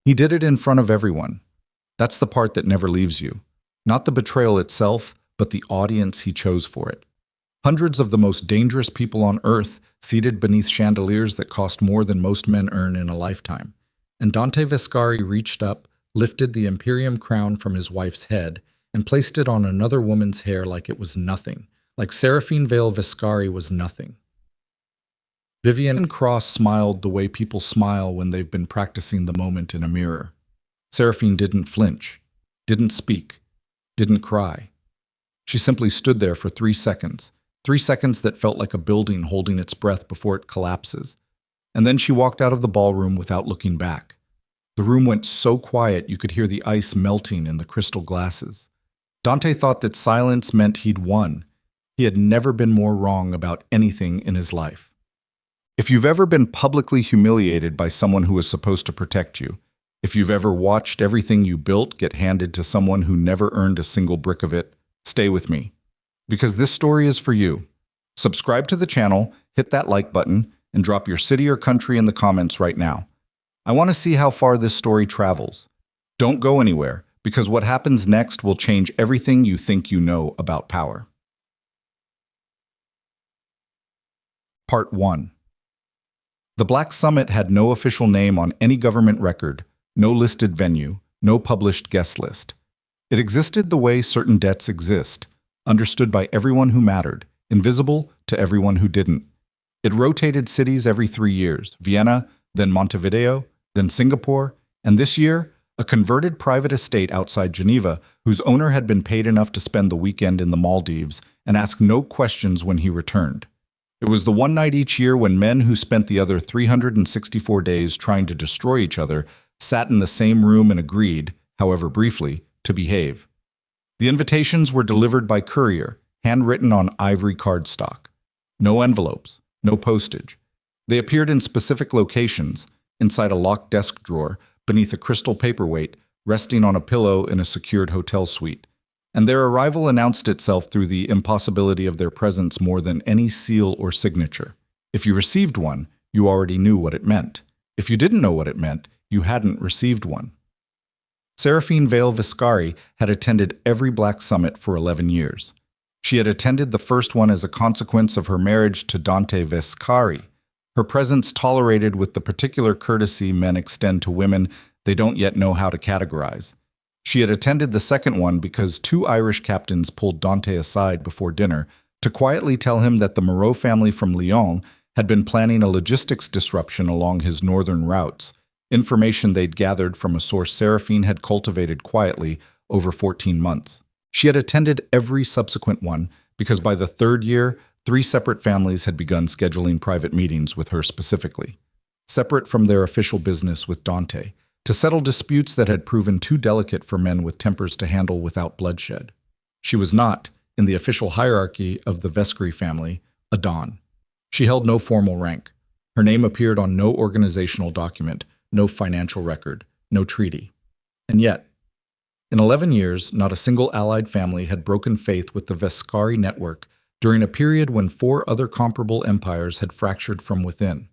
He did it in front of everyone. That's the part that never leaves you. Not the betrayal itself, but the audience he chose for it. Hundreds of the most dangerous people on earth seated beneath chandeliers that cost more than most men earn in a lifetime. And Dante Vescari reached up, lifted the Imperium crown from his wife's head, and placed it on another woman's hair like it was nothing, like Seraphine Vale Vescari was nothing. Vivian Cross smiled the way people smile when they've been practicing the moment in a mirror. Seraphine didn't flinch, didn't speak, didn't cry. She simply stood there for 3 seconds, 3 seconds that felt like a building holding its breath before it collapses. And then she walked out of the ballroom without looking back. The room went so quiet you could hear the ice melting in the crystal glasses. Dante thought that silence meant he'd won. He had never been more wrong about anything in his life. If you've ever been publicly humiliated by someone who was supposed to protect you, if you've ever watched everything you built get handed to someone who never earned a single brick of it, stay with me. Because this story is for you. Subscribe to the channel, hit that like button, and drop your city or country in the comments right now. I want to see how far this story travels. Don't go anywhere, because what happens next will change everything you think you know about power. Part 1. The Black Summit had no official name on any government record, no listed venue, no published guest list. It existed the way certain debts exist, understood by everyone who mattered, invisible to everyone who didn't. It rotated cities every 3 years, Vienna, then Montevideo, then Singapore, and this year, a converted private estate outside Geneva whose owner had been paid enough to spend the weekend in the Maldives and ask no questions when he returned. It was the one night each year when men who spent the other 364 days trying to destroy each other sat in the same room and agreed, however briefly, to behave. The invitations were delivered by courier, handwritten on ivory cardstock. No envelopes, no postage. They appeared in specific locations, inside a locked desk drawer, beneath a crystal paperweight, resting on a pillow in a secured hotel suite. And their arrival announced itself through the impossibility of their presence more than any seal or signature. If you received one, you already knew what it meant. If you didn't know what it meant, you hadn't received one. Seraphine Vale Vescari had attended every Black Summit for 11 years. She had attended the first one as a consequence of her marriage to Dante Vescari, her presence tolerated with the particular courtesy men extend to women they don't yet know how to categorize. She had attended the second one because 2 Irish captains pulled Dante aside before dinner to quietly tell him that the Moreau family from Lyon had been planning a logistics disruption along his northern routes, information they'd gathered from a source Seraphine had cultivated quietly over 14 months. She had attended every subsequent one because by the 3rd year, 3 separate families had begun scheduling private meetings with her specifically, separate from their official business with Dante, to settle disputes that had proven too delicate for men with tempers to handle without bloodshed. She was not, in the official hierarchy of the Vescari family, a Don. She held no formal rank. Her name appeared on no organizational document, no financial record, no treaty. And yet, in 11 years, not a single allied family had broken faith with the Vescari network during a period when 4 other comparable empires had fractured from within.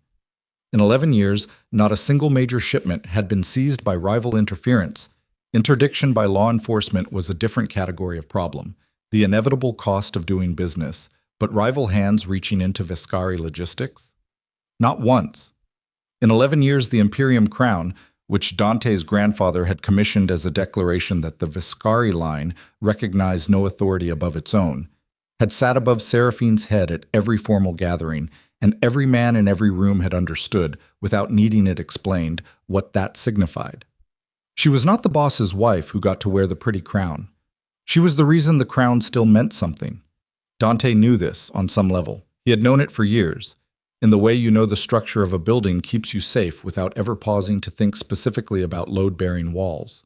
In 11 years, not a single major shipment had been seized by rival interference. Interdiction by law enforcement was a different category of problem, the inevitable cost of doing business, but rival hands reaching into Vescari logistics? Not once. In 11 years, the Imperium crown, which Dante's grandfather had commissioned as a declaration that the Vescari line recognized no authority above its own, had sat above Seraphine's head at every formal gathering, and every man in every room had understood, without needing it explained, what that signified. She was not the boss's wife who got to wear the pretty crown. She was the reason the crown still meant something. Dante knew this on some level. He had known it for years, in the way you know the structure of a building keeps you safe without ever pausing to think specifically about load-bearing walls.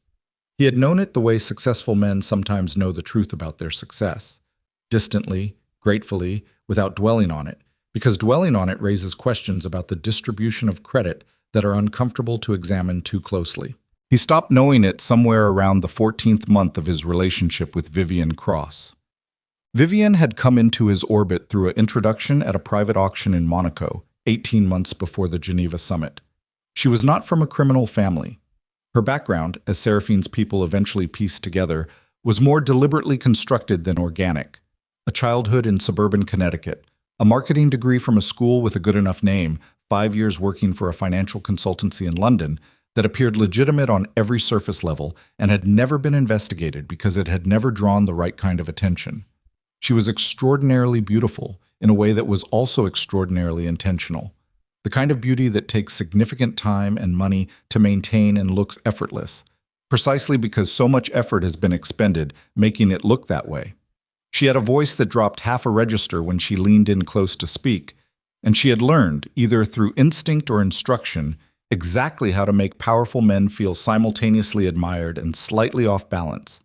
He had known it the way successful men sometimes know the truth about their success, distantly, gratefully, without dwelling on it, because dwelling on it raises questions about the distribution of credit that are uncomfortable to examine too closely. He stopped knowing it somewhere around the 14th month of his relationship with Vivian Cross. Vivian had come into his orbit through an introduction at a private auction in Monaco, 18 months before the Geneva summit. She was not from a criminal family. Her background, as Seraphine's people eventually pieced together, was more deliberately constructed than organic. A childhood in suburban Connecticut, a marketing degree from a school with a good enough name, 5 years working for a financial consultancy in London that appeared legitimate on every surface level and had never been investigated because it had never drawn the right kind of attention. She was extraordinarily beautiful in a way that was also extraordinarily intentional. The kind of beauty that takes significant time and money to maintain and looks effortless, precisely because so much effort has been expended making it look that way. She had a voice that dropped half a register when she leaned in close to speak, and she had learned, either through instinct or instruction, exactly how to make powerful men feel simultaneously admired and slightly off balance.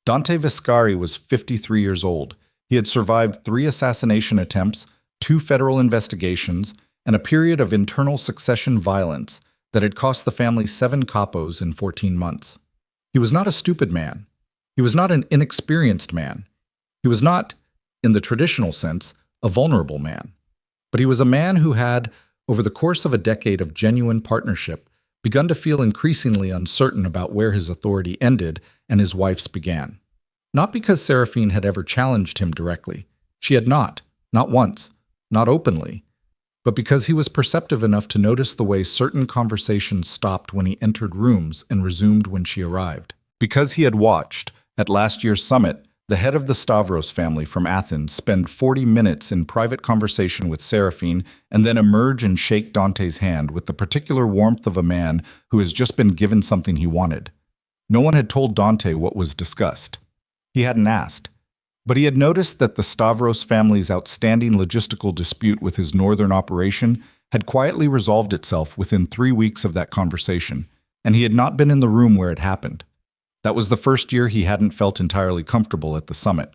Dante Viscari was 53 years old. He had survived 3 assassination attempts, 2 federal investigations, and a period of internal succession violence that had cost the family 7 capos in 14 months. He was not a stupid man. He was not an inexperienced man. He was not, in the traditional sense, a vulnerable man. But he was a man who had, over the course of a decade of genuine partnership, begun to feel increasingly uncertain about where his authority ended and his wife's began. Not because Seraphine had ever challenged him directly. She had not once, not openly, but because he was perceptive enough to notice the way certain conversations stopped when he entered rooms and resumed when she arrived. Because he had watched, at last year's summit, the head of the Stavros family from Athens spend 40 minutes in private conversation with Seraphine and then emerge and shake Dante's hand with the particular warmth of a man who has just been given something he wanted. No one had told Dante what was discussed. He hadn't asked. But he had noticed that the Stavros family's outstanding logistical dispute with his northern operation had quietly resolved itself within 3 weeks of that conversation, and he had not been in the room where it happened. That was the first year he hadn't felt entirely comfortable at the summit.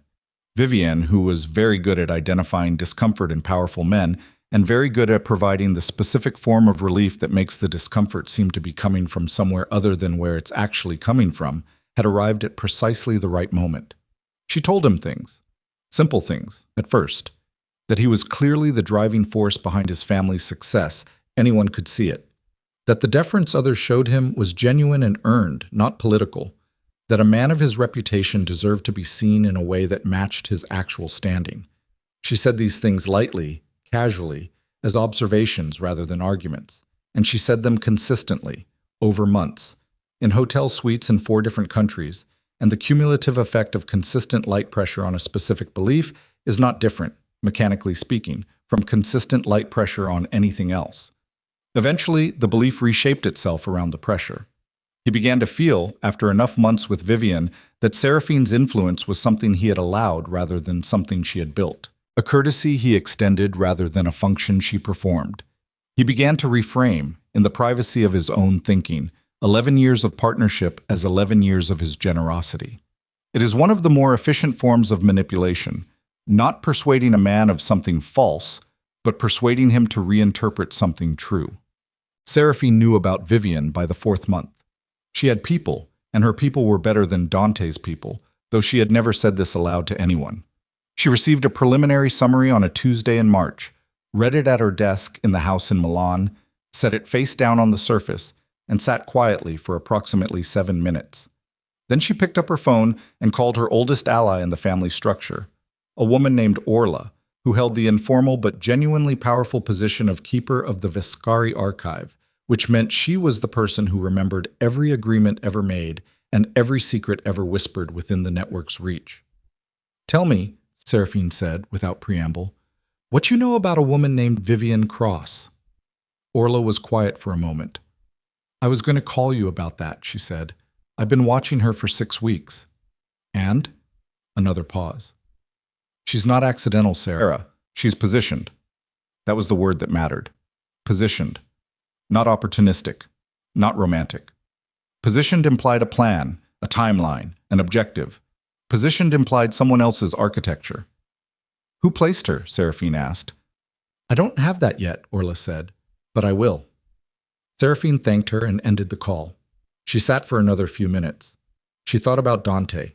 Vivienne, who was very good at identifying discomfort in powerful men and very good at providing the specific form of relief that makes the discomfort seem to be coming from somewhere other than where it's actually coming from, had arrived at precisely the right moment. She told him things, simple things, at first, that he was clearly the driving force behind his family's success. Anyone could see it. That the deference others showed him was genuine and earned, not political. That a man of his reputation deserved to be seen in a way that matched his actual standing. She said these things lightly, casually, as observations rather than arguments, and she said them consistently, over months, in hotel suites in 4 different countries, and the cumulative effect of consistent light pressure on a specific belief is not different, mechanically speaking, from consistent light pressure on anything else. Eventually, the belief reshaped itself around the pressure. He began to feel, after enough months with Vivienne, that Seraphine's influence was something he had allowed rather than something she had built, a courtesy he extended rather than a function she performed. He began to reframe, in the privacy of his own thinking, 11 years of partnership as 11 years of his generosity. It is one of the more efficient forms of manipulation, not persuading a man of something false, but persuading him to reinterpret something true. Seraphine knew about Vivienne by the 4th month. She had people, and her people were better than Dante's people, though she had never said this aloud to anyone. She received a preliminary summary on a Tuesday in March, read it at her desk in the house in Milan, set it face down on the surface, and sat quietly for approximately 7 minutes. Then she picked up her phone and called her oldest ally in the family structure, a woman named Orla, who held the informal but genuinely powerful position of keeper of the Viscari archive, which meant she was the person who remembered every agreement ever made and every secret ever whispered within the network's reach. "Tell me," Seraphine said, without preamble, "what you know about a woman named Vivienne Cross." Orla was quiet for a moment. "I was going to call you about that," she said. "I've been watching her for 6 weeks. And?" Another pause. "She's not accidental, Sarah. She's positioned." That was the word that mattered. Positioned. Not opportunistic. Not romantic. Positioned implied a plan, a timeline, an objective. Positioned implied someone else's architecture. "Who placed her?" Seraphine asked. "I don't have that yet," Orla said, "but I will." Seraphine thanked her and ended the call. She sat for another few minutes. She thought about Dante,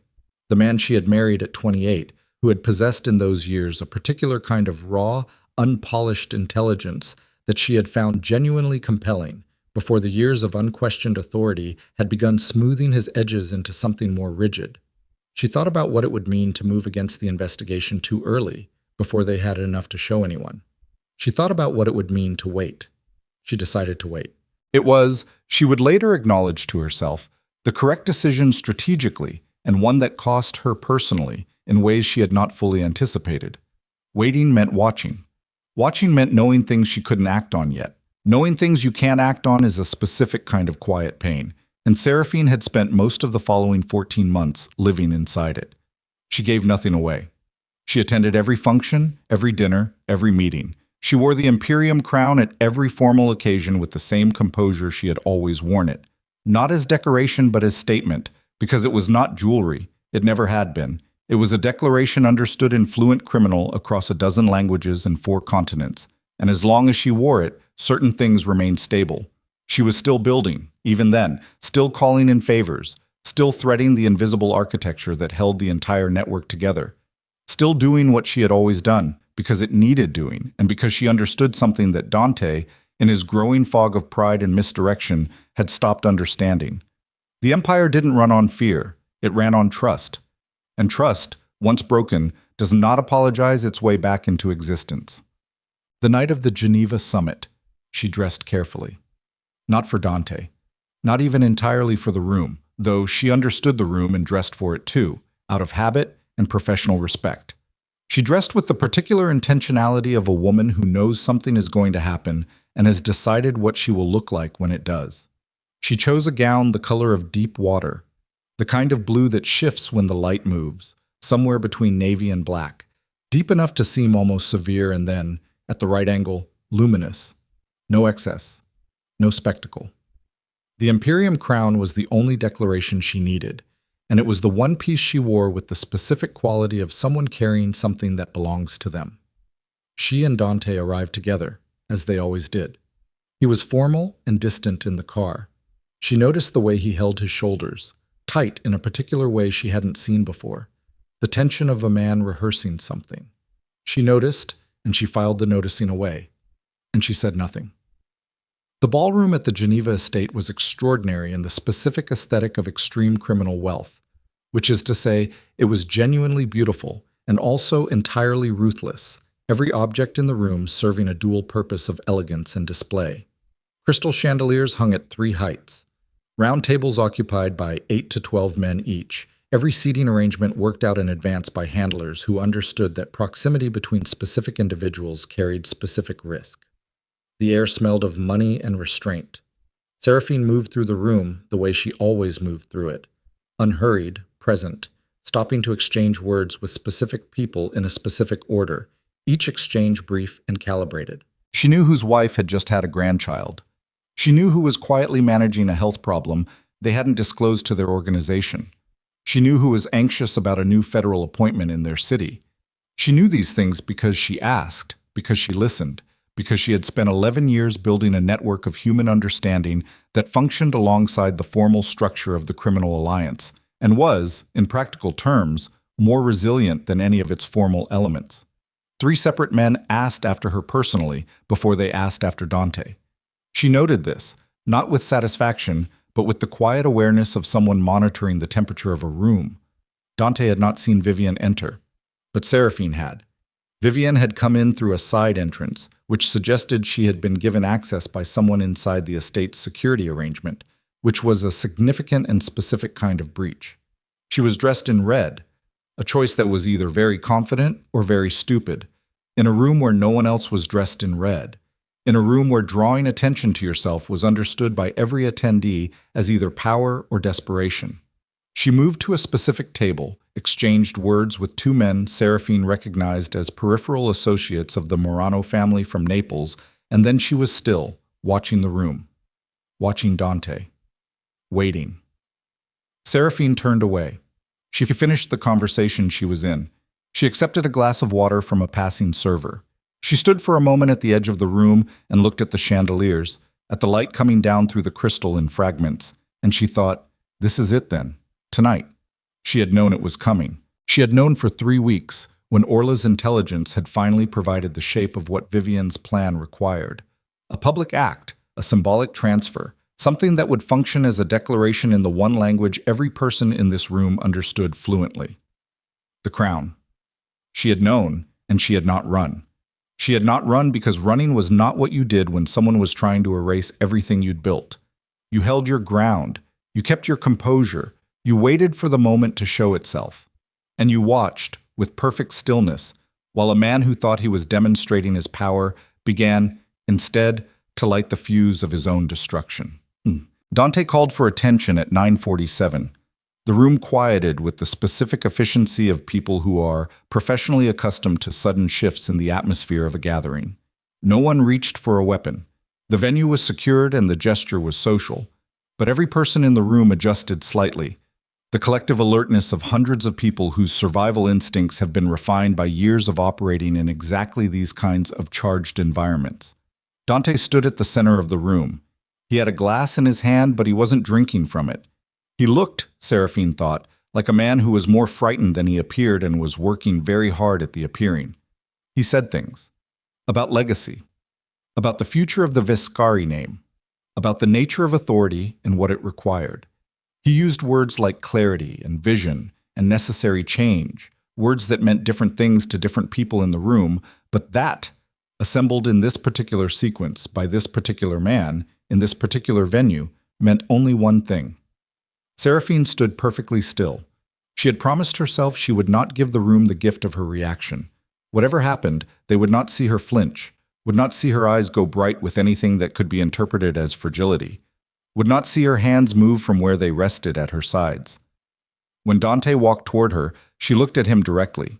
the man she had married at 28, who had possessed in those years a particular kind of raw, unpolished intelligence that she had found genuinely compelling, before the years of unquestioned authority had begun smoothing his edges into something more rigid. She thought about what it would mean to move against the investigation too early, before they had enough to show anyone. She thought about what it would mean to wait. She decided to wait. It was, she would later acknowledge to herself, the correct decision strategically, and one that cost her personally in ways she had not fully anticipated. Waiting meant watching. Watching meant knowing things she couldn't act on yet. Knowing things you can't act on is a specific kind of quiet pain, and Seraphine had spent most of the following 14 months living inside it. She gave nothing away. She attended every function, every dinner, every meeting. She wore the Imperium crown at every formal occasion with the same composure she had always worn it. Not as decoration, but as statement, because it was not jewelry. It never had been. It was a declaration understood in fluent criminal across a dozen languages and 4 continents. And as long as she wore it, certain things remained stable. She was still building, even then, still calling in favors, still threading the invisible architecture that held the entire network together, still doing what she had always done, because it needed doing, and because she understood something that Dante, in his growing fog of pride and misdirection, had stopped understanding. The Empire didn't run on fear, it ran on trust. And trust, once broken, does not apologize its way back into existence. The night of the Geneva summit, she dressed carefully. Not for Dante. Not even entirely for the room, though she understood the room and dressed for it too, out of habit and professional respect. She dressed with the particular intentionality of a woman who knows something is going to happen and has decided what she will look like when it does. She chose a gown the color of deep water, the kind of blue that shifts when the light moves, somewhere between navy and black, deep enough to seem almost severe and then, at the right angle, luminous. No excess, no spectacle. The Imperium crown was the only declaration she needed, and it was the one piece she wore with the specific quality of someone carrying something that belongs to them. She and Dante arrived together, as they always did. He was formal and distant in the car. She noticed the way he held his shoulders, tight in a particular way she hadn't seen before, the tension of a man rehearsing something. She noticed, and she filed the noticing away, and she said nothing. The ballroom at the Geneva estate was extraordinary in the specific aesthetic of extreme criminal wealth, which is to say, it was genuinely beautiful and also entirely ruthless, every object in the room serving a dual purpose of elegance and display. Crystal chandeliers hung at 3 heights, round tables occupied by 8 to 12 men each, every seating arrangement worked out in advance by handlers who understood that proximity between specific individuals carried specific risk. The air smelled of money and restraint. Seraphine moved through the room the way she always moved through it, unhurried, present, stopping to exchange words with specific people in a specific order, each exchange brief and calibrated. She knew whose wife had just had a grandchild. She knew who was quietly managing a health problem they hadn't disclosed to their organization. She knew who was anxious about a new federal appointment in their city. She knew these things because she asked, because she listened, because she had spent 11 years building a network of human understanding that functioned alongside the formal structure of the criminal alliance, and was, in practical terms, more resilient than any of its formal elements. 3 separate men asked after her personally before they asked after Dante. She noted this, not with satisfaction, but with the quiet awareness of someone monitoring the temperature of a room. Dante had not seen Vivienne enter, but Seraphine had. Vivienne had come in through a side entrance, which suggested she had been given access by someone inside the estate's security arrangement, which was a significant and specific kind of breach. She was dressed in red, a choice that was either very confident or very stupid, in a room where no one else was dressed in red, in a room where drawing attention to yourself was understood by every attendee as either power or desperation. She moved to a specific table, exchanged words with 2 men Seraphine recognized as peripheral associates of the Morano family from Naples, and then she was still, watching the room, watching Dante, waiting. Seraphine turned away. She finished the conversation she was in. She accepted a glass of water from a passing server. She stood for a moment at the edge of the room and looked at the chandeliers, at the light coming down through the crystal in fragments, and she thought, this is it then, tonight. She had known it was coming. She had known for 3 weeks, when Orla's intelligence had finally provided the shape of what Vivienne's plan required. A public act, a symbolic transfer, something that would function as a declaration in the one language every person in this room understood fluently. The crown. She had known, and she had not run. She had not run because running was not what you did when someone was trying to erase everything you'd built. You held your ground. You kept your composure. You waited for the moment to show itself. And you watched, with perfect stillness, while a man who thought he was demonstrating his power began, instead, to light the fuse of his own destruction. Dante called for attention at 9:47. The room quieted with the specific efficiency of people who are professionally accustomed to sudden shifts in the atmosphere of a gathering. No one reached for a weapon. The venue was secured and the gesture was social, but every person in the room adjusted slightly. The collective alertness of hundreds of people whose survival instincts have been refined by years of operating in exactly these kinds of charged environments. Dante stood at the center of the room. He had a glass in his hand, but he wasn't drinking from it. He looked, Seraphine thought, like a man who was more frightened than he appeared and was working very hard at the appearing. He said things about legacy, about the future of the Viscari name, about the nature of authority and what it required. He used words like clarity and vision and necessary change, words that meant different things to different people in the room, but that, assembled in this particular sequence by this particular man, in this particular venue, meant only one thing. Seraphine stood perfectly still. She had promised herself she would not give the room the gift of her reaction. Whatever happened, they would not see her flinch, would not see her eyes go bright with anything that could be interpreted as fragility, would not see her hands move from where they rested at her sides. When Dante walked toward her, she looked at him directly.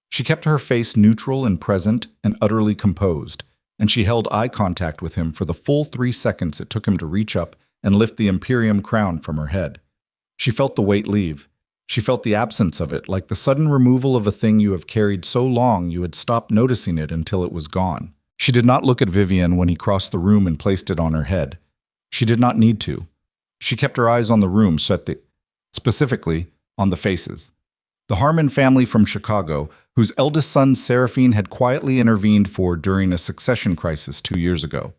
She kept her face neutral and present and utterly composed, and she held eye contact with him for the full 3 seconds it took him to reach up and lift the Imperium crown from her head. She felt the weight leave. She felt the absence of it, like the sudden removal of a thing you have carried so long you had stopped noticing it until it was gone. She did not look at Vivian when he crossed the room and placed it on her head. She did not need to. She kept her eyes on the room, specifically on the faces. The Harmon family from Chicago, whose eldest son Seraphine had quietly intervened for during a succession crisis 2 years ago.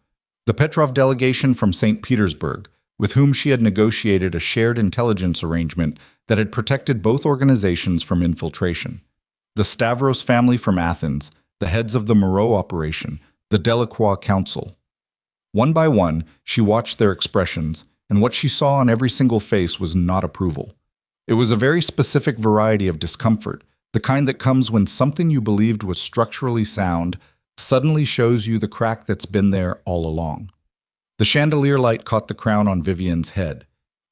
The Petrov delegation from St. Petersburg, with whom she had negotiated a shared intelligence arrangement that had protected both organizations from infiltration. The Stavros family from Athens, the heads of the Moreau operation, the Delacroix Council. One by one, she watched their expressions, and what she saw on every single face was not approval. It was a very specific variety of discomfort, the kind that comes when something you believed was structurally sound suddenly shows you the crack that's been there all along. The chandelier light caught the crown on Vivian's head.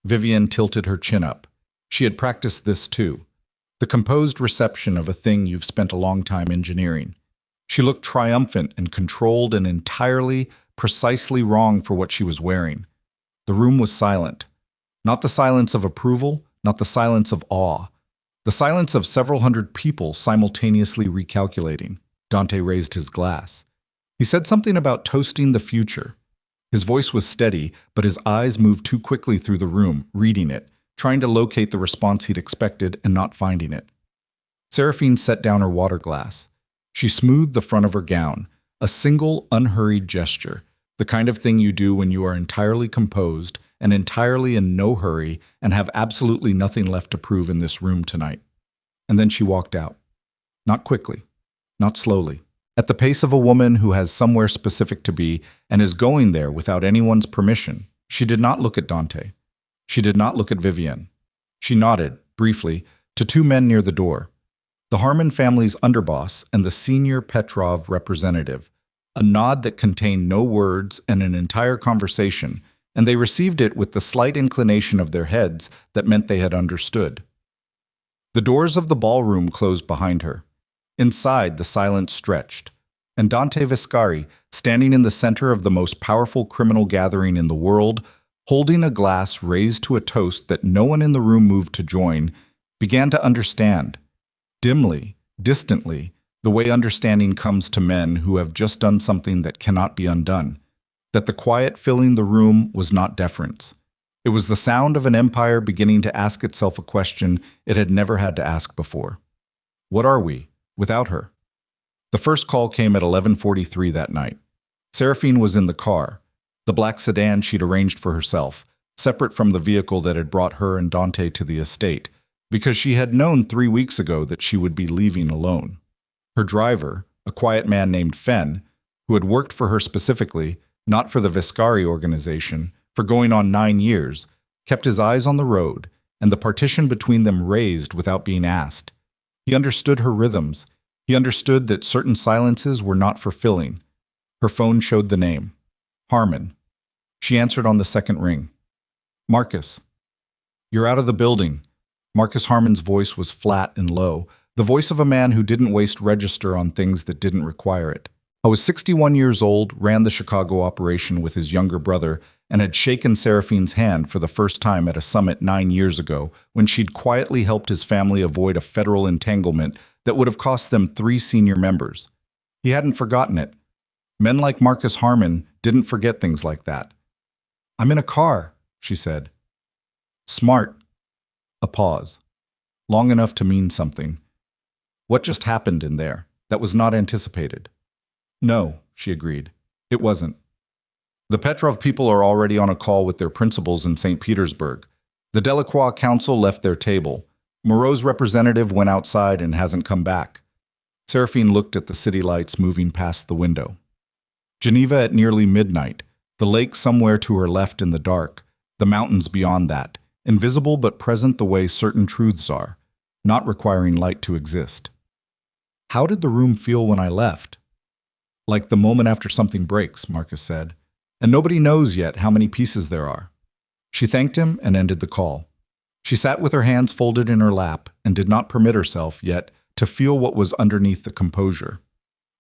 Vivian tilted her chin up. She had practiced this too. The composed reception of a thing you've spent a long time engineering. She looked triumphant and controlled and entirely, precisely wrong for what she was wearing. The room was silent. Not the silence of approval, not the silence of awe. The silence of several hundred people simultaneously recalculating. Dante raised his glass. He said something about toasting the future. His voice was steady, but his eyes moved too quickly through the room, reading it, trying to locate the response he'd expected and not finding it. Seraphine set down her water glass. She smoothed the front of her gown, a single, unhurried gesture, the kind of thing you do when you are entirely composed and entirely in no hurry and have absolutely nothing left to prove in this room tonight. And then she walked out. Not quickly, not slowly. At the pace of a woman who has somewhere specific to be and is going there without anyone's permission. She did not look at Dante. She did not look at Vivian. She nodded, briefly, to 2 men near the door. The Harmon family's underboss and the senior Petrov representative. A nod that contained no words and an entire conversation, and they received it with the slight inclination of their heads that meant they had understood. The doors of the ballroom closed behind her. Inside, the silence stretched, and Dante Viscari, standing in the center of the most powerful criminal gathering in the world, holding a glass raised to a toast that no one in the room moved to join, began to understand, dimly, distantly, the way understanding comes to men who have just done something that cannot be undone, that the quiet filling the room was not deference. It was the sound of an empire beginning to ask itself a question it had never had to ask before. What are we? Without her. The first call came at 11:43 that night. Seraphine was in the car. the black sedan she'd arranged for herself, separate from the vehicle that had brought her and Dante to the estate, because she had known 3 weeks ago that she would be leaving alone. Her driver, a quiet man named Fenn, who had worked for her specifically, not for the Viscari organization, for going on 9 years, kept his eyes on the road and the partition between them raised without being asked. He understood her rhythms. He understood that certain silences were not fulfilling. Her phone showed the name. Harmon. She answered on the second ring. Marcus. You're out of the building. Marcus Harmon's voice was flat and low, the voice of a man who didn't waste register on things that didn't require it. I was 61 years old, ran the Chicago operation with his younger brother, and had shaken Seraphine's hand for the first time at a summit 9 years ago when she'd quietly helped his family avoid a federal entanglement that would have cost them 3 senior members. He hadn't forgotten it. Men like Marcus Harmon didn't forget things like that. I'm in a car, she said. Smart. A pause. Long enough to mean something. What just happened in there? That was not anticipated. No, she agreed. It wasn't. The Petrov people are already on a call with their principals in St. Petersburg. The Delacroix Council left their table. Moreau's representative went outside and hasn't come back. Seraphine looked at the city lights moving past the window. Geneva at nearly midnight, the lake somewhere to her left in the dark, the mountains beyond that, invisible but present the way certain truths are, not requiring light to exist. How did the room feel when I left? Like the moment after something breaks, Marcus said. And nobody knows yet how many pieces there are. She thanked him and ended the call. She sat with her hands folded in her lap and did not permit herself yet to feel what was underneath the composure.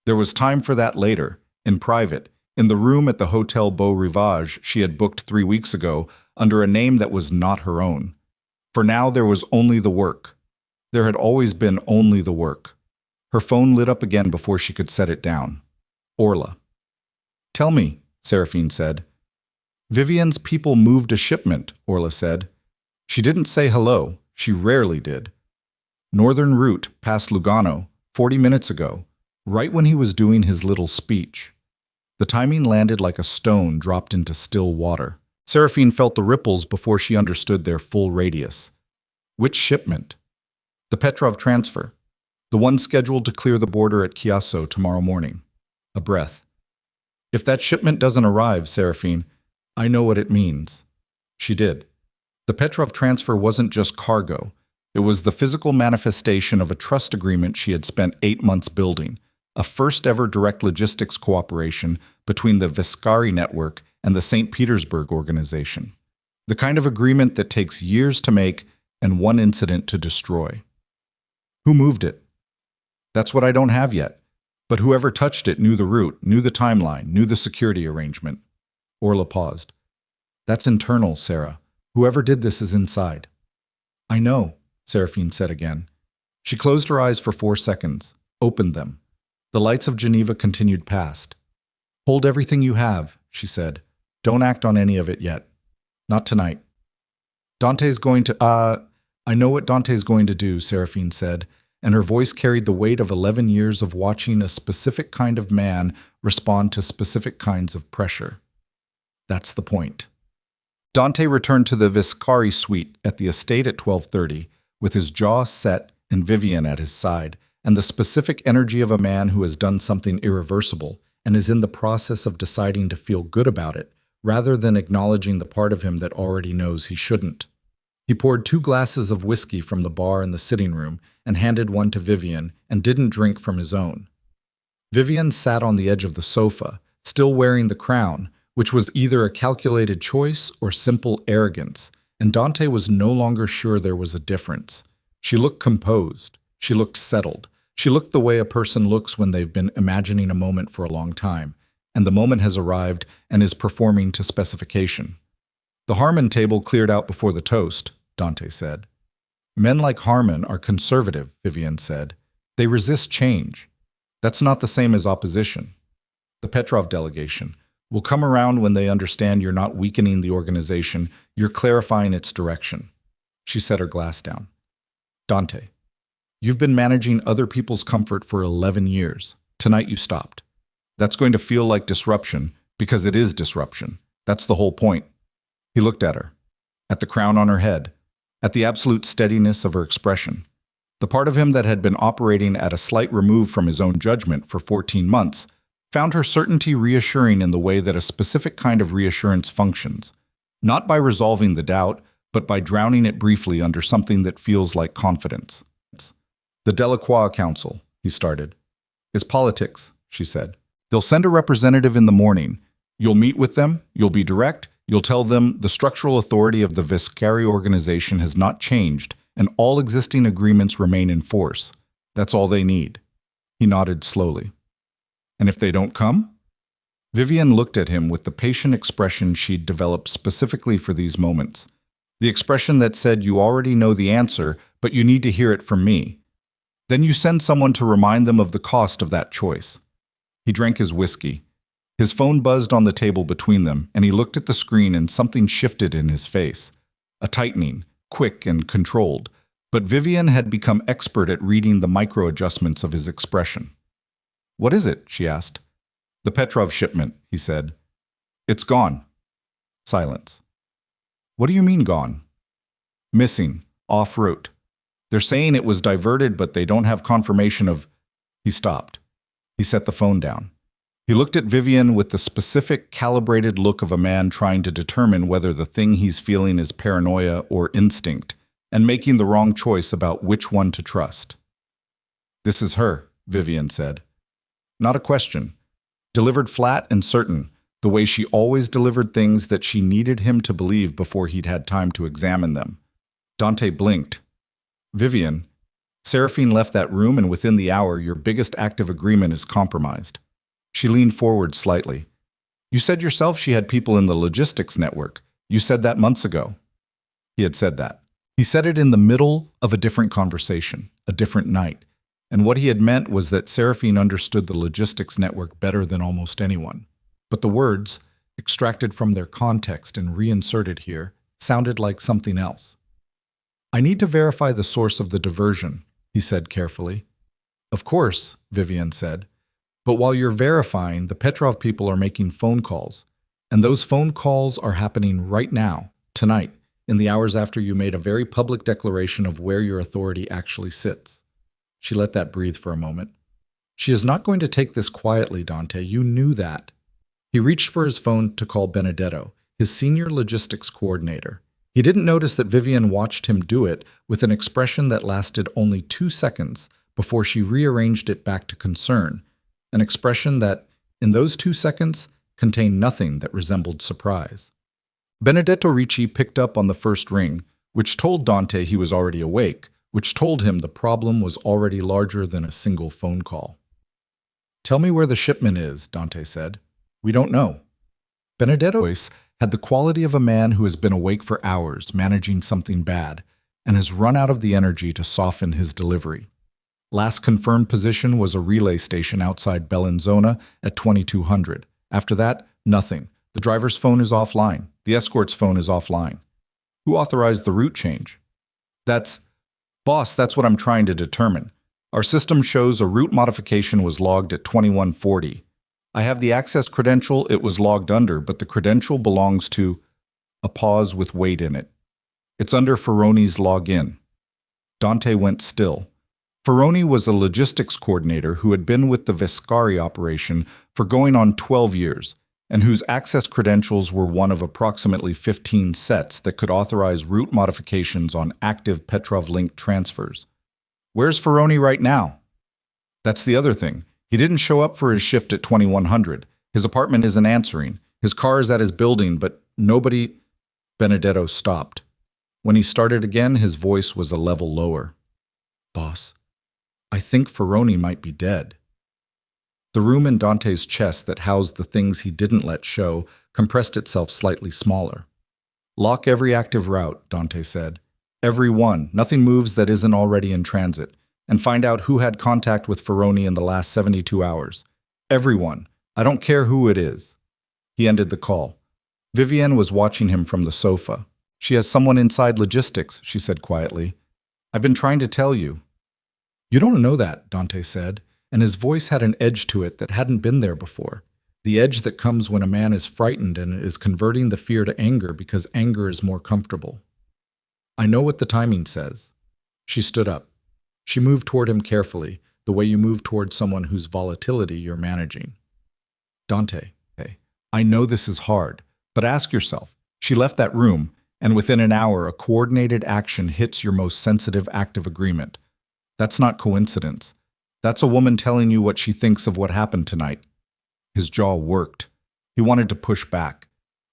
There was time for that later, in private, in the room at the Hotel Beau Rivage she had booked 3 weeks ago under a name that was not her own. For now there was only the work. There had always been only the work. Her phone lit up again before she could set it down. Orla. Tell me, Seraphine said. Vivian's people moved a shipment, Orla said. She didn't say hello. She rarely did. Northern route past Lugano, 40 minutes ago, right when he was doing his little speech. The timing landed like a stone dropped into still water. Seraphine felt the ripples before she understood their full radius. Which shipment? The Petrov transfer. The one scheduled to clear the border at Chiasso tomorrow morning. A breath. If that shipment doesn't arrive, Seraphine, I know what it means. She did. The Petrov transfer wasn't just cargo. It was the physical manifestation of a trust agreement she had spent 8 months building, a first-ever direct logistics cooperation between the Viscari network and the St. Petersburg organization. The kind of agreement that takes years to make and one incident to destroy. Who moved it? That's what I don't have yet. But whoever touched it knew the route, knew the timeline, knew the security arrangement. Orla paused. That's internal, Sarah. Whoever did this is inside. I know, Seraphine said again. She closed her eyes for 4 seconds, opened them. The lights of Geneva continued past. Hold everything you have, she said. Don't act on any of it yet. Not tonight. Dante's going to, I know what Dante's going to do, Seraphine said, and her voice carried the weight of 11 years of watching a specific kind of man respond to specific kinds of pressure. That's the point. Dante returned to the Viscari suite at the estate at 12:30, with his jaw set and Vivian at his side, and the specific energy of a man who has done something irreversible and is in the process of deciding to feel good about it, rather than acknowledging the part of him that already knows he shouldn't. He poured 2 glasses of whiskey from the bar in the sitting room and handed one to Vivian and didn't drink from his own. Vivian sat on the edge of the sofa, still wearing the crown, which was either a calculated choice or simple arrogance, and Dante was no longer sure there was a difference. She looked composed. She looked settled. She looked the way a person looks when they've been imagining a moment for a long time, and the moment has arrived and is performing to specification. The Harmon table cleared out before the toast, Dante said. Men like Harmon are conservative, Vivian said. They resist change. That's not the same as opposition. The Petrov delegation will come around when they understand you're not weakening the organization, you're clarifying its direction. She set her glass down. Dante, you've been managing other people's comfort for 11 years. Tonight you stopped. That's going to feel like disruption, because it is disruption. That's the whole point. He looked at her, at the crown on her head, at the absolute steadiness of her expression. The part of him that had been operating at a slight remove from his own judgment for 14 months found her certainty reassuring in the way that a specific kind of reassurance functions, not by resolving the doubt, but by drowning it briefly under something that feels like confidence. The Delacroix Council, he started, is politics, she said. They'll send a representative in the morning. You'll meet with them, you'll be direct, you'll tell them the structural authority of the Viscari organization has not changed, and all existing agreements remain in force. That's all they need. He nodded slowly. And if they don't come? Vivian looked at him with the patient expression she'd developed specifically for these moments. The expression that said, you already know the answer, but you need to hear it from me. Then you send someone to remind them of the cost of that choice. He drank his whiskey. His phone buzzed on the table between them, and he looked at the screen and something shifted in his face. A tightening, quick and controlled, but Vivian had become expert at reading the micro-adjustments of his expression. What is it? She asked. The Petrov shipment, he said. It's gone. Silence. What do you mean gone? Missing, off route. They're saying it was diverted, but they don't have confirmation of... He stopped. He set the phone down. He looked at Vivian with the specific, calibrated look of a man trying to determine whether the thing he's feeling is paranoia or instinct, and making the wrong choice about which one to trust. This is her, Vivian said. Not a question. Delivered flat and certain, the way she always delivered things that she needed him to believe before he'd had time to examine them. Dante blinked. Vivian, Seraphine left that room, and within the hour, your biggest active agreement is compromised. She leaned forward slightly. You said yourself she had people in the logistics network. You said that months ago. He had said that. He said it in the middle of a different conversation, a different night. And what he had meant was that Seraphine understood the logistics network better than almost anyone. But the words, extracted from their context and reinserted here, sounded like something else. I need to verify the source of the diversion, he said carefully. Of course, Vivian said. But while you're verifying, the Petrov people are making phone calls. And those phone calls are happening right now, tonight, in the hours after you made a very public declaration of where your authority actually sits. She let that breathe for a moment. She is not going to take this quietly, Dante. You knew that. He reached for his phone to call Benedetto, his senior logistics coordinator. He didn't notice that Vivian watched him do it with an expression that lasted only 2 seconds before she rearranged it back to concern, an expression that, in those 2 seconds, contained nothing that resembled surprise. Benedetto Ricci picked up on the first ring, which told Dante he was already awake, which told him the problem was already larger than a single phone call. Tell me where the shipment is, Dante said. We don't know. Benedetto's voice had the quality of a man who has been awake for hours managing something bad and has run out of the energy to soften his delivery. Last confirmed position was a relay station outside Bellinzona at 2200. After that, nothing. The driver's phone is offline. The escort's phone is offline. Who authorized the route change? Boss, that's what I'm trying to determine. Our system shows a route modification was logged at 2140. I have the access credential it was logged under, but the credential belongs to a pause with weight in it. It's under Ferroni's login. Dante went still. Ferroni was a logistics coordinator who had been with the Viscari operation for going on 12 years, and whose access credentials were one of approximately 15 sets that could authorize route modifications on active Petrov-linked transfers. Where's Ferroni right now? That's the other thing. He didn't show up for his shift at 2100. His apartment isn't answering. His car is at his building, but nobody... Benedetto stopped. When he started again, his voice was a level lower. Boss, I think Ferroni might be dead. The room in Dante's chest that housed the things he didn't let show compressed itself slightly smaller. Lock every active route, Dante said. Every one. Nothing moves that isn't already in transit. And find out who had contact with Ferroni in the last 72 hours. Everyone. I don't care who it is. He ended the call. Vivienne was watching him from the sofa. She has someone inside logistics, she said quietly. I've been trying to tell you. You don't know that, Dante said, and his voice had an edge to it that hadn't been there before. The edge that comes when a man is frightened and is converting the fear to anger because anger is more comfortable. I know what the timing says. She stood up. She moved toward him carefully, the way you move toward someone whose volatility you're managing. Dante, Hey, I know this is hard, but ask yourself. She left that room, and within an hour, a coordinated action hits your most sensitive active agreement. That's not coincidence. That's a woman telling you what she thinks of what happened tonight. His jaw worked. He wanted to push back.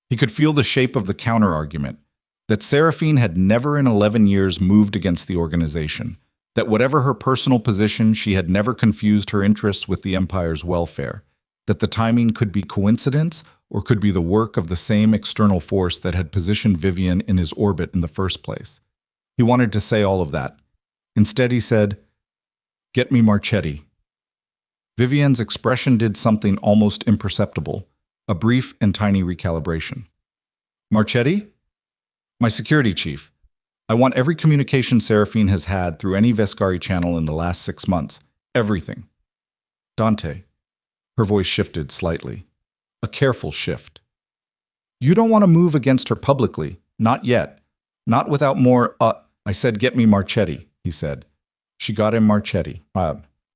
He could feel the shape of the counter-argument, that Seraphine had never in 11 years moved against the organization, that whatever her personal position, she had never confused her interests with the Empire's welfare, that the timing could be coincidence or could be the work of the same external force that had positioned Vivian in his orbit in the first place. He wanted to say all of that. Instead, he said, "Get me Marchetti." Vivian's expression did something almost imperceptible, a brief and tiny recalibration. "Marchetti? My security chief. I want every communication Seraphine has had through any Vescari channel in the last 6 months. Everything." "Dante." Her voice shifted slightly. A careful shift. "You don't want to move against her publicly. Not yet. Not without more, I said get me Marchetti," he said. She got him Marchetti.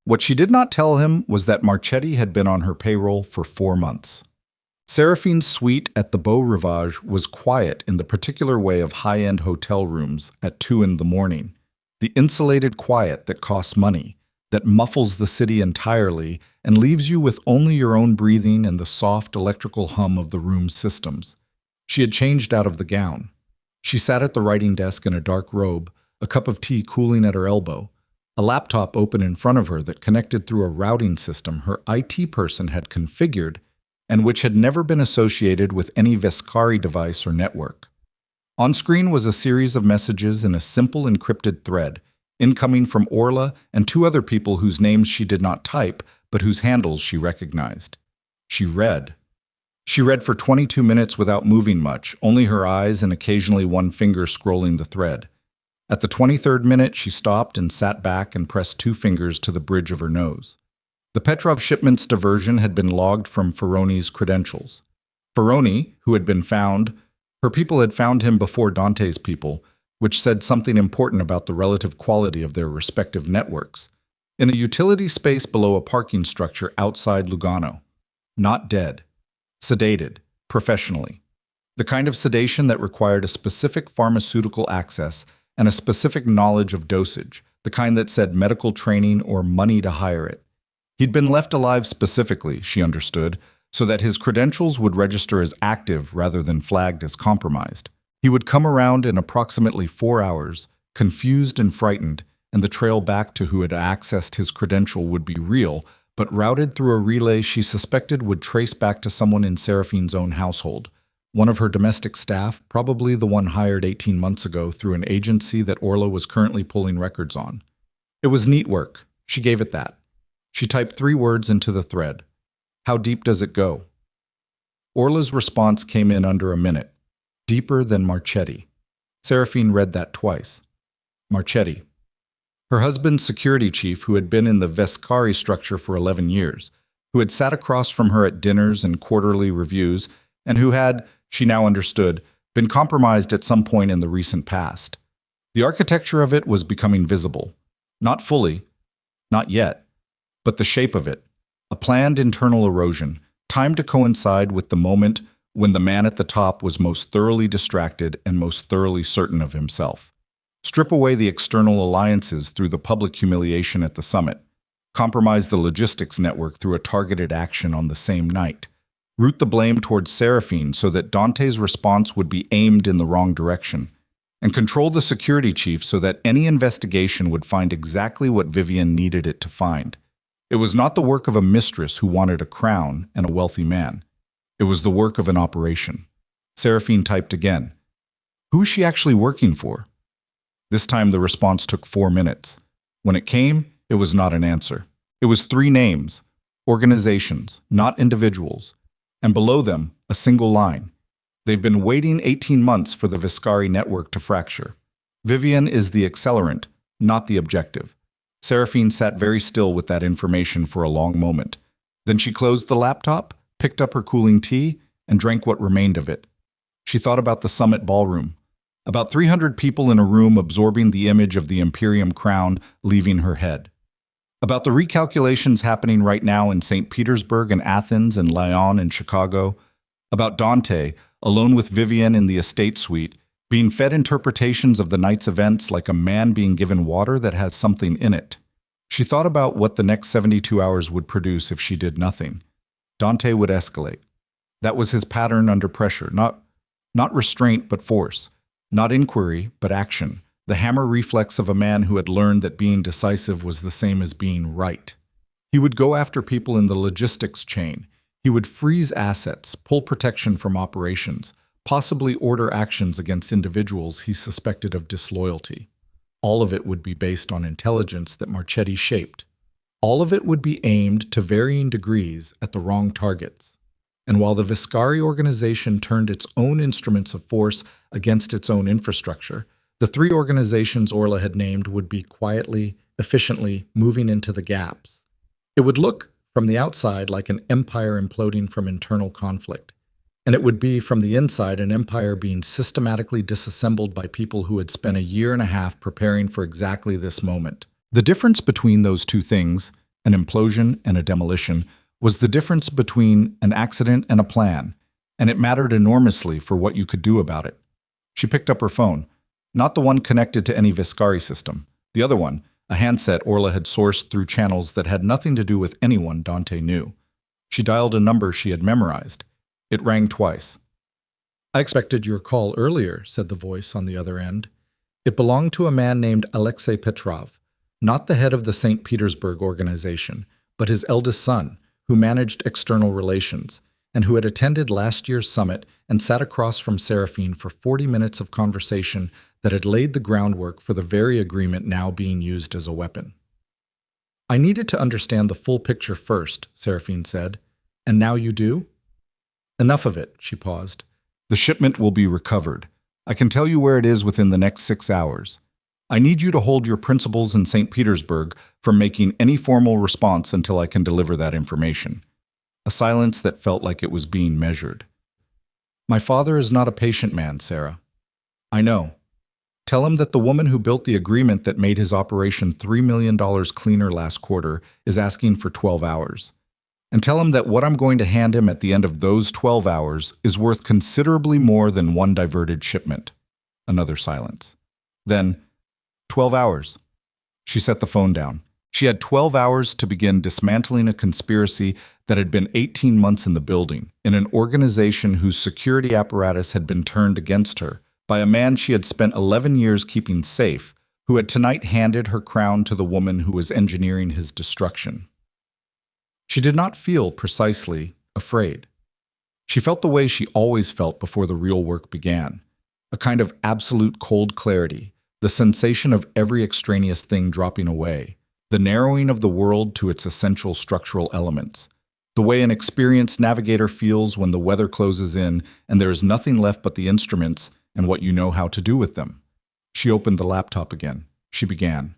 What she did not tell him was that Marchetti had been on her payroll for 4 months. Seraphine's suite at the Beau Rivage was quiet in the particular way of high-end hotel rooms at 2 in the morning. The insulated quiet that costs money, that muffles the city entirely and leaves you with only your own breathing and the soft electrical hum of the room's systems. She had changed out of the gown. She sat at the writing desk in a dark robe, a cup of tea cooling at her elbow, a laptop open in front of her that connected through a routing system her IT person had configured and which had never been associated with any Vescari device or network. On screen was a series of messages in a simple encrypted thread, incoming from Orla and 2 other people whose names she did not type, but whose handles she recognized. She read. She read for 22 minutes without moving much, only her eyes and occasionally one finger scrolling the thread. At the 23rd minute, she stopped and sat back and pressed 2 fingers to the bridge of her nose. The Petrov shipment's diversion had been logged from Ferroni's credentials. Ferroni, who had been found, her people had found him before Dante's people, which said something important about the relative quality of their respective networks, in a utility space below a parking structure outside Lugano. Not dead. Sedated, professionally. The kind of sedation that required a specific pharmaceutical access and a specific knowledge of dosage, the kind that said medical training or money to hire it. He'd been left alive specifically, she understood, so that his credentials would register as active rather than flagged as compromised. He would come around in approximately 4 hours, confused and frightened, and the trail back to who had accessed his credential would be real, but routed through a relay she suspected would trace back to someone in Seraphine's own household, one of her domestic staff, probably the one hired 18 months ago through an agency that Orla was currently pulling records on. It was neat work. She gave it that. She typed 3 words into the thread. "How deep does it go?" Orla's response came in under a minute. "Deeper than Marchetti." Seraphine read that twice. Marchetti. Her husband's security chief, who had been in the Vescari structure for 11 years, who had sat across from her at dinners and quarterly reviews, and who had, she now understood, been compromised at some point in the recent past. The architecture of it was becoming visible. Not fully. Not yet. But the shape of it, a planned internal erosion, timed to coincide with the moment when the man at the top was most thoroughly distracted and most thoroughly certain of himself. Strip away the external alliances through the public humiliation at the summit. Compromise the logistics network through a targeted action on the same night. Root the blame towards Seraphine so that Dante's response would be aimed in the wrong direction. And control the security chief so that any investigation would find exactly what Vivian needed it to find. It was not the work of a mistress who wanted a crown and a wealthy man. It was the work of an operation. Seraphine typed again. Who is she actually working for? This time the response took 4 minutes. When it came, it was not an answer. It was 3 names, organizations, not individuals, and below them, a single line. They've been waiting 18 months for the Vescari network to fracture. Vivian is the accelerant, not the objective. Seraphine sat very still with that information for a long moment. Then she closed the laptop, picked up her cooling tea, and drank what remained of it. She thought about the summit ballroom. About 300 people in a room absorbing the image of the Imperium crown leaving her head. About the recalculations happening right now in St. Petersburg and Athens and Lyon and Chicago. About Dante, alone with Vivienne in the estate suite, being fed interpretations of the night's events like a man being given water that has something in it. She thought about what the next 72 hours would produce if she did nothing. Dante would escalate. That was his pattern under pressure, not restraint but force, not inquiry but action, the hammer reflex of a man who had learned that being decisive was the same as being right. He would go after people in the logistics chain. He would freeze assets, pull protection from operations, possibly order actions against individuals he suspected of disloyalty. All of it would be based on intelligence that Marchetti shaped. All of it would be aimed to varying degrees at the wrong targets. And while the Viscari organization turned its own instruments of force against its own infrastructure, the three organizations Orla had named would be quietly, efficiently moving into the gaps. It would look, from the outside, like an empire imploding from internal conflict. And it would be, from the inside, an empire being systematically disassembled by people who had spent a year and a half preparing for exactly this moment. The difference between those two things, an implosion and a demolition, was the difference between an accident and a plan, and it mattered enormously for what you could do about it. She picked up her phone, not the one connected to any Viscari system, the other one, a handset Orla had sourced through channels that had nothing to do with anyone Dante knew. She dialed a number she had memorized. It rang twice. "I expected your call earlier," said the voice on the other end. It belonged to a man named Alexei Petrov, not the head of the St. Petersburg organization, but his eldest son, who managed external relations, and who had attended last year's summit and sat across from Seraphine for 40 minutes of conversation that had laid the groundwork for the very agreement now being used as a weapon. "I needed to understand the full picture first," Seraphine said. "And now you do?" "Enough of it," she paused. "The shipment will be recovered. I can tell you where it is within the next 6 hours. I need you to hold your principals in St. Petersburg from making any formal response until I can deliver that information." A silence that felt like it was being measured. "My father is not a patient man, Sarah." "I know. Tell him that the woman who built the agreement that made his operation $3 million cleaner last quarter is asking for 12 hours. And tell him that what I'm going to hand him at the end of those 12 hours is worth considerably more than one diverted shipment." Another silence. Then, 12 hours. She set the phone down. She had 12 hours to begin dismantling a conspiracy that had been 18 months in the building, in an organization whose security apparatus had been turned against her, by a man she had spent 11 years keeping safe, who had tonight handed her crown to the woman who was engineering his destruction. She did not feel, precisely, afraid. She felt the way she always felt before the real work began, a kind of absolute cold clarity, the sensation of every extraneous thing dropping away, the narrowing of the world to its essential structural elements, the way an experienced navigator feels when the weather closes in and there is nothing left but the instruments and what you know how to do with them. She opened the laptop again. She began.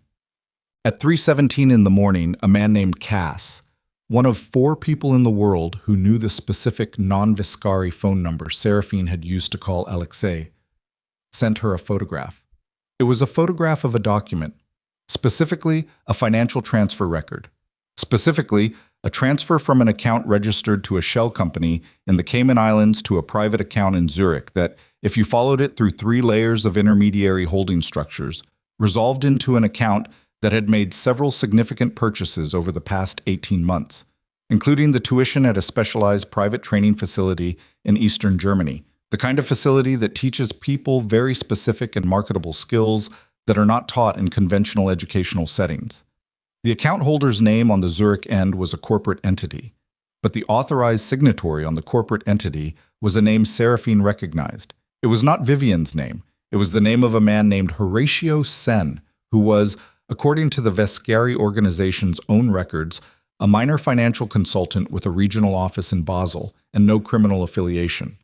At 3:17 in the morning, a man named Cass, one of 4 people in the world who knew the specific non-Viscari phone number Seraphine had used to call Alexei, sent her a photograph. It was a photograph of a document, specifically a financial transfer record, specifically a transfer from an account registered to a shell company in the Cayman Islands to a private account in Zurich that, if you followed it through 3 layers of intermediary holding structures, resolved into an account that had made several significant purchases over the past 18 months, including the tuition at a specialized private training facility in Eastern Germany, the kind of facility that teaches people very specific and marketable skills that are not taught in conventional educational settings. The account holder's name on the Zurich end was a corporate entity, but the authorized signatory on the corporate entity was a name Seraphine recognized. It was not Vivienne's name. It was the name of a man named Horatio Sen, who was, according to the Viscari organization's own records, a minor financial consultant with a regional office in Basel and no criminal affiliation.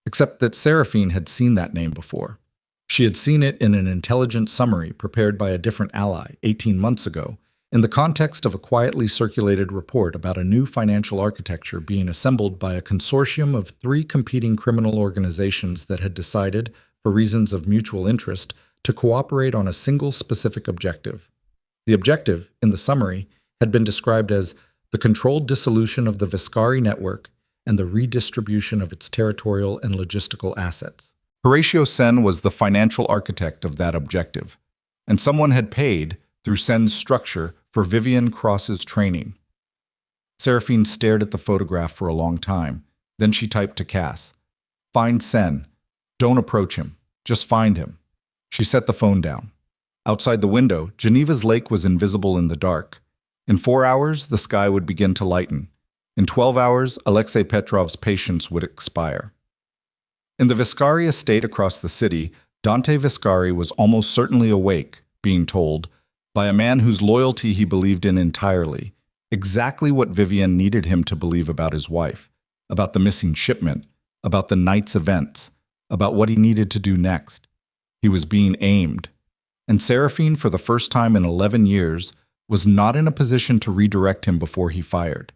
Except that Seraphine had seen that name before. She had seen it in an intelligence summary prepared by a different ally 18 months ago, in the context of a quietly circulated report about a new financial architecture being assembled by a consortium of three competing criminal organizations that had decided, for reasons of mutual interest, to cooperate on a single specific objective. The objective, in the summary, had been described as the controlled dissolution of the Viscari network and the redistribution of its territorial and logistical assets. Horatio Sen was the financial architect of that objective, and someone had paid, through Sen's structure, for Vivian Cross's training. Seraphine stared at the photograph for a long time. Then she typed to Cass, "Find Sen. Don't approach him. Just find him." She set the phone down. Outside the window, Geneva's lake was invisible in the dark. In 4 hours, the sky would begin to lighten. In 12 hours, Alexei Petrov's patience would expire. In the Viscari estate across the city, Dante Viscari was almost certainly awake, being told, by a man whose loyalty he believed in entirely, exactly what Vivian needed him to believe about his wife, about the missing shipment, about the night's events, about what he needed to do next. He was being aimed. And Seraphine, for the first time in 11 years, was not in a position to redirect him before he fired.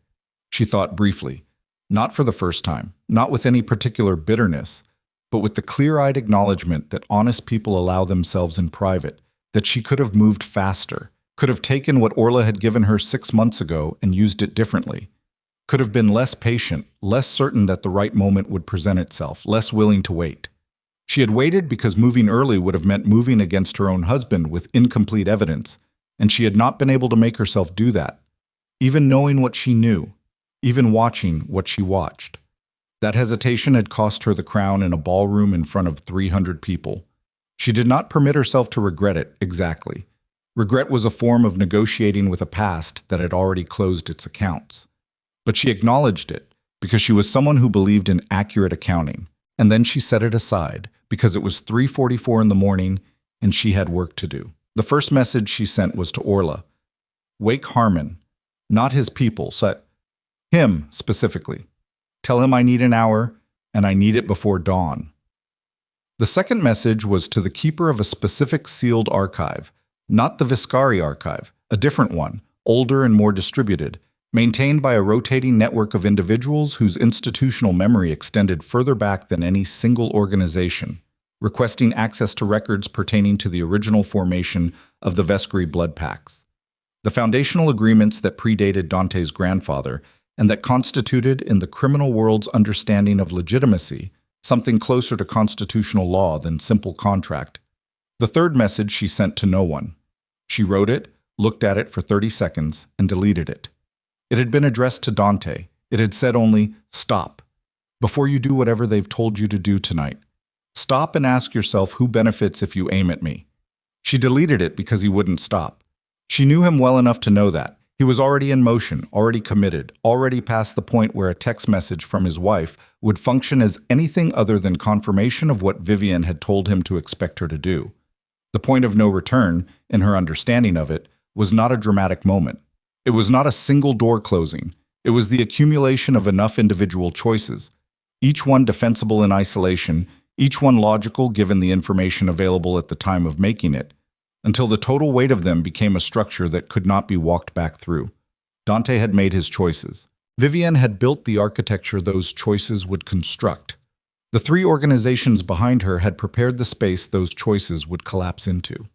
She thought briefly, not for the first time, not with any particular bitterness, but with the clear-eyed acknowledgement that honest people allow themselves in private, that she could have moved faster, could have taken what Orla had given her 6 months ago and used it differently, could have been less patient, less certain that the right moment would present itself, less willing to wait. She had waited because moving early would have meant moving against her own husband with incomplete evidence, and she had not been able to make herself do that, even knowing what she knew, even watching what she watched. That hesitation had cost her the crown in a ballroom in front of 300 people. She did not permit herself to regret it exactly. Regret was a form of negotiating with a past that had already closed its accounts. But she acknowledged it because she was someone who believed in accurate accounting, and then she set it aside because it was 3:44 in the morning and she had work to do. The first message she sent was to Orla. Wake Harmon, not his people, him specifically. Tell him I need an hour, and I need it before dawn. The second message was to the keeper of a specific sealed archive, not the Viscari archive, a different one, older and more distributed, maintained by a rotating network of individuals whose institutional memory extended further back than any single organization, requesting access to records pertaining to the original formation of the Vescari blood pacts. The foundational agreements that predated Dante's grandfather and that constituted, in the criminal world's understanding of legitimacy, something closer to constitutional law than simple contract. The third message she sent to no one. She wrote it, looked at it for 30 seconds, and deleted it. It had been addressed to Dante. It had said only, "Stop. Before you do whatever they've told you to do tonight. Stop and ask yourself who benefits if you aim at me." She deleted it because he wouldn't stop. She knew him well enough to know that. He was already in motion, already committed, already past the point where a text message from his wife would function as anything other than confirmation of what Vivian had told him to expect her to do. The point of no return, in her understanding of it, was not a dramatic moment. It was not a single door closing. It was the accumulation of enough individual choices, each one defensible in isolation, each one logical given the information available at the time of making it, until the total weight of them became a structure that could not be walked back through. Dante had made his choices. Vivian had built the architecture those choices would construct. The three organizations behind her had prepared the space those choices would collapse into.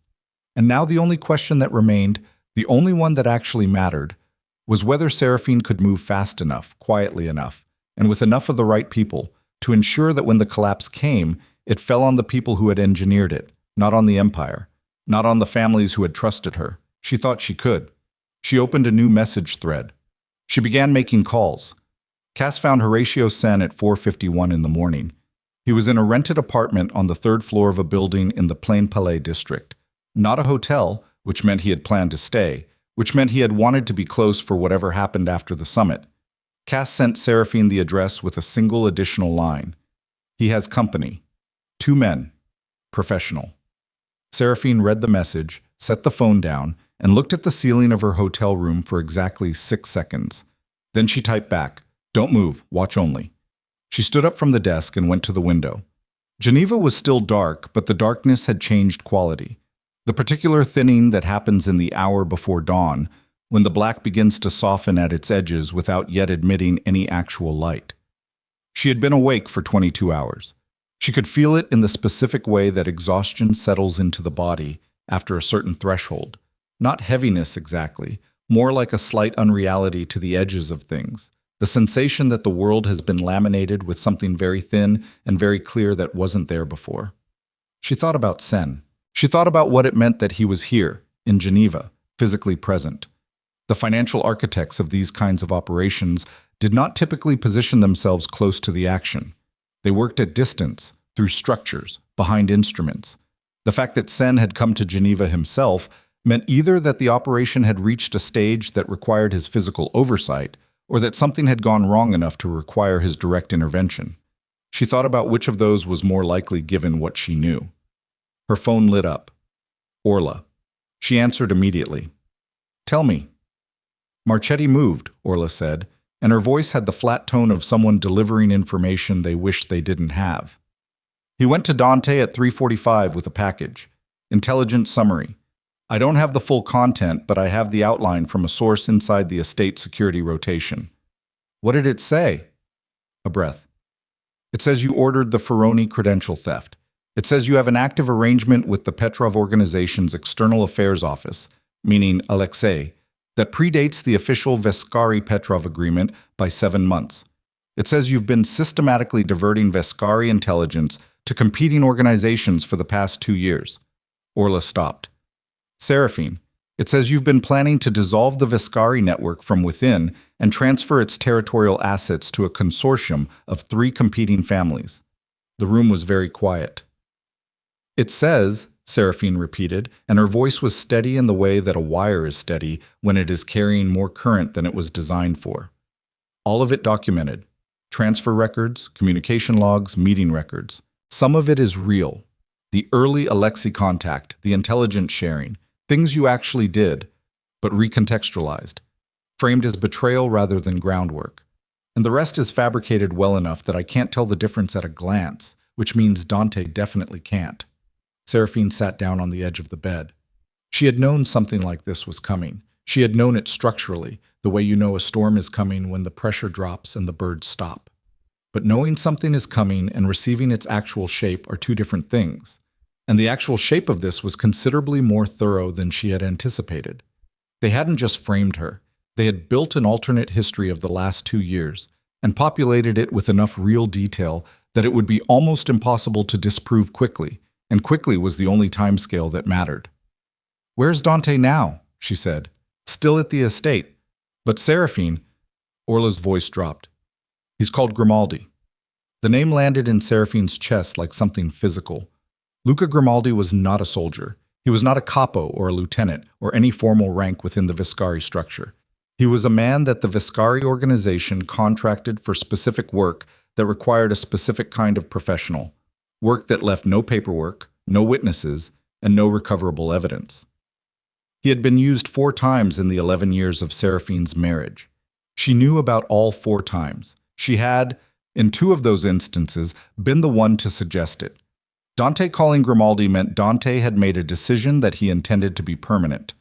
And now the only question that remained, the only one that actually mattered, was whether Seraphine could move fast enough, quietly enough, and with enough of the right people to ensure that when the collapse came, it fell on the people who had engineered it, not on the empire. Not on the families who had trusted her. She thought she could. She opened a new message thread. She began making calls. Cass found Horatio Sen at 4:51 in the morning. He was in a rented apartment on the 3rd floor of a building in the Plain Palais district. Not a hotel, which meant he had planned to stay, which meant he had wanted to be close for whatever happened after the summit. Cass sent Seraphine the address with a single additional line. He has company. 2 men. Professional. Seraphine read the message, set the phone down, and looked at the ceiling of her hotel room for exactly 6 seconds. Then she typed back, "Don't move, watch only." She stood up from the desk and went to the window. Geneva was still dark, but the darkness had changed quality. The particular thinning that happens in the hour before dawn, when the black begins to soften at its edges without yet admitting any actual light. She had been awake for 22 hours. She could feel it in the specific way that exhaustion settles into the body after a certain threshold. Not heaviness exactly, more like a slight unreality to the edges of things. The sensation that the world has been laminated with something very thin and very clear that wasn't there before. She thought about Sen. She thought about what it meant that he was here, in Geneva, physically present. The financial architects of these kinds of operations did not typically position themselves close to the action. They worked at distance, through structures, behind instruments. The fact that Sen had come to Geneva himself meant either that the operation had reached a stage that required his physical oversight, or that something had gone wrong enough to require his direct intervention. She thought about which of those was more likely given what she knew. Her phone lit up. Orla. She answered immediately. "Tell me." Marchetti moved, Orla said, and her voice had the flat tone of someone delivering information they wished they didn't have. "He went to Dante at 3:45 with a package. Intelligence summary. I don't have the full content, but I have the outline from a source inside the estate security rotation." "What did it say?" A breath. "It says you ordered the Ferroni credential theft. It says you have an active arrangement with the Petrov organization's external affairs office, meaning Alexei, that predates the official Vescari-Petrov agreement by 7 months. It says you've been systematically diverting Vescari intelligence to competing organizations for the past 2 years. Orla stopped. "Seraphine, it says you've been planning to dissolve the Vescari network from within and transfer its territorial assets to a consortium of 3 competing families." The room was very quiet. "It says," Seraphine repeated, and her voice was steady in the way that a wire is steady when it is carrying more current than it was designed for. "All of it documented. Transfer records, communication logs, meeting records. Some of it is real. The early Alexei contact, the intelligence sharing, things you actually did, but recontextualized, framed as betrayal rather than groundwork. And the rest is fabricated well enough that I can't tell the difference at a glance, which means Dante definitely can't." Seraphine sat down on the edge of the bed. She had known something like this was coming. She had known it structurally, the way you know a storm is coming when the pressure drops and the birds stop. But knowing something is coming and receiving its actual shape are 2 different things. And the actual shape of this was considerably more thorough than she had anticipated. They hadn't just framed her. They had built an alternate history of the last 2 years and populated it with enough real detail that it would be almost impossible to disprove quickly, and quickly was the only timescale that mattered. "Where's Dante now?" she said. "Still at the estate. But Seraphine," Orla's voice dropped. "He's called Grimaldi." The name landed in Seraphine's chest like something physical. Luca Grimaldi was not a soldier. He was not a capo or a lieutenant or any formal rank within the Vescari structure. He was a man that the Vescari organization contracted for specific work that required a specific kind of professional. Work that left no paperwork, no witnesses, and no recoverable evidence. He had been used 4 times in the 11 years of Seraphine's marriage. She knew about all 4 times. She had, in 2 of those instances, been the one to suggest it. Dante calling Grimaldi meant Dante had made a decision that he intended to be permanent.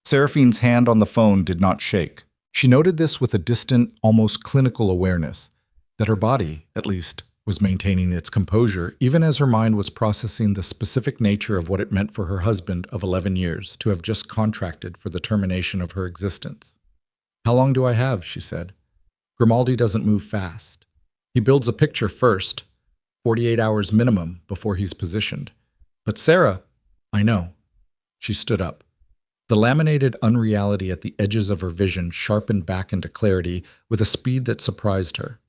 Seraphine's hand on the phone did not shake. She noted this with a distant, almost clinical awareness, that her body, at least, was maintaining its composure even as her mind was processing the specific nature of what it meant for her husband of 11 years to have just contracted for the termination of her existence. "How long do I have?" she said. "Grimaldi doesn't move fast. He builds a picture first, 48 hours minimum before he's positioned. But Sarah, I know." She stood up. The laminated unreality at the edges of her vision sharpened back into clarity with a speed that surprised her.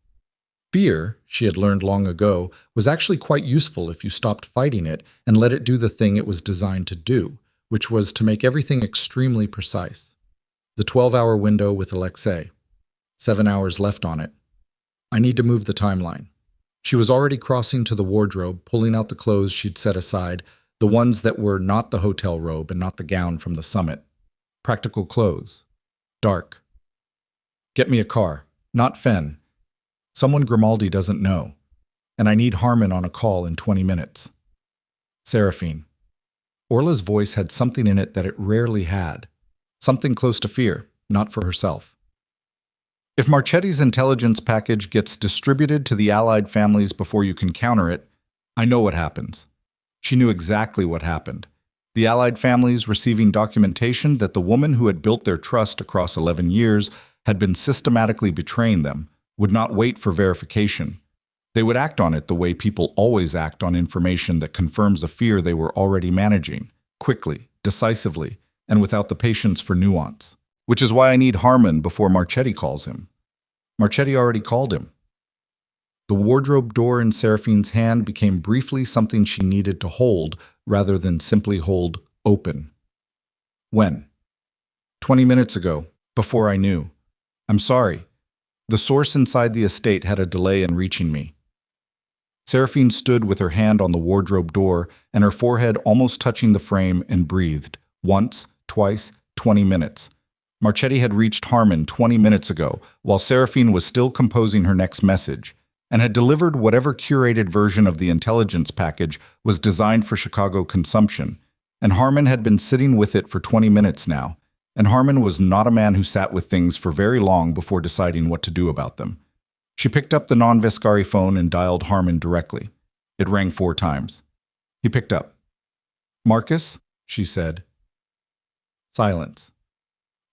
Fear, she had learned long ago, was actually quite useful if you stopped fighting it and let it do the thing it was designed to do, which was to make everything extremely precise. The 12-hour window with Alexei. 7 hours left on it. I need to move the timeline. She was already crossing to the wardrobe, pulling out the clothes she'd set aside, the ones that were not the hotel robe and not the gown from the summit. Practical clothes. Dark. "Get me a car. Not Fen. Someone Grimaldi doesn't know. And I need Harmon on a call in 20 minutes. Seraphine." Orla's voice had something in it that it rarely had. Something close to fear. not for herself. If Marchetti's intelligence package gets distributed to the allied families before you can counter it, I know what happens. She knew exactly what happened. The allied families receiving documentation that the woman who had built their trust across 11 years had been systematically betraying them would not wait for verification. They would act on it the way people always act on information that confirms a fear they were already managing, quickly, decisively, and without the patience for nuance. Which is why I need Harmon before Marchetti calls him. Marchetti already called him. The wardrobe door in Seraphine's hand became briefly something she needed to hold rather than simply hold open. When? 20 minutes ago, before I knew. I'm sorry. The source inside the estate had a delay in reaching me. Seraphine stood with her hand on the wardrobe door and her forehead almost touching the frame and breathed. Once, twice, 20 minutes. Marchetti had reached Harmon 20 minutes ago, while Seraphine was still composing her next message, and had delivered whatever curated version of the intelligence package was designed for Chicago consumption, and Harmon had been sitting with it for 20 minutes now, and Harmon was not a man who sat with things for very long before deciding what to do about them. She picked up the non-Vescari phone and dialed Harmon directly. It rang 4 times. He picked up. "Marcus?" she said. Silence.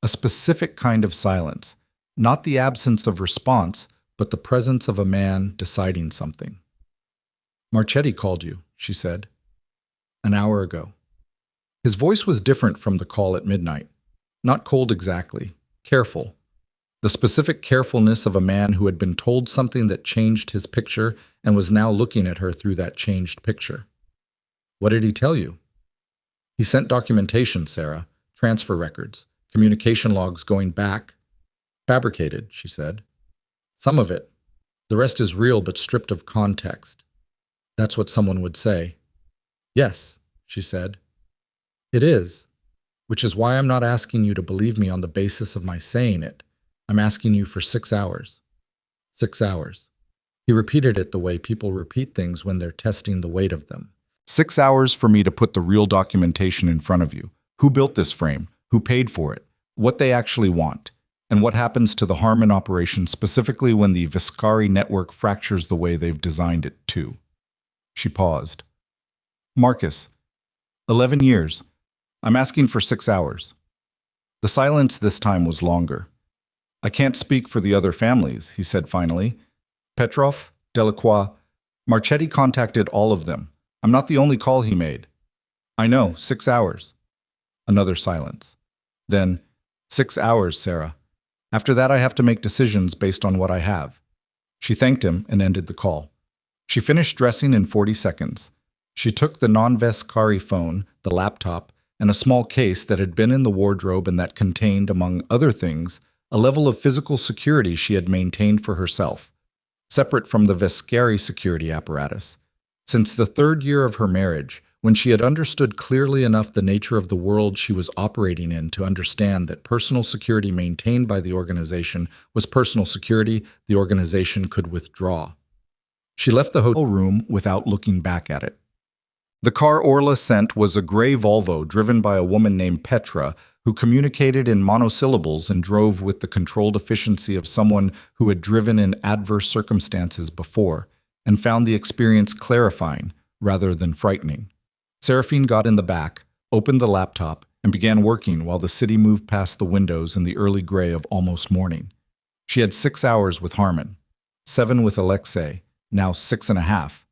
A specific kind of silence, not the absence of response, but the presence of a man deciding something. "Marchetti called you," she said. "An hour ago." His voice was different from the call at midnight. Not cold exactly, careful. The specific carefulness of a man who had been told something that changed his picture and was now looking at her through that changed picture. "What did he tell you?" "He sent documentation, Sarah, transfer records. Communication logs going back." "Fabricated," she said. "Some of it. The rest is real but stripped of context." "That's what someone would say." "Yes," she said. "It is. Which is why I'm not asking you to believe me on the basis of my saying it. I'm asking you for 6 hours." 6 hours. He repeated it the way people repeat things when they're testing the weight of them. 6 hours for me to put the real documentation in front of you. Who built this frame? Who paid for it? What they actually want? And what happens to the Harmon operation specifically when the Vescari network fractures the way they've designed it to? She paused. "Marcus, 11 years. I'm asking for 6 hours." The silence this time was longer. "I can't speak for the other families," he said finally. "Petrov, Delacroix, Marchetti contacted all of them. I'm not the only call he made." "I know, 6 hours." Another silence. Then, 6 hours, Sarah. After that I have to make decisions based on what I have." She thanked him and ended the call. She finished dressing in 40 seconds. She took the non-Vescari phone, the laptop, and a small case that had been in the wardrobe and that contained, among other things, a level of physical security she had maintained for herself, separate from the Vescari security apparatus. Since the 3rd year of her marriage, when she had understood clearly enough the nature of the world she was operating in to understand that personal security maintained by the organization was personal security the organization could withdraw. She left the hotel room without looking back at it. The car Orla sent was a gray Volvo driven by a woman named Petra, who communicated in monosyllables and drove with the controlled efficiency of someone who had driven in adverse circumstances before, and found the experience clarifying rather than frightening. Seraphine got in the back, opened the laptop, and began working while the city moved past the windows in the early gray of almost morning. She had 6 hours with Harmon, 7 with Alexei, now 6.5.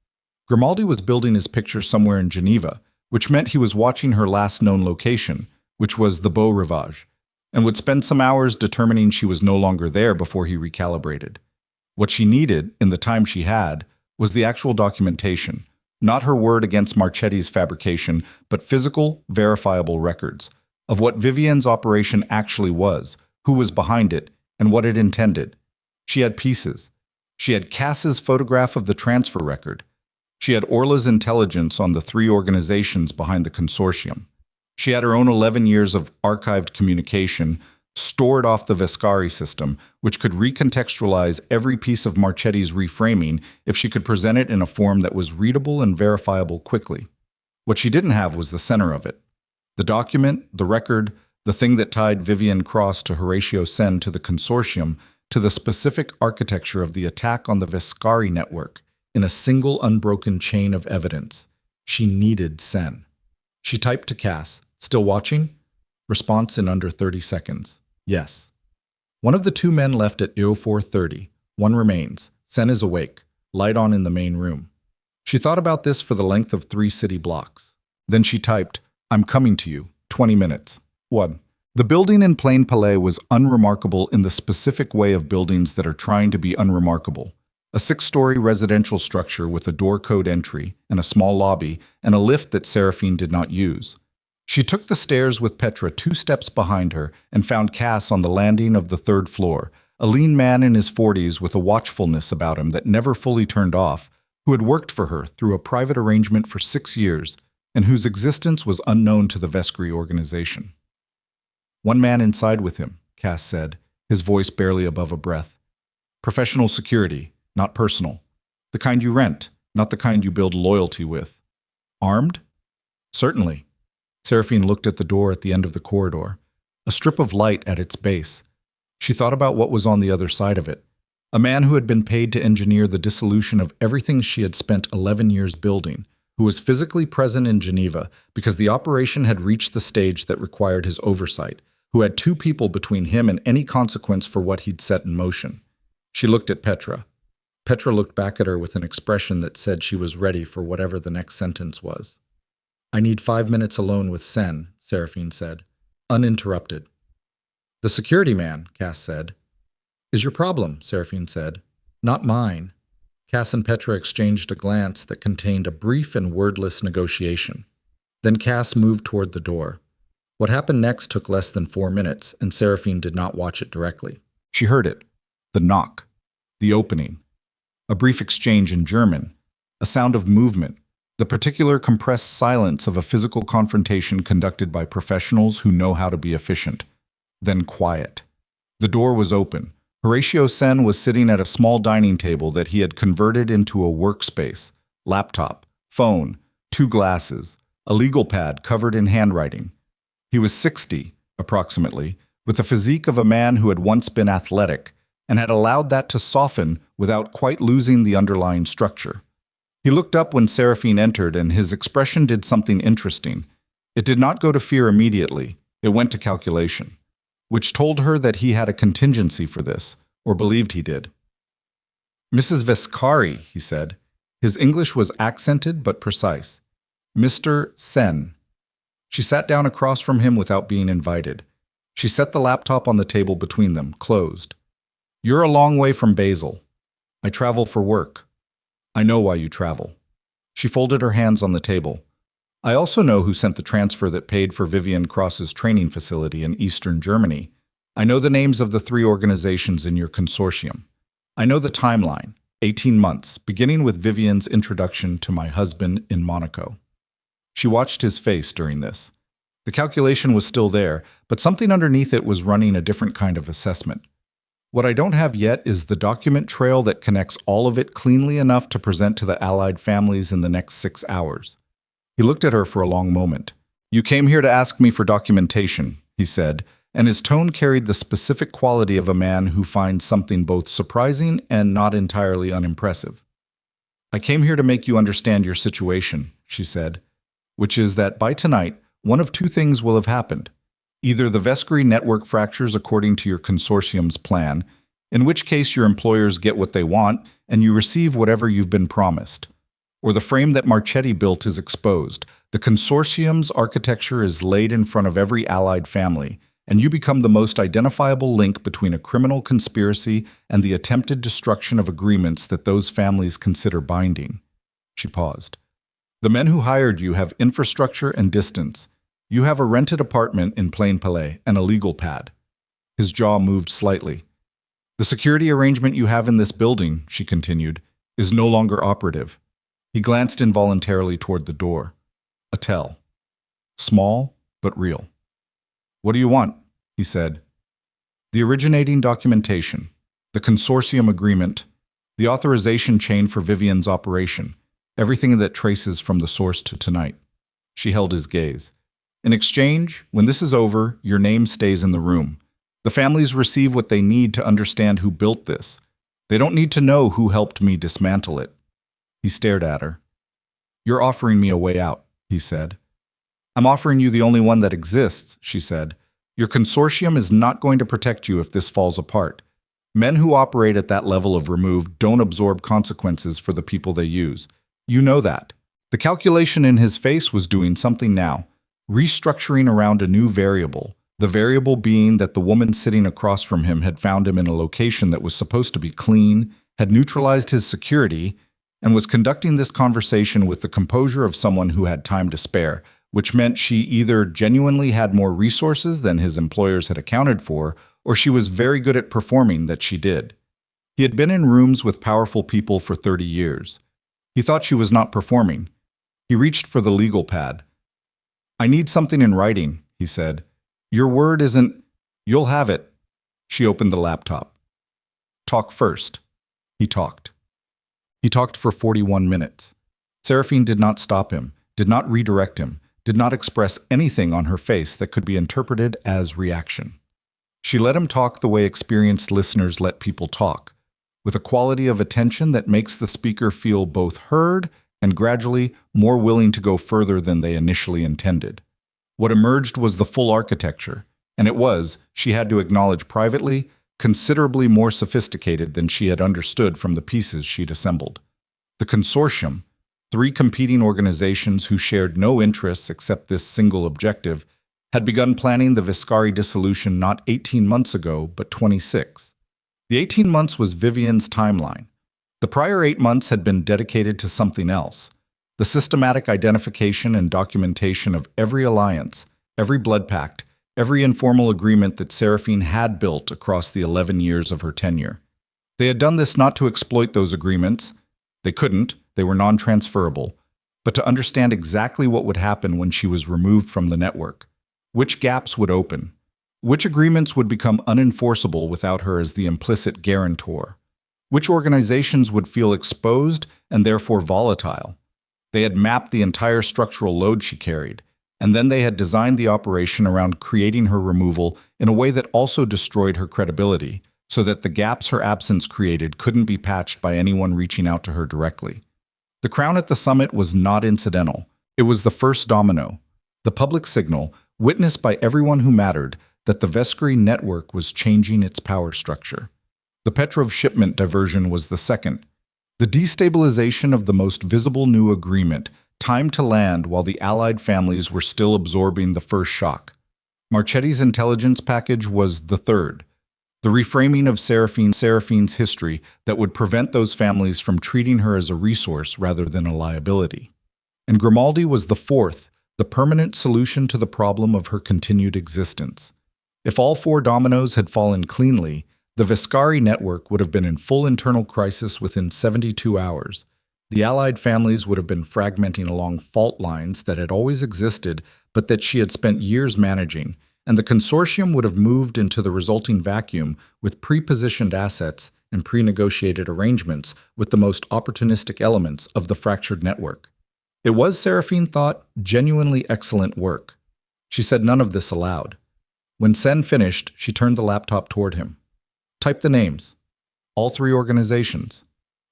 Grimaldi was building his picture somewhere in Geneva, which meant he was watching her last known location, which was the Beau Rivage, and would spend some hours determining she was no longer there before he recalibrated. What she needed, in the time she had, was the actual documentation, not her word against Marchetti's fabrication, but physical, verifiable records of what Vivienne's operation actually was, who was behind it, and what it intended. She had pieces. She had Cass's photograph of the transfer record. She had Orla's intelligence on the 3 organizations behind the consortium. She had her own 11 years of archived communication stored off the Vescari system, which could recontextualize every piece of Marchetti's reframing if she could present it in a form that was readable and verifiable quickly. What she didn't have was the center of it. The document, the record, The thing that tied Vivian Cross to Horatio Sen to the consortium, to the specific architecture of the attack on the Vescari network, in a single unbroken chain of evidence. She needed Sen. She typed to Cass, "Still watching?" Response in under 30 seconds. Yes. One of the two men left at 04:30. One remains. Sen is awake. Light on in the main room. She thought about this for the length of 3 city blocks. Then she typed, "I'm coming to you. 20 minutes. 1. The building in Plain Palais was unremarkable in the specific way of buildings that are trying to be unremarkable. A 6-story residential structure with a door code entry and a small lobby and a lift that Seraphine did not use. She took the stairs with Petra 2 steps behind her and found Cass on the landing of the 3rd floor, a lean man in his 40s with a watchfulness about him that never fully turned off, who had worked for her through a private arrangement for 6 years and whose existence was unknown to the Vescari organization. "One man inside with him," Cass said, his voice barely above a breath. "Professional security, not personal. The kind you rent, not the kind you build loyalty with. Armed?" "Certainly." Seraphine looked at the door at the end of the corridor, a strip of light at its base. She thought about what was on the other side of it. A man who had been paid to engineer the dissolution of everything she had spent 11 years building, who was physically present in Geneva because the operation had reached the stage that required his oversight, who had 2 people between him and any consequence for what he'd set in motion. She looked at Petra. Petra looked back at her with an expression that said she was ready for whatever the next sentence was. "I need 5 minutes alone with Sen," Seraphine said, uninterrupted. "The security man," Cass said. "Is your problem," Seraphine said. "Not mine." Cass and Petra exchanged a glance that contained a brief and wordless negotiation. Then Cass moved toward the door. What happened next took less than 4 minutes, and Seraphine did not watch it directly. She heard it. The knock. The opening. A brief exchange in German. A sound of movement. The particular compressed silence of a physical confrontation conducted by professionals who know how to be efficient. Then quiet. The door was open. Horatio Sen was sitting at a small dining table that he had converted into a workspace. Laptop, phone, 2 glasses, a legal pad covered in handwriting. He was 60, approximately, with the physique of a man who had once been athletic and had allowed that to soften without quite losing the underlying structure. He looked up when Seraphine entered, and his expression did something interesting. It did not go to fear immediately. It went to calculation, which told her that he had a contingency for this, or believed he did. "Mrs. Vescari," he said. His English was accented but precise. "Mr. Sen." She sat down across from him without being invited. She set the laptop on the table between them, closed. "You're a long way from Basel." "I travel for work." "I know why you travel." She folded her hands on the table. "I also know who sent the transfer that paid for Vivian Cross's training facility in Eastern Germany. I know the names of the 3 organizations in your consortium. I know the timeline, 18 months, beginning with Vivian's introduction to my husband in Monaco." She watched his face during this. The calculation was still there, but something underneath it was running a different kind of assessment. "What I don't have yet is the document trail that connects all of it cleanly enough to present to the Allied families in the next 6 hours. He looked at her for a long moment. "You came here to ask me for documentation," he said, and his tone carried the specific quality of a man who finds something both surprising and not entirely unimpressive. "I came here to make you understand your situation," she said, "which is that by tonight, one of 2 things will have happened. Either the Vescari network fractures according to your consortium's plan, in which case your employers get what they want and you receive whatever you've been promised. Or the frame that Marchetti built is exposed. The consortium's architecture is laid in front of every Allied family, and you become the most identifiable link between a criminal conspiracy and the attempted destruction of agreements that those families consider binding." She paused. "The men who hired you have infrastructure and distance. You have a rented apartment in Plain Palais and a legal pad." His jaw moved slightly. "The security arrangement you have in this building," she continued, "is no longer operative." He glanced involuntarily toward the door. A tell. Small, but real. "What do you want?" he said. "The originating documentation, the consortium agreement, the authorization chain for Vivian's operation, everything that traces from the source to tonight." She held his gaze. In exchange, when this is over, your name stays in the room. The families receive what they need to understand who built this. They don't need to know who helped me dismantle it." He stared at her. "You're offering me a way out," he said. "I'm offering you the only one that exists," she said. "Your consortium is not going to protect you if this falls apart. Men who operate at that level of remove don't absorb consequences for the people they use. You know that." The calculation in his face was doing something now, restructuring around a new variable, the variable being that the woman sitting across from him had found him in a location that was supposed to be clean, had neutralized his security, and was conducting this conversation with the composure of someone who had time to spare, which meant she either genuinely had more resources than his employers had accounted for, or she was very good at performing that she did. He had been in rooms with powerful people for 30 years. He thought she was not performing. He reached for the legal pad. "I need something in writing," he said. "Your word isn't—" "You'll have it." She opened the laptop. "Talk first." He talked. He talked for 41 minutes. Seraphine did not stop him, did not redirect him, did not express anything on her face that could be interpreted as reaction. She let him talk the way experienced listeners let people talk, with a quality of attention that makes the speaker feel both heard and gradually more willing to go further than they initially intended. What emerged was the full architecture, and it was, she had to acknowledge privately, considerably more sophisticated than she had understood from the pieces she'd assembled. The consortium, 3 competing organizations who shared no interests except this single objective, had begun planning the Viscari dissolution not 18 months ago, but 26. The 18 months was Vivian's timeline. The prior 8 months had been dedicated to something else: the systematic identification and documentation of every alliance, every blood pact, every informal agreement that Seraphine had built across the 11 years of her tenure. They had done this not to exploit those agreements. They couldn't, they were non-transferable, but to understand exactly what would happen when she was removed from the network. Which gaps would open? Which agreements would become unenforceable without her as the implicit guarantor? Which organizations would feel exposed and therefore volatile? They had mapped the entire structural load she carried, and then they had designed the operation around creating her removal in a way that also destroyed her credibility, so that the gaps her absence created couldn't be patched by anyone reaching out to her directly. The crown at the summit was not incidental. It was the first domino, the public signal, witnessed by everyone who mattered, that the Vescari network was changing its power structure. The Petrov shipment diversion was the second. The destabilization of the most visible new agreement, timed to land while the Allied families were still absorbing the first shock. Marchetti's intelligence package was the third. The reframing of Seraphine's history that would prevent those families from treating her as a resource rather than a liability. And Grimaldi was the fourth, the permanent solution to the problem of her continued existence. If all 4 dominoes had fallen cleanly, the Viscari network would have been in full internal crisis within 72 hours. The Allied families would have been fragmenting along fault lines that had always existed but that she had spent years managing, and the consortium would have moved into the resulting vacuum with pre-positioned assets and pre-negotiated arrangements with the most opportunistic elements of the fractured network. It was, Seraphine thought, genuinely excellent work. She said none of this aloud. When Sen finished, she turned the laptop toward him. "Type the names. All 3 organizations.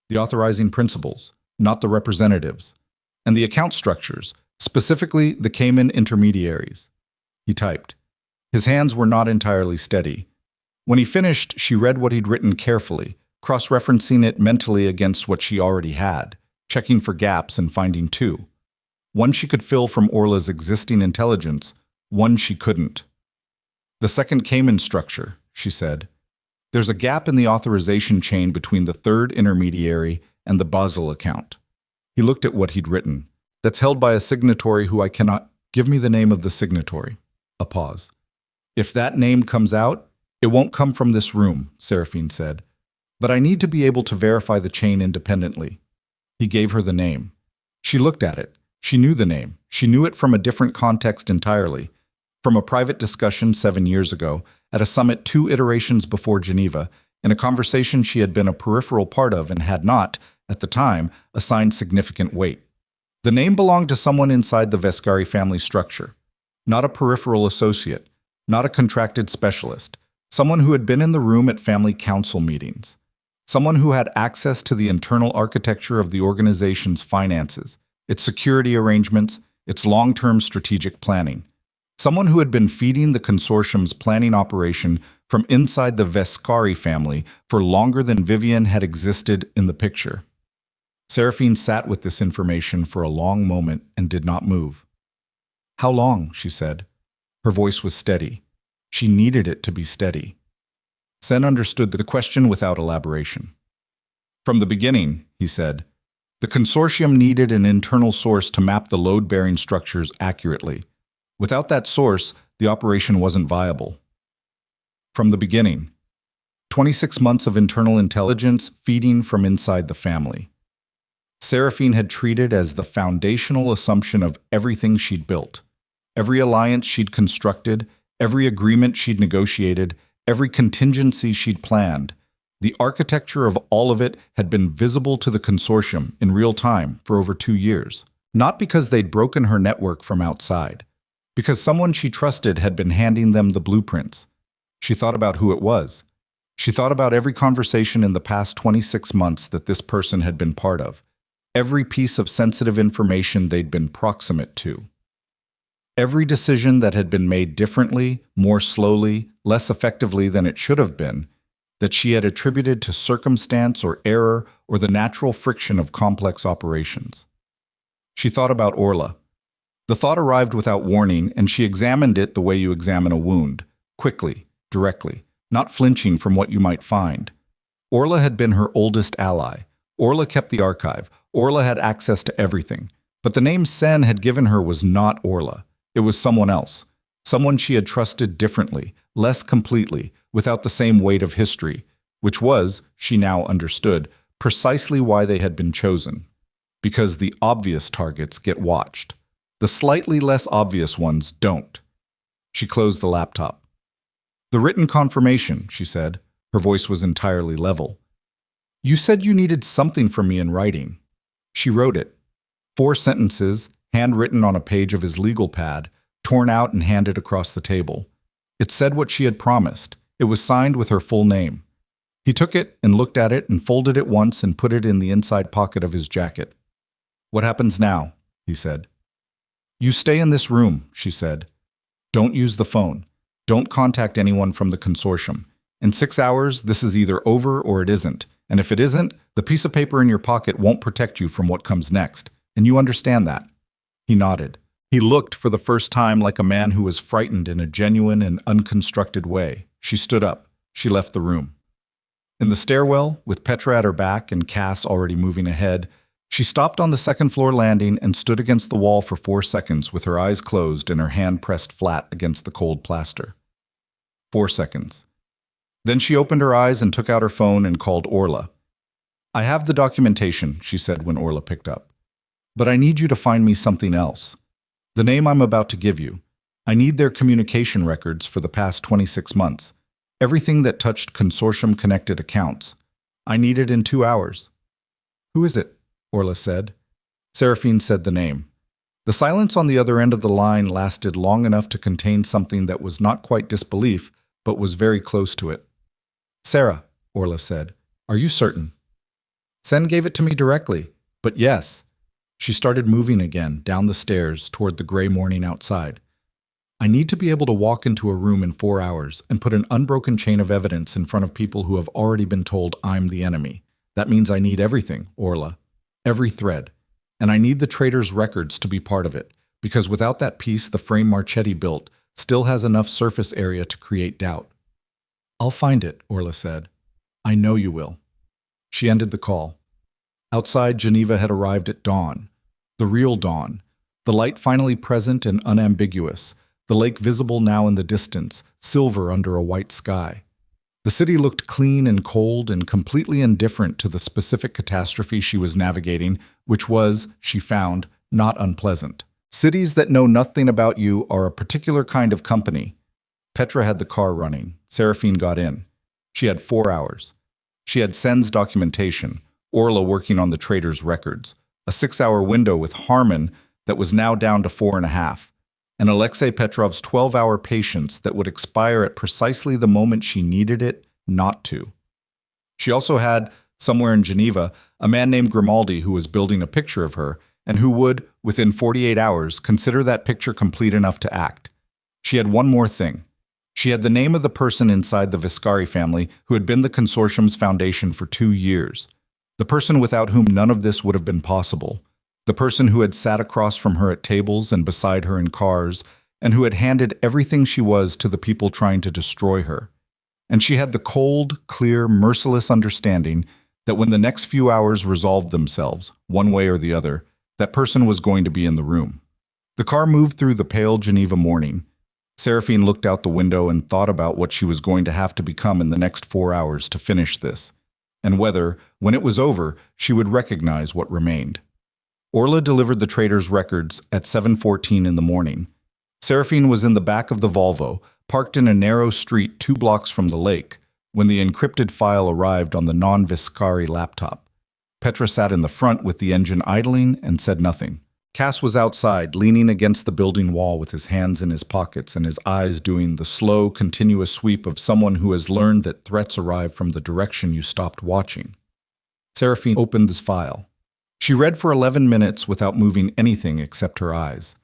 The authorizing principals, not the representatives. And the account structures, specifically the Cayman intermediaries." He typed. His hands were not entirely steady. When he finished, she read what he'd written carefully, cross-referencing it mentally against what she already had, checking for gaps and finding 2. One she could fill from Orla's existing intelligence, one she couldn't. "The second Cayman structure," she said. "There's a gap in the authorization chain between the 3rd intermediary and the Basel account." He looked at what he'd written. "That's held by a signatory who I cannot—" "Give me the name of the signatory." A pause. "If that name comes out, it won't come from this room," Seraphine said. "But I need to be able to verify the chain independently." He gave her the name. She looked at it. She knew the name. She knew it from a different context entirely. From a private discussion 7 years ago, at a summit 2 iterations before Geneva, in a conversation she had been a peripheral part of and had not, at the time, assigned significant weight. The name belonged to someone inside the Vescari family structure. Not a peripheral associate, not a contracted specialist, someone who had been in the room at family council meetings, someone who had access to the internal architecture of the organization's finances, its security arrangements, its long-term strategic planning, someone who had been feeding the consortium's planning operation from inside the Vescari family for longer than Vivian had existed in the picture. Seraphine sat with this information for a long moment and did not move. "How long?" she said. Her voice was steady. She needed it to be steady. Sen understood the question without elaboration. "From the beginning," he said, "the consortium needed an internal source to map the load-bearing structures accurately. Without that source, the operation wasn't viable." From the beginning. 26 months of internal intelligence feeding from inside the family. Seraphine had treated as the foundational assumption of everything she'd built. Every alliance she'd constructed, every agreement she'd negotiated, every contingency she'd planned. The architecture of all of it had been visible to the consortium in real time for over 2 years. Not because they'd broken her network from outside, because someone she trusted had been handing them the blueprints. She thought about who it was. She thought about every conversation in the past 26 months that this person had been part of. Every piece of sensitive information they'd been proximate to. Every decision that had been made differently, more slowly, less effectively than it should have been, that she had attributed to circumstance or error or the natural friction of complex operations. She thought about Orla. The thought arrived without warning, and she examined it the way you examine a wound, quickly, directly, not flinching from what you might find. Orla had been her oldest ally. Orla kept the archive. Orla had access to everything. But the name Sen had given her was not Orla. It was someone else. Someone she had trusted differently, less completely, without the same weight of history, which was, she now understood, precisely why they had been chosen. Because the obvious targets get watched. The slightly less obvious ones don't. She closed the laptop. "The written confirmation," she said. Her voice was entirely level. "You said you needed something from me in writing." She wrote it. 4 sentences, handwritten on a page of his legal pad, torn out and handed across the table. It said what she had promised. It was signed with her full name. He took it and looked at it and folded it once and put it in the inside pocket of his jacket. "What happens now?" he said. "You stay in this room," she said. "Don't use the phone. Don't contact anyone from the consortium. In 6 hours, this is either over or it isn't. And if it isn't, the piece of paper in your pocket won't protect you from what comes next. And you understand that." He nodded. He looked for the first time like a man who was frightened in a genuine and unconstructed way. She stood up. She left the room. In the stairwell, with Petra at her back and Cass already moving ahead, she stopped on the second-floor landing and stood against the wall for 4 seconds with her eyes closed and her hand pressed flat against the cold plaster. 4 seconds. Then she opened her eyes and took out her phone and called Orla. "I have the documentation," she said when Orla picked up. "But I need you to find me something else. The name I'm about to give you. I need their communication records for the past 26 months. Everything that touched consortium-connected accounts. I need it in 2 hours." "Who is it?" Orla said. Seraphine said the name. The silence on the other end of the line lasted long enough to contain something that was not quite disbelief, but was very close to it. "Sarah," Orla said. "Are you certain?" "Sen gave it to me directly, but yes." She started moving again, down the stairs, toward the gray morning outside. "I need to be able to walk into a room in 4 hours and put an unbroken chain of evidence in front of people who have already been told I'm the enemy. That means I need everything, Orla. Every thread. And I need the traitor's records to be part of it, because without that piece the frame Marchetti built still has enough surface area to create doubt." "I'll find it," Orla said. "I know you will." She ended the call. Outside, Geneva had arrived at dawn. The real dawn. The light finally present and unambiguous. The lake visible now in the distance, silver under a white sky. The city looked clean and cold and completely indifferent to the specific catastrophe she was navigating, which was, she found, not unpleasant. Cities that know nothing about you are a particular kind of company. Petra had the car running. Seraphine got in. She had 4 hours. She had Sen's documentation, Orla working on the trader's records, a 6-hour window with Harmon that was now down to 4.5, and Alexei Petrov's 12-hour patience that would expire at precisely the moment she needed it not to. She also had, somewhere in Geneva, a man named Grimaldi who was building a picture of her, and who would, within 48 hours, consider that picture complete enough to act. She had one more thing. She had the name of the person inside the Viscari family who had been the consortium's foundation for 2 years. The person without whom none of this would have been possible. The person who had sat across from her at tables and beside her in cars, and who had handed everything she was to the people trying to destroy her. And she had the cold, clear, merciless understanding that when the next few hours resolved themselves, one way or the other, that person was going to be in the room. The car moved through the pale Geneva morning. Seraphine looked out the window and thought about what she was going to have to become in the next 4 hours to finish this, and whether, when it was over, she would recognize what remained. Orla delivered the trader's records at 7:14 in the morning. Seraphine was in the back of the Volvo, parked in a narrow street 2 blocks from the lake, when the encrypted file arrived on the non-Viscari laptop. Petra sat in the front with the engine idling and said nothing. Cass was outside, leaning against the building wall with his hands in his pockets and his eyes doing the slow, continuous sweep of someone who has learned that threats arrive from the direction you stopped watching. Seraphine opened this file. She read for 11 minutes without moving anything except her eyes.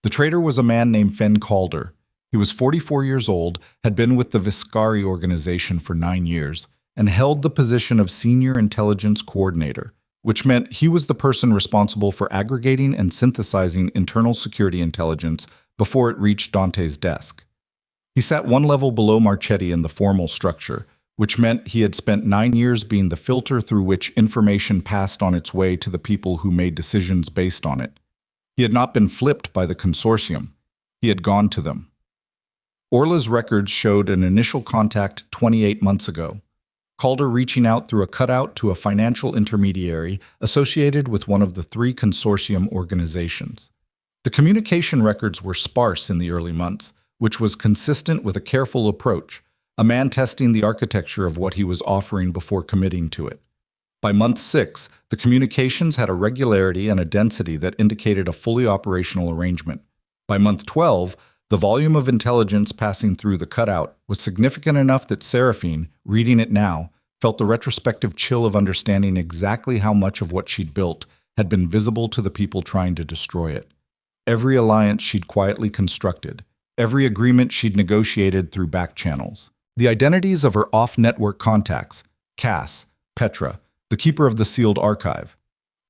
The traitor was a man named Fen Calder. He was 44 years old, had been with the Viscari organization for 9 years, and held the position of Senior Intelligence Coordinator, which meant he was the person responsible for aggregating and synthesizing internal security intelligence before it reached Dante's desk. He sat one level below Marchetti in the formal structure, which meant he had spent 9 years being the filter through which information passed on its way to the people who made decisions based on it. He had not been flipped by the consortium. He had gone to them. Orla's records showed an initial contact 28 months ago. Calder reaching out through a cutout to a financial intermediary associated with one of the 3 consortium organizations. The communication records were sparse in the early months, which was consistent with a careful approach, a man testing the architecture of what he was offering before committing to it. By month 6, the communications had a regularity and a density that indicated a fully operational arrangement. By month 12, the volume of intelligence passing through the cutout was significant enough that Seraphine, reading it now, felt the retrospective chill of understanding exactly how much of what she'd built had been visible to the people trying to destroy it. Every alliance she'd quietly constructed, every agreement she'd negotiated through back channels, the identities of her off-network contacts, Cass, Petra, the keeper of the sealed archive,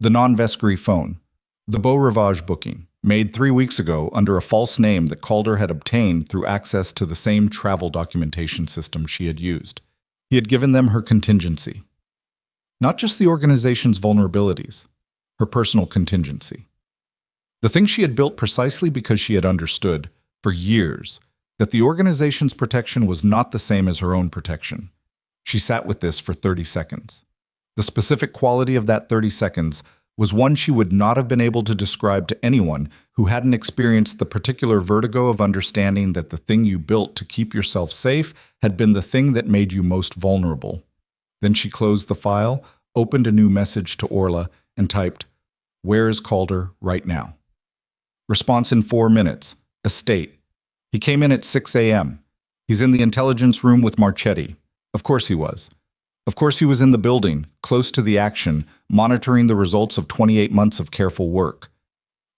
the non-Vescari phone, the Beau Rivage booking, made 3 weeks ago under a false name that Calder had obtained through access to the same travel documentation system she had used. He had given them her contingency. Not just the organization's vulnerabilities, her personal contingency. The thing she had built precisely because she had understood, for years, that the organization's protection was not the same as her own protection. She sat with this for 30 seconds. The specific quality of that 30 seconds was one she would not have been able to describe to anyone who hadn't experienced the particular vertigo of understanding that the thing you built to keep yourself safe had been the thing that made you most vulnerable. Then she closed the file, opened a new message to Orla, and typed, "Where is Calder right now?" Response in 4 minutes. Estate. He came in at 6 a.m. He's in the intelligence room with Marchetti. Of course he was. Of course he was in the building, close to the action, monitoring the results of 28 months of careful work.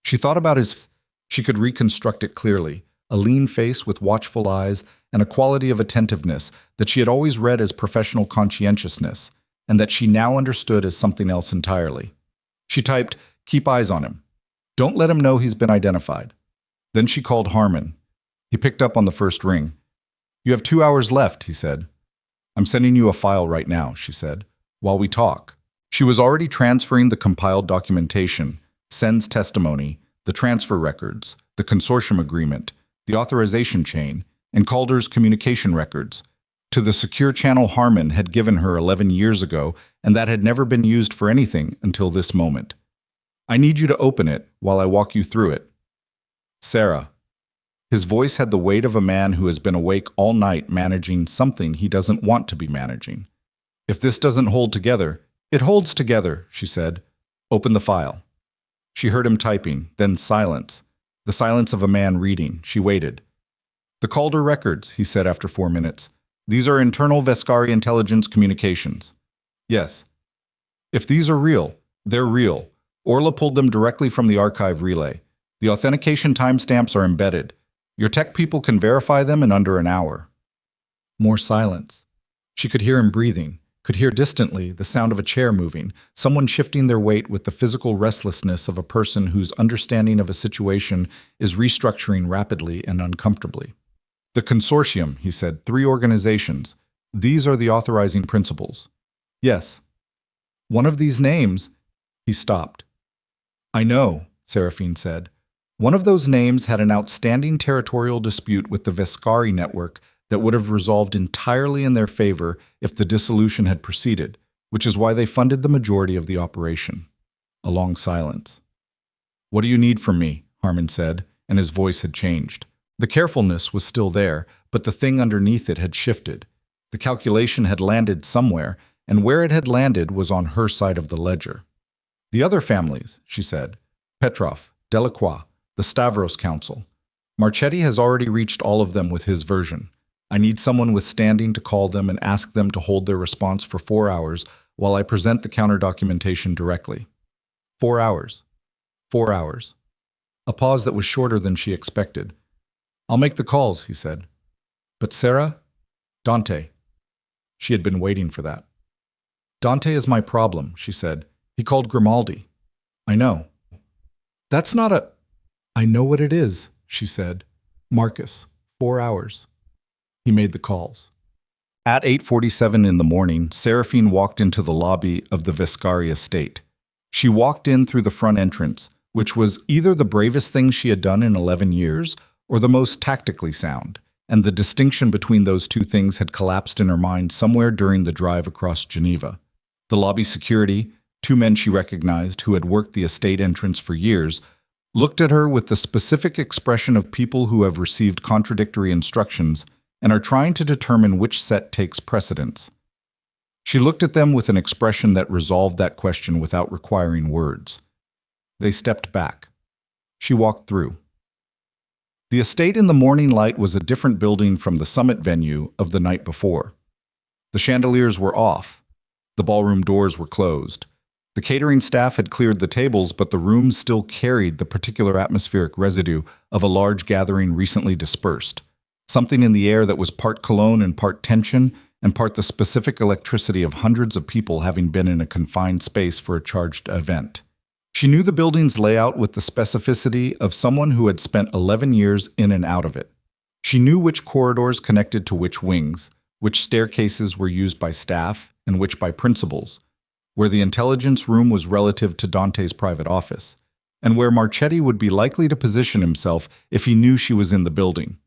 She thought about his... She could reconstruct it clearly, a lean face with watchful eyes and a quality of attentiveness that she had always read as professional conscientiousness, and that she now understood as something else entirely. She typed, "Keep eyes on him. Don't let him know he's been identified." Then she called Harmon. He picked up on the first ring. "You have 2 hours left," he said. "I'm sending you a file right now," she said, "while we talk." She was already transferring the compiled documentation, Sen's testimony, the transfer records, the consortium agreement, the authorization chain, and Calder's communication records, to the secure channel Harmon had given her 11 years ago and that had never been used for anything until this moment. "I need you to open it while I walk you through it. Sarah." His voice had the weight of a man who has been awake all night managing something he doesn't want to be managing. "If this doesn't hold together..." "It holds together," she said. "Open the file." She heard him typing, then silence. The silence of a man reading. She waited. "The Calder records," he said after 4 minutes. "These are internal Vescari intelligence communications." "Yes." "If these are real, they're real." Orla pulled them directly from the archive relay. "The authentication timestamps are embedded. Your tech people can verify them in under an hour." More silence. She could hear him breathing, could hear distantly the sound of a chair moving, someone shifting their weight with the physical restlessness of a person whose understanding of a situation is restructuring rapidly and uncomfortably. "The consortium," he said, "3 organizations. These are the authorizing principles." "Yes." "One of these names—" He stopped. "I know," Seraphine said. "One of those names had an outstanding territorial dispute with the Vescari network that would have resolved entirely in their favor if the dissolution had proceeded, which is why they funded the majority of the operation." A long silence. "What do you need from me?" Harmon said, and his voice had changed. The carefulness was still there, but the thing underneath it had shifted. The calculation had landed somewhere, and where it had landed was on her side of the ledger. "The other families," she said. "Petrov, Delacroix, the Stavros Council. Marchetti has already reached all of them with his version. I need someone with standing to call them and ask them to hold their response for 4 hours while I present the counter-documentation directly." 4 hours. 4 hours. A pause that was shorter than she expected. "I'll make the calls," he said. "But Sarah? Dante." She had been waiting for that. "Dante is my problem," she said. "He called Grimaldi." "I know." "That's not a—" "I know what it is," she said. "Marcus, 4 hours." He made the calls. At 8:47 in the morning, Seraphine walked into the lobby of the Vescari estate. She walked in through the front entrance, which was either the bravest thing she had done in 11 years or the most tactically sound, and the distinction between those two things had collapsed in her mind somewhere during the drive across Geneva. The lobby security, 2 men she recognized who had worked the estate entrance for years, looked at her with the specific expression of people who have received contradictory instructions and are trying to determine which set takes precedence. She looked at them with an expression that resolved that question without requiring words. They stepped back. She walked through. The estate in the morning light was a different building from the summit venue of the night before. The chandeliers were off. The ballroom doors were closed. The catering staff had cleared the tables, but the room still carried the particular atmospheric residue of a large gathering recently dispersed. Something in the air that was part cologne and part tension, and part the specific electricity of hundreds of people having been in a confined space for a charged event. She knew the building's layout with the specificity of someone who had spent 11 years in and out of it. She knew which corridors connected to which wings, which staircases were used by staff, and which by principals, where the intelligence room was relative to Dante's private office, and where Marchetti would be likely to position himself if he knew she was in the building.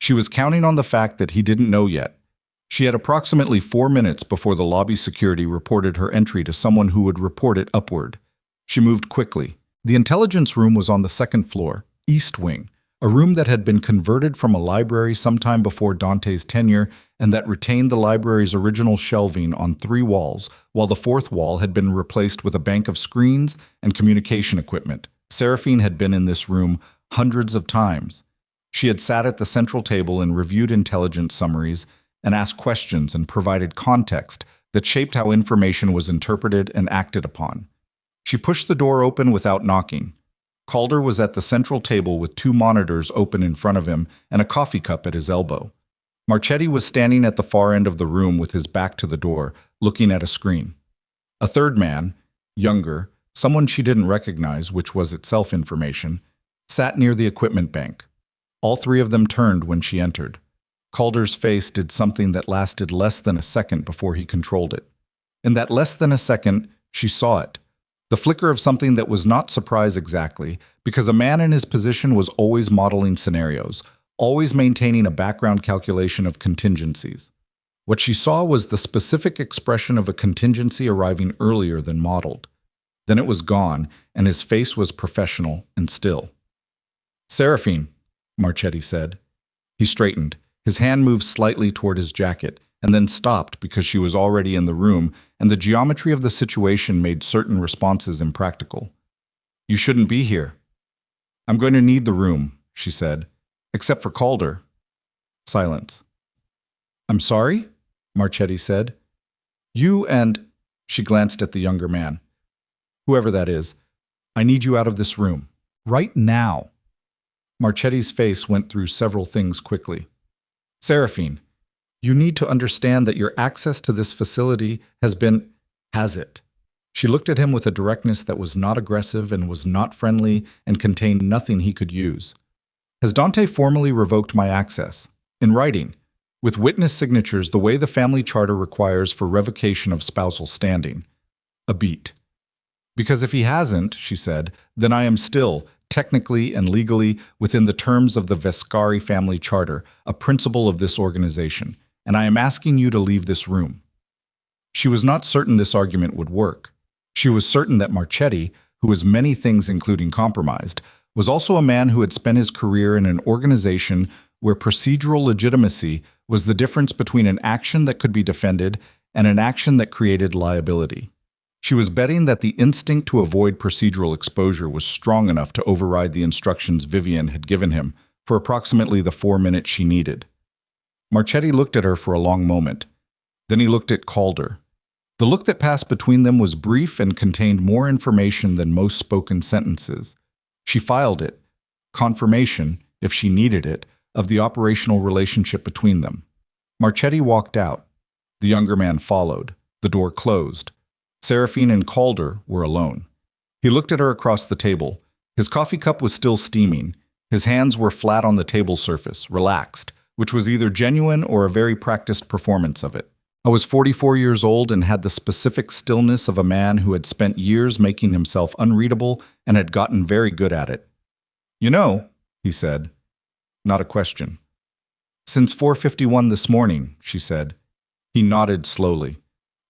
She was counting on the fact that he didn't know yet. She had approximately 4 minutes before the lobby security reported her entry to someone who would report it upward. She moved quickly. The intelligence room was on the 2nd floor, East Wing, a room that had been converted from a library sometime before Dante's tenure and that retained the library's original shelving on 3 walls, while the 4th wall had been replaced with a bank of screens and communication equipment. Seraphine had been in this room hundreds of times. She had sat at the central table and reviewed intelligence summaries and asked questions and provided context that shaped how information was interpreted and acted upon. She pushed the door open without knocking. Calder was at the central table with 2 monitors open in front of him and a coffee cup at his elbow. Marchetti was standing at the far end of the room with his back to the door, looking at a screen. A third man, younger, someone she didn't recognize, which was itself information, sat near the equipment bank. All 3 of them turned when she entered. Calder's face did something that lasted less than a second before he controlled it. In that less than a second, she saw it. The flicker of something that was not surprise exactly, because a man in his position was always modeling scenarios, always maintaining a background calculation of contingencies. What she saw was the specific expression of a contingency arriving earlier than modeled. Then it was gone, and his face was professional and still. "Seraphine," Marchetti said. He straightened. His hand moved slightly toward his jacket, and then stopped because she was already in the room, and the geometry of the situation made certain responses impractical. "You shouldn't be here." I'm going to need the room, she said. Except for Calder. Silence. I'm sorry? Marchetti said. You and... She glanced at the younger man. Whoever that is, I need you out of this room. Right now. Marchetti's face went through several things quickly. Seraphine, you need to understand that your access to this facility has it. She looked at him with a directness that was not aggressive and was not friendly and contained nothing he could use. Has Dante formally revoked my access? In writing, with witness signatures the way the family charter requires for revocation of spousal standing. A beat. Because if he hasn't, she said, then I am still, technically and legally, within the terms of the Vescari family charter, a principle of this organization, and I am asking you to leave this room. She was not certain this argument would work. She was certain that Marchetti, who was many things including compromised, was also a man who had spent his career in an organization where procedural legitimacy was the difference between an action that could be defended and an action that created liability. She was betting that the instinct to avoid procedural exposure was strong enough to override the instructions Vivian had given him for approximately the 4 minutes she needed. Marchetti looked at her for a long moment. Then he looked at Calder. The look that passed between them was brief and contained more information than most spoken sentences. She filed it, confirmation, if she needed it, of the operational relationship between them. Marchetti walked out. The younger man followed. The door closed. Seraphine and Calder were alone. He looked at her across the table. His coffee cup was still steaming. His hands were flat on the table surface, relaxed, which was either genuine or a very practiced performance of it. I was 44 years old and had the specific stillness of a man who had spent years making himself unreadable and had gotten very good at it. You know, he said. Not a question. Since 4:51 this morning, she said. He nodded slowly.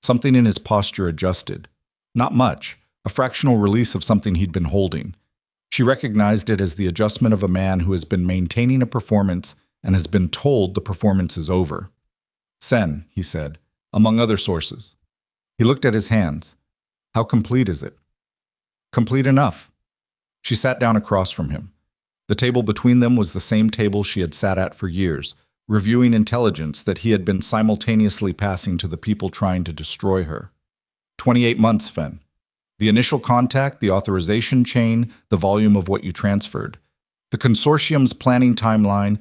Something in his posture adjusted. Not much, a fractional release of something he'd been holding. She recognized it as the adjustment of a man who has been maintaining a performance and has been told the performance is over. Sen, he said, among other sources. He looked at his hands. How complete is it? Complete enough. She sat down across from him. The table between them was the same table she had sat at for years, reviewing intelligence that he had been simultaneously passing to the people trying to destroy her. 28 months, Fen. The initial contact, the authorization chain, the volume of what you transferred. The consortium's planning timeline.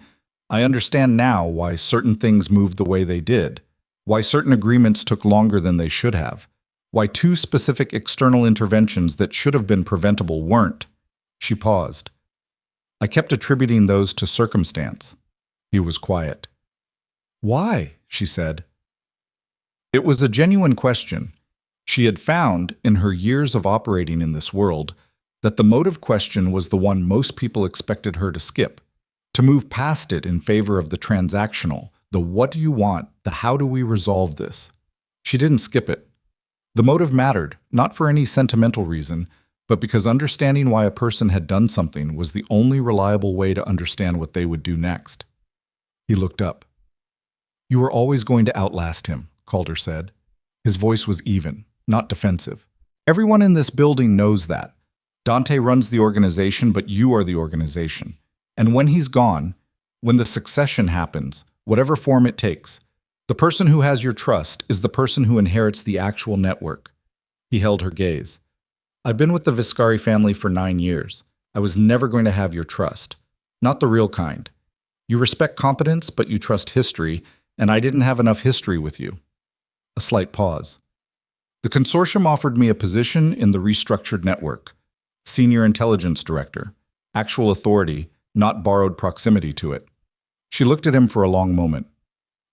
I understand now why certain things moved the way they did, why certain agreements took longer than they should have, why 2 specific external interventions that should have been preventable weren't. She paused. I kept attributing those to circumstance. He was quiet. Why? She said. It was a genuine question. She had found, in her years of operating in this world, that the motive question was the one most people expected her to skip, to move past it in favor of the transactional, the what do you want, the how do we resolve this. She didn't skip it. The motive mattered, not for any sentimental reason, but because understanding why a person had done something was the only reliable way to understand what they would do next. He looked up. You are always going to outlast him, Calder said. His voice was even, not defensive. Everyone in this building knows that. Dante runs the organization, but you are the organization. And when he's gone, when the succession happens, whatever form it takes, the person who has your trust is the person who inherits the actual network. He held her gaze. I've been with the Vescari family for 9 years. I was never going to have your trust. Not the real kind. You respect competence, but you trust history, and I didn't have enough history with you. A slight pause. The consortium offered me a position in the restructured network. Senior Intelligence Director. Actual authority, not borrowed proximity to it. She looked at him for a long moment.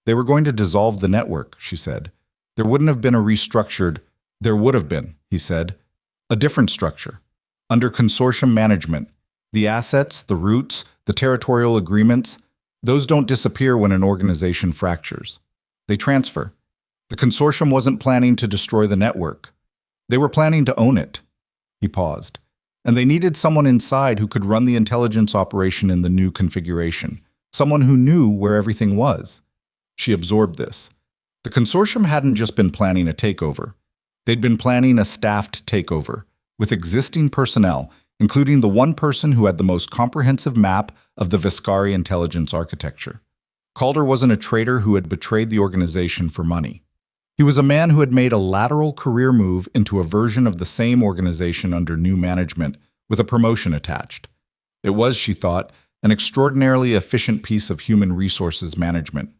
They were going to dissolve the network, she said. There wouldn't have been a restructured... There would have been, he said. A different structure. Under consortium management. The assets, the routes, the territorial agreements, those don't disappear when an organization fractures. They transfer. The consortium wasn't planning to destroy the network. They were planning to own it. He paused. And they needed someone inside who could run the intelligence operation in the new configuration. Someone who knew where everything was. She absorbed this. The consortium hadn't just been planning a takeover. They'd been planning a staffed takeover, with existing personnel, including the one person who had the most comprehensive map of the Viscari intelligence architecture. Calder wasn't a traitor who had betrayed the organization for money. He was a man who had made a lateral career move into a version of the same organization under new management, with a promotion attached. It was, she thought, an extraordinarily efficient piece of human resources management.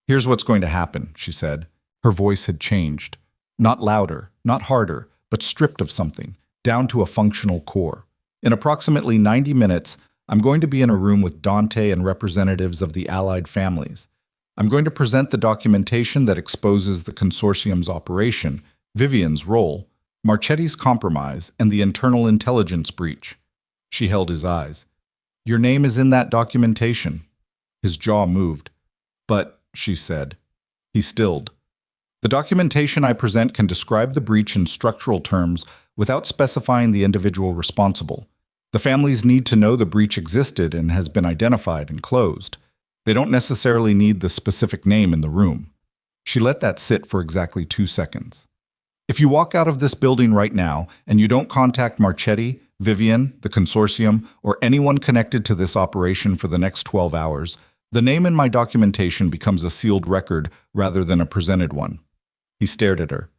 "Here's what's going to happen," she said. Her voice had changed. Not louder, not harder, but stripped of something, down to a functional core. "In approximately 90 minutes, I'm going to be in a room with Dante and representatives of the allied families. I'm going to present the documentation that exposes the consortium's operation, Vivian's role, Marchetti's compromise, and the internal intelligence breach." She held his eyes. "Your name is in that documentation." His jaw moved. "But," she said. He stilled. "The documentation I present can describe the breach in structural terms without specifying the individual responsible. The families need to know the breach existed and has been identified and closed. They don't necessarily need the specific name in the room." She let that sit for exactly 2 seconds. "If you walk out of this building right now and you don't contact Marchetti, Vivian, the consortium, or anyone connected to this operation for the next 12 hours, the name in my documentation becomes a sealed record rather than a presented one." He stared at her.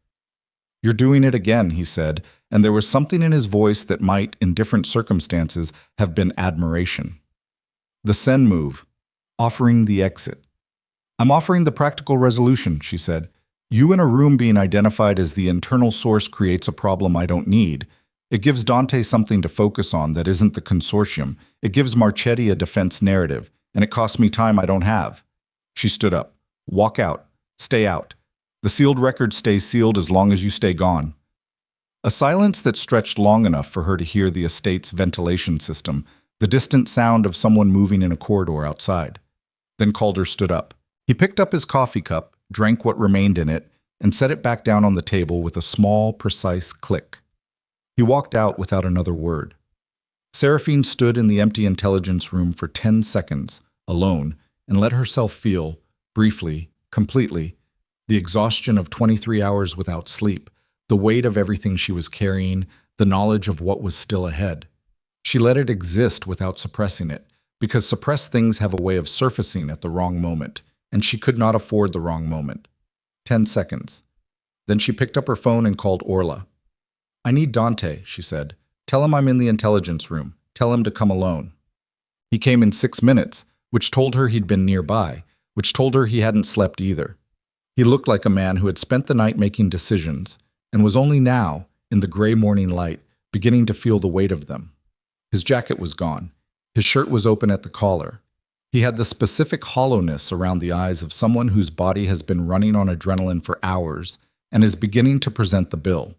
"You're doing it again," he said, and there was something in his voice that might, in different circumstances, have been admiration. "The Sen move. Offering the exit." "I'm offering the practical resolution," she said. "You in a room being identified as the internal source creates a problem I don't need. It gives Dante something to focus on that isn't the consortium. It gives Marchetti a defense narrative, and it costs me time I don't have." She stood up. "Walk out. Stay out. The sealed record stays sealed as long as you stay gone." A silence that stretched long enough for her to hear the estate's ventilation system, the distant sound of someone moving in a corridor outside. Then Calder stood up. He picked up his coffee cup, drank what remained in it, and set it back down on the table with a small, precise click. He walked out without another word. Seraphine stood in the empty intelligence room for 10 seconds, alone, and let herself feel, briefly, completely, the exhaustion of 23 hours without sleep, the weight of everything she was carrying, the knowledge of what was still ahead. She let it exist without suppressing it, because suppressed things have a way of surfacing at the wrong moment, and she could not afford the wrong moment. 10 seconds. Then she picked up her phone and called Orla. "I need Dante," she said. "Tell him I'm in the intelligence room. Tell him to come alone." He came in 6 minutes, which told her he'd been nearby, which told her he hadn't slept either. He looked like a man who had spent the night making decisions, and was only now, in the gray morning light, beginning to feel the weight of them. His jacket was gone. His shirt was open at the collar. He had the specific hollowness around the eyes of someone whose body has been running on adrenaline for hours and is beginning to present the bill.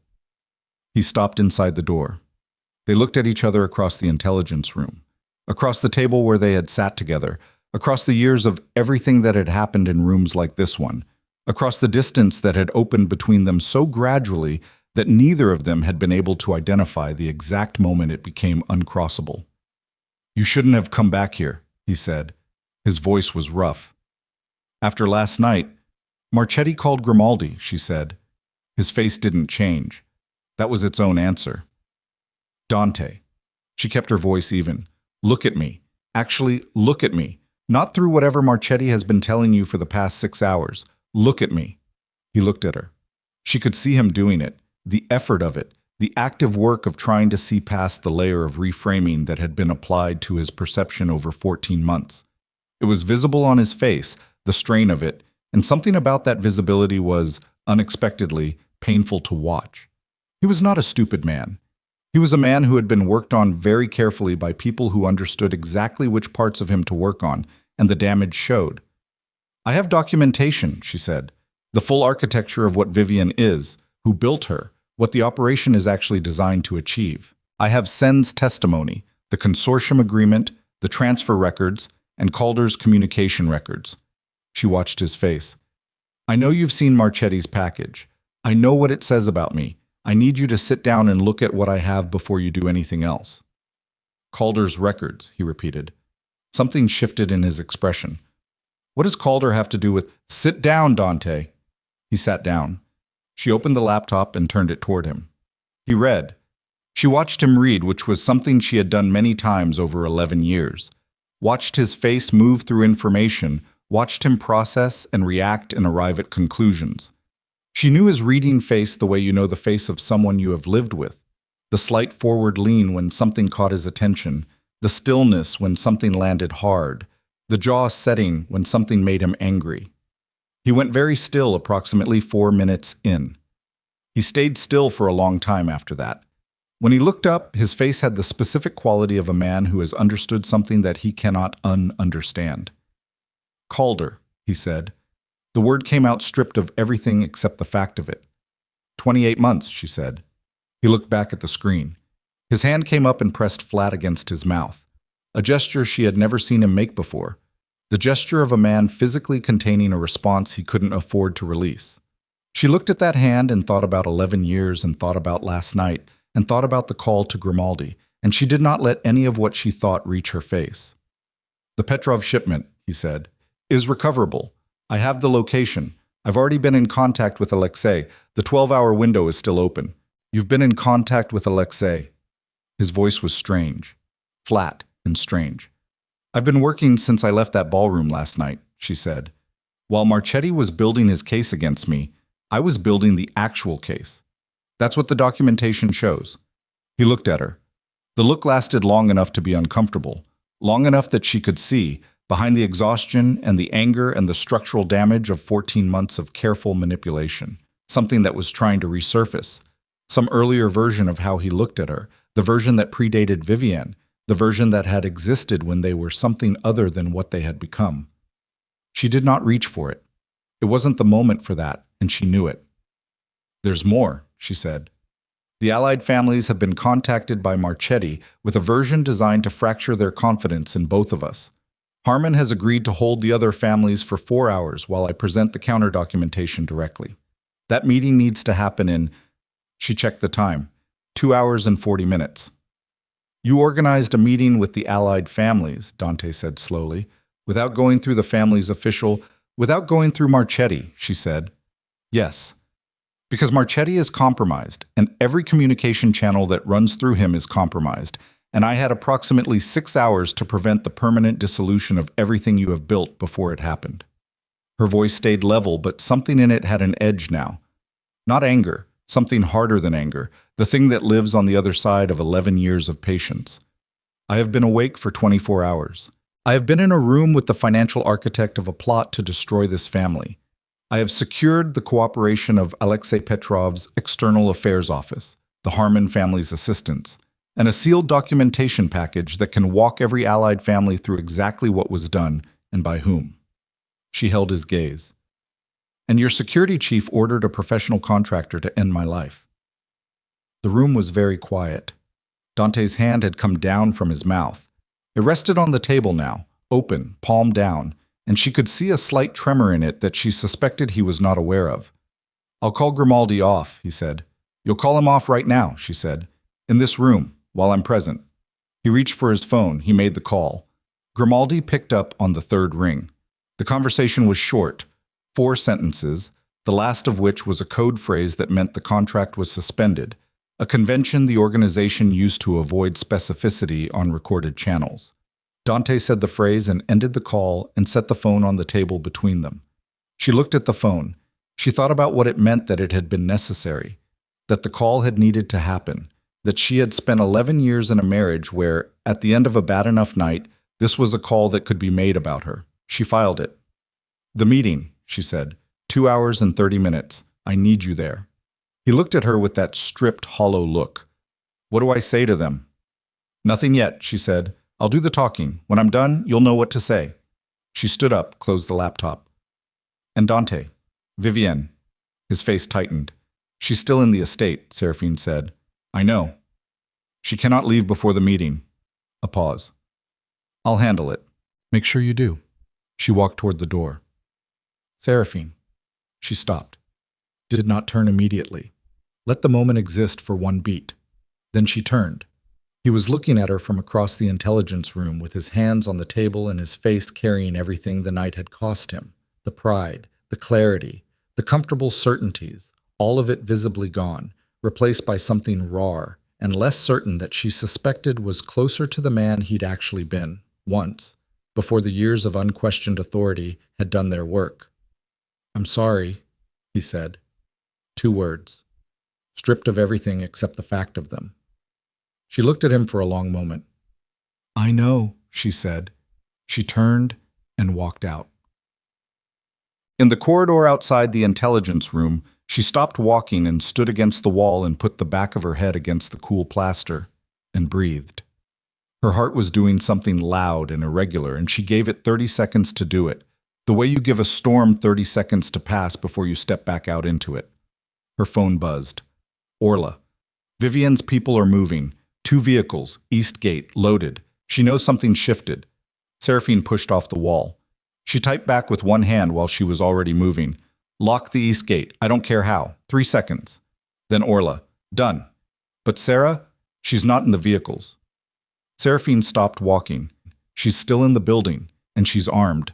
He stopped inside the door. They looked at each other across the intelligence room, across the table where they had sat together, across the years of everything that had happened in rooms like this one, across the distance that had opened between them so gradually that neither of them had been able to identify the exact moment it became uncrossable. "You shouldn't have come back here," he said. His voice was rough. "After last night, Marchetti called Grimaldi," she said. His face didn't change. That was its own answer. "Dante." She kept her voice even. "Look at me. Actually, look at me. Not through whatever Marchetti has been telling you for the past 6 hours. Look at me." He looked at her. She could see him doing it, the effort of it, the active work of trying to see past the layer of reframing that had been applied to his perception over 14 months. It was visible on his face, the strain of it, and something about that visibility was, unexpectedly, painful to watch. He was not a stupid man. He was a man who had been worked on very carefully by people who understood exactly which parts of him to work on, and the damage showed. "I have documentation," she said. "The full architecture of what Vivian is, who built her, what the operation is actually designed to achieve. I have Sen's testimony, the consortium agreement, the transfer records, and Calder's communication records." She watched his face. "I know you've seen Marchetti's package. I know what it says about me. I need you to sit down and look at what I have before you do anything else." "Calder's records," he repeated. Something shifted in his expression. "What does Calder have to do with—" "Sit down, Dante." He sat down. She opened the laptop and turned it toward him. He read, She watched him read, which was something she had done many times over 11 years. Watched his face move through information, watched him process and react and arrive at conclusions. She knew his reading face the way you know the face of someone you have lived with. The slight forward lean when something caught his attention, the stillness when something landed hard, the jaw setting when something made him angry. He went very still approximately 4 minutes in. He stayed still for a long time after that. When he looked up, his face had the specific quality of a man who has understood something that he cannot understand. Calder, he said. The word came out stripped of everything except the fact of it. 28 months, she said. He looked back at the screen. His hand came up and pressed flat against his mouth, a gesture she had never seen him make before, the gesture of a man physically containing a response he couldn't afford to release. She looked at that hand and thought about 11 years and thought about last night and thought about the call to Grimaldi, and she did not let any of what she thought reach her face. The Petrov shipment, he said, is recoverable. I have the location. I've already been in contact with Alexei. The 12-hour window is still open. You've been in contact with Alexei. His voice was strange, flat and strange. I've been working since I left that ballroom last night, she said. While Marchetti was building his case against me, I was building the actual case. That's what the documentation shows. He looked at her. The look lasted long enough to be uncomfortable, long enough that she could see, behind the exhaustion and the anger and the structural damage of 14 months of careful manipulation, something that was trying to resurface. Some earlier version of how he looked at her, the version that predated Vivienne, the version that had existed when they were something other than what they had become. She did not reach for it. It wasn't the moment for that, and she knew it. There's more, she said. The Allied families have been contacted by Marchetti with a version designed to fracture their confidence in both of us. Harmon has agreed to hold the other families for 4 hours while I present the counter-documentation directly. That meeting needs to happen in, she checked the time, 2 hours and 40 minutes. You organized a meeting with the Allied families, Dante said slowly, without going through the family's official, without going through Marchetti, she said. Yes. Because Marchetti is compromised, and every communication channel that runs through him is compromised, and I had approximately 6 hours to prevent the permanent dissolution of everything you have built before it happened. Her voice stayed level, but something in it had an edge now. Not anger, something harder than anger, the thing that lives on the other side of 11 years of patience. I have been awake for 24 hours. I have been in a room with the financial architect of a plot to destroy this family. I have secured the cooperation of Alexei Petrov's External Affairs Office, the Harmon family's assistants, and a sealed documentation package that can walk every Allied family through exactly what was done and by whom. She held his gaze. And your security chief ordered a professional contractor to end my life. The room was very quiet. Dante's hand had come down from his mouth. It rested on the table now, open, palm down, and she could see a slight tremor in it that she suspected he was not aware of. I'll call Grimaldi off, he said. You'll call him off right now, she said. In this room, while I'm present. He reached for his phone. He made the call. Grimaldi picked up on the third ring. The conversation was short, 4 sentences, the last of which was a code phrase that meant the contract was suspended, a convention the organization used to avoid specificity on recorded channels. Dante said the phrase and ended the call and set the phone on the table between them. She looked at the phone. She thought about what it meant that it had been necessary, that the call had needed to happen, that she had spent 11 years in a marriage where, at the end of a bad enough night, this was a call that could be made about her. She filed it. The meeting, she said, 2 hours and 30 minutes. I need you there. He looked at her with that stripped, hollow look. What do I say to them? Nothing yet, she said. I'll do the talking. When I'm done, you'll know what to say. She stood up, closed the laptop. And Dante, Vivienne. His face tightened. She's still in the estate, Seraphine said. I know. She cannot leave before the meeting. A pause. I'll handle it. Make sure you do. She walked toward the door. Seraphine. She stopped. Did not turn immediately. Let the moment exist for one beat. Then she turned. He was looking at her from across the intelligence room with his hands on the table and his face carrying everything the night had cost him. The pride, the clarity, the comfortable certainties, all of it visibly gone, replaced by something raw and less certain that she suspected was closer to the man he'd actually been, once, before the years of unquestioned authority had done their work. "I'm sorry," he said. 2 words, stripped of everything except the fact of them. She looked at him for a long moment. "I know," she said. She turned and walked out. In the corridor outside the intelligence room, she stopped walking and stood against the wall and put the back of her head against the cool plaster and breathed. Her heart was doing something loud and irregular, and she gave it 30 seconds to do it, the way you give a storm 30 seconds to pass before you step back out into it. Her phone buzzed. Orla. Vivian's people are moving. 2 vehicles, East Gate, loaded. She knows something shifted. Seraphine pushed off the wall. She typed back with one hand while she was already moving. "Lock the East Gate. I don't care how. 3 seconds. Then Orla. "Done. But Sarah? She's not in the vehicles." Seraphine stopped walking. She's still in the building, and she's armed.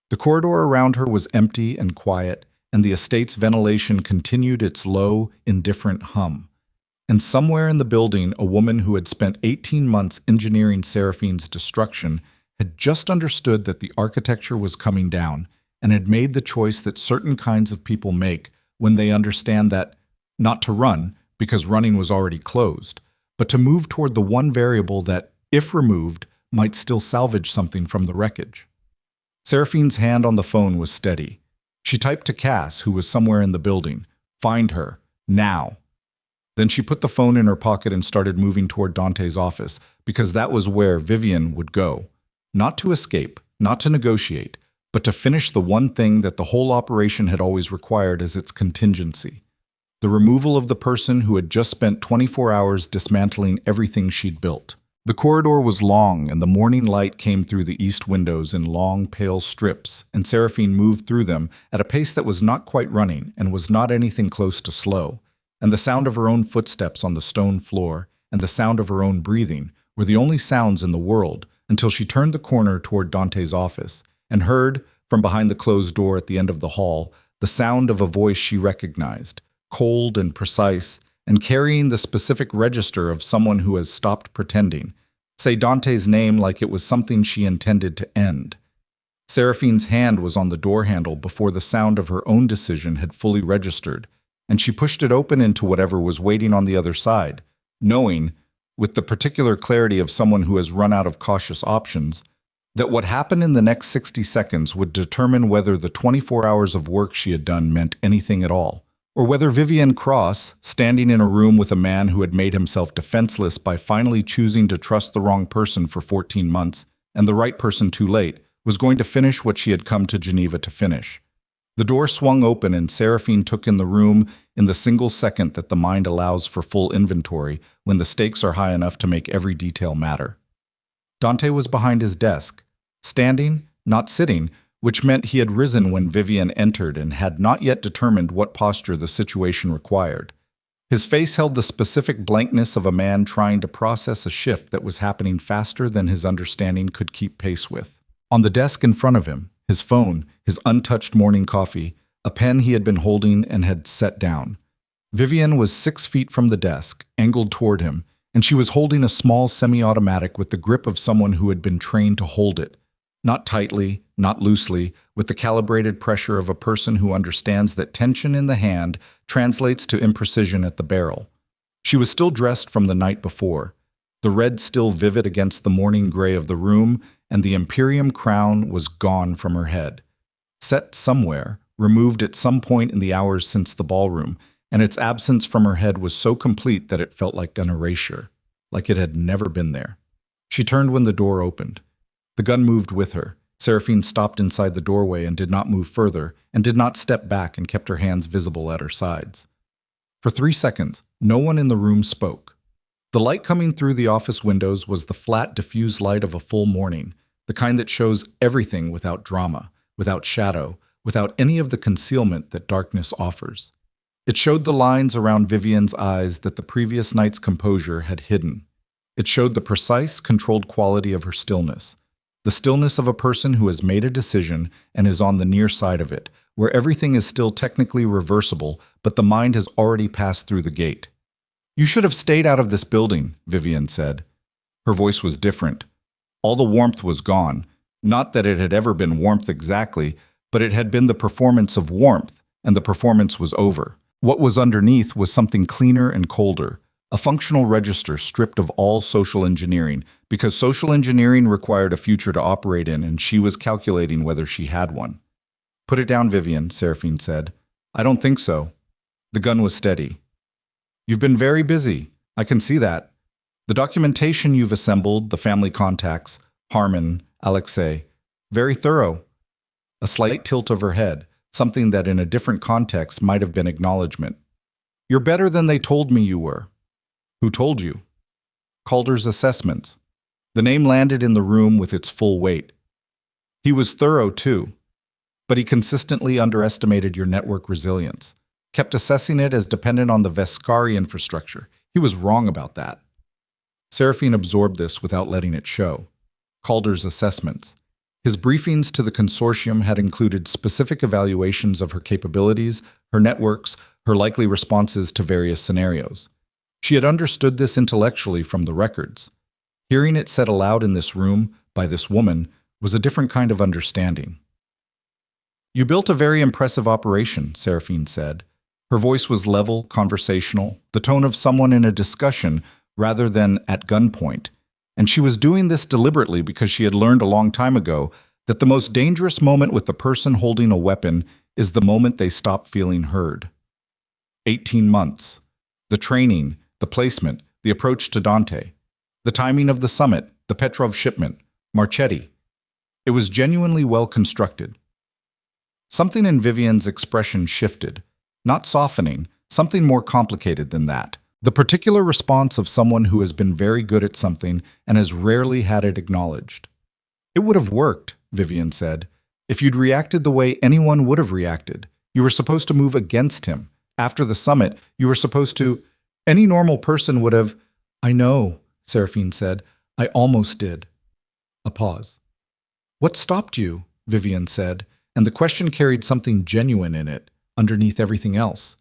The corridor around her was empty and quiet, and the estate's ventilation continued its low, indifferent hum. And somewhere in the building, a woman who had spent 18 months engineering Seraphine's destruction had just understood that the architecture was coming down and had made the choice that certain kinds of people make when they understand that, not to run, because running was already closed, but to move toward the one variable that, if removed, might still salvage something from the wreckage. Seraphine's hand on the phone was steady. She typed to Cass, who was somewhere in the building, "Find her, now." Then she put the phone in her pocket and started moving toward Dante's office, because that was where Vivian would go. Not to escape, not to negotiate, but to finish the one thing that the whole operation had always required as its contingency: the removal of the person who had just spent 24 hours dismantling everything she'd built. The corridor was long, and the morning light came through the east windows in long, pale strips, and Seraphine moved through them at a pace that was not quite running and was not anything close to slow. And the sound of her own footsteps on the stone floor and the sound of her own breathing were the only sounds in the world until she turned the corner toward Dante's office and heard, from behind the closed door at the end of the hall, the sound of a voice she recognized, cold and precise, and carrying the specific register of someone who has stopped pretending, say Dante's name like it was something she intended to end. Seraphine's hand was on the door handle before the sound of her own decision had fully registered, and she pushed it open into whatever was waiting on the other side, knowing, with the particular clarity of someone who has run out of cautious options, that what happened in the next 60 seconds would determine whether the 24 hours of work she had done meant anything at all, or whether Vivian Cross, standing in a room with a man who had made himself defenseless by finally choosing to trust the wrong person for 14 months and the right person too late, was going to finish what she had come to Geneva to finish. The door swung open and Seraphine took in the room in the single second that the mind allows for full inventory when the stakes are high enough to make every detail matter. Dante was behind his desk, standing, not sitting, which meant he had risen when Vivian entered and had not yet determined what posture the situation required. His face held the specific blankness of a man trying to process a shift that was happening faster than his understanding could keep pace with. On the desk in front of him, his phone, his untouched morning coffee, a pen he had been holding and had set down. Vivian was 6 feet from the desk, angled toward him, and she was holding a small semi-automatic with the grip of someone who had been trained to hold it. Not tightly, not loosely, with the calibrated pressure of a person who understands that tension in the hand translates to imprecision at the barrel. She was still dressed from the night before, the red still vivid against the morning gray of the room, and the Imperium crown was gone from her head. Set somewhere, removed at some point in the hours since the ballroom, and its absence from her head was so complete that it felt like an erasure, like it had never been there. She turned when the door opened. The gun moved with her. Seraphine stopped inside the doorway and did not move further, and did not step back and kept her hands visible at her sides. For 3 seconds, no one in the room spoke. The light coming through the office windows was the flat, diffuse light of a full morning, the kind that shows everything without drama, without shadow, without any of the concealment that darkness offers. It showed the lines around Vivian's eyes that the previous night's composure had hidden. It showed the precise, controlled quality of her stillness. The stillness of a person who has made a decision and is on the near side of it, where everything is still technically reversible, but the mind has already passed through the gate. You should have stayed out of this building, Vivian said. Her voice was different. All the warmth was gone. Not that it had ever been warmth exactly, but it had been the performance of warmth, and the performance was over. What was underneath was something cleaner and colder, a functional register stripped of all social engineering, because social engineering required a future to operate in, and she was calculating whether she had one. Put it down, Vivian, Seraphine said. I don't think so. The gun was steady. You've been very busy. I can see that. The documentation you've assembled, the family contacts, Harmon, Alexei, very thorough. A slight tilt of her head, something that in a different context might have been acknowledgement. You're better than they told me you were. Who told you? Calder's assessments. The name landed in the room with its full weight. He was thorough, too. But he consistently underestimated your network resilience, kept assessing it as dependent on the Vescari infrastructure. He was wrong about that. Seraphine absorbed this without letting it show. Calder's assessments. His briefings to the consortium had included specific evaluations of her capabilities, her networks, her likely responses to various scenarios. She had understood this intellectually from the records. Hearing it said aloud in this room, by this woman, was a different kind of understanding. You built a very impressive operation, Seraphine said. Her voice was level, conversational, the tone of someone in a discussion rather than at gunpoint. And she was doing this deliberately because she had learned a long time ago that the most dangerous moment with the person holding a weapon is the moment they stop feeling heard. 18 months. The training, the placement, the approach to Dante. The timing of the summit, the Petrov shipment, Marchetti. It was genuinely well constructed. Something in Vivian's expression shifted, not softening, something more complicated than that. The particular response of someone who has been very good at something and has rarely had it acknowledged. It would have worked, Vivian said, if you'd reacted the way anyone would have reacted. You were supposed to move against him. After the summit, you were supposed to... Any normal person would have... I know, Seraphine said. I almost did. A pause. What stopped you? Vivian said, and the question carried something genuine in it, underneath everything else.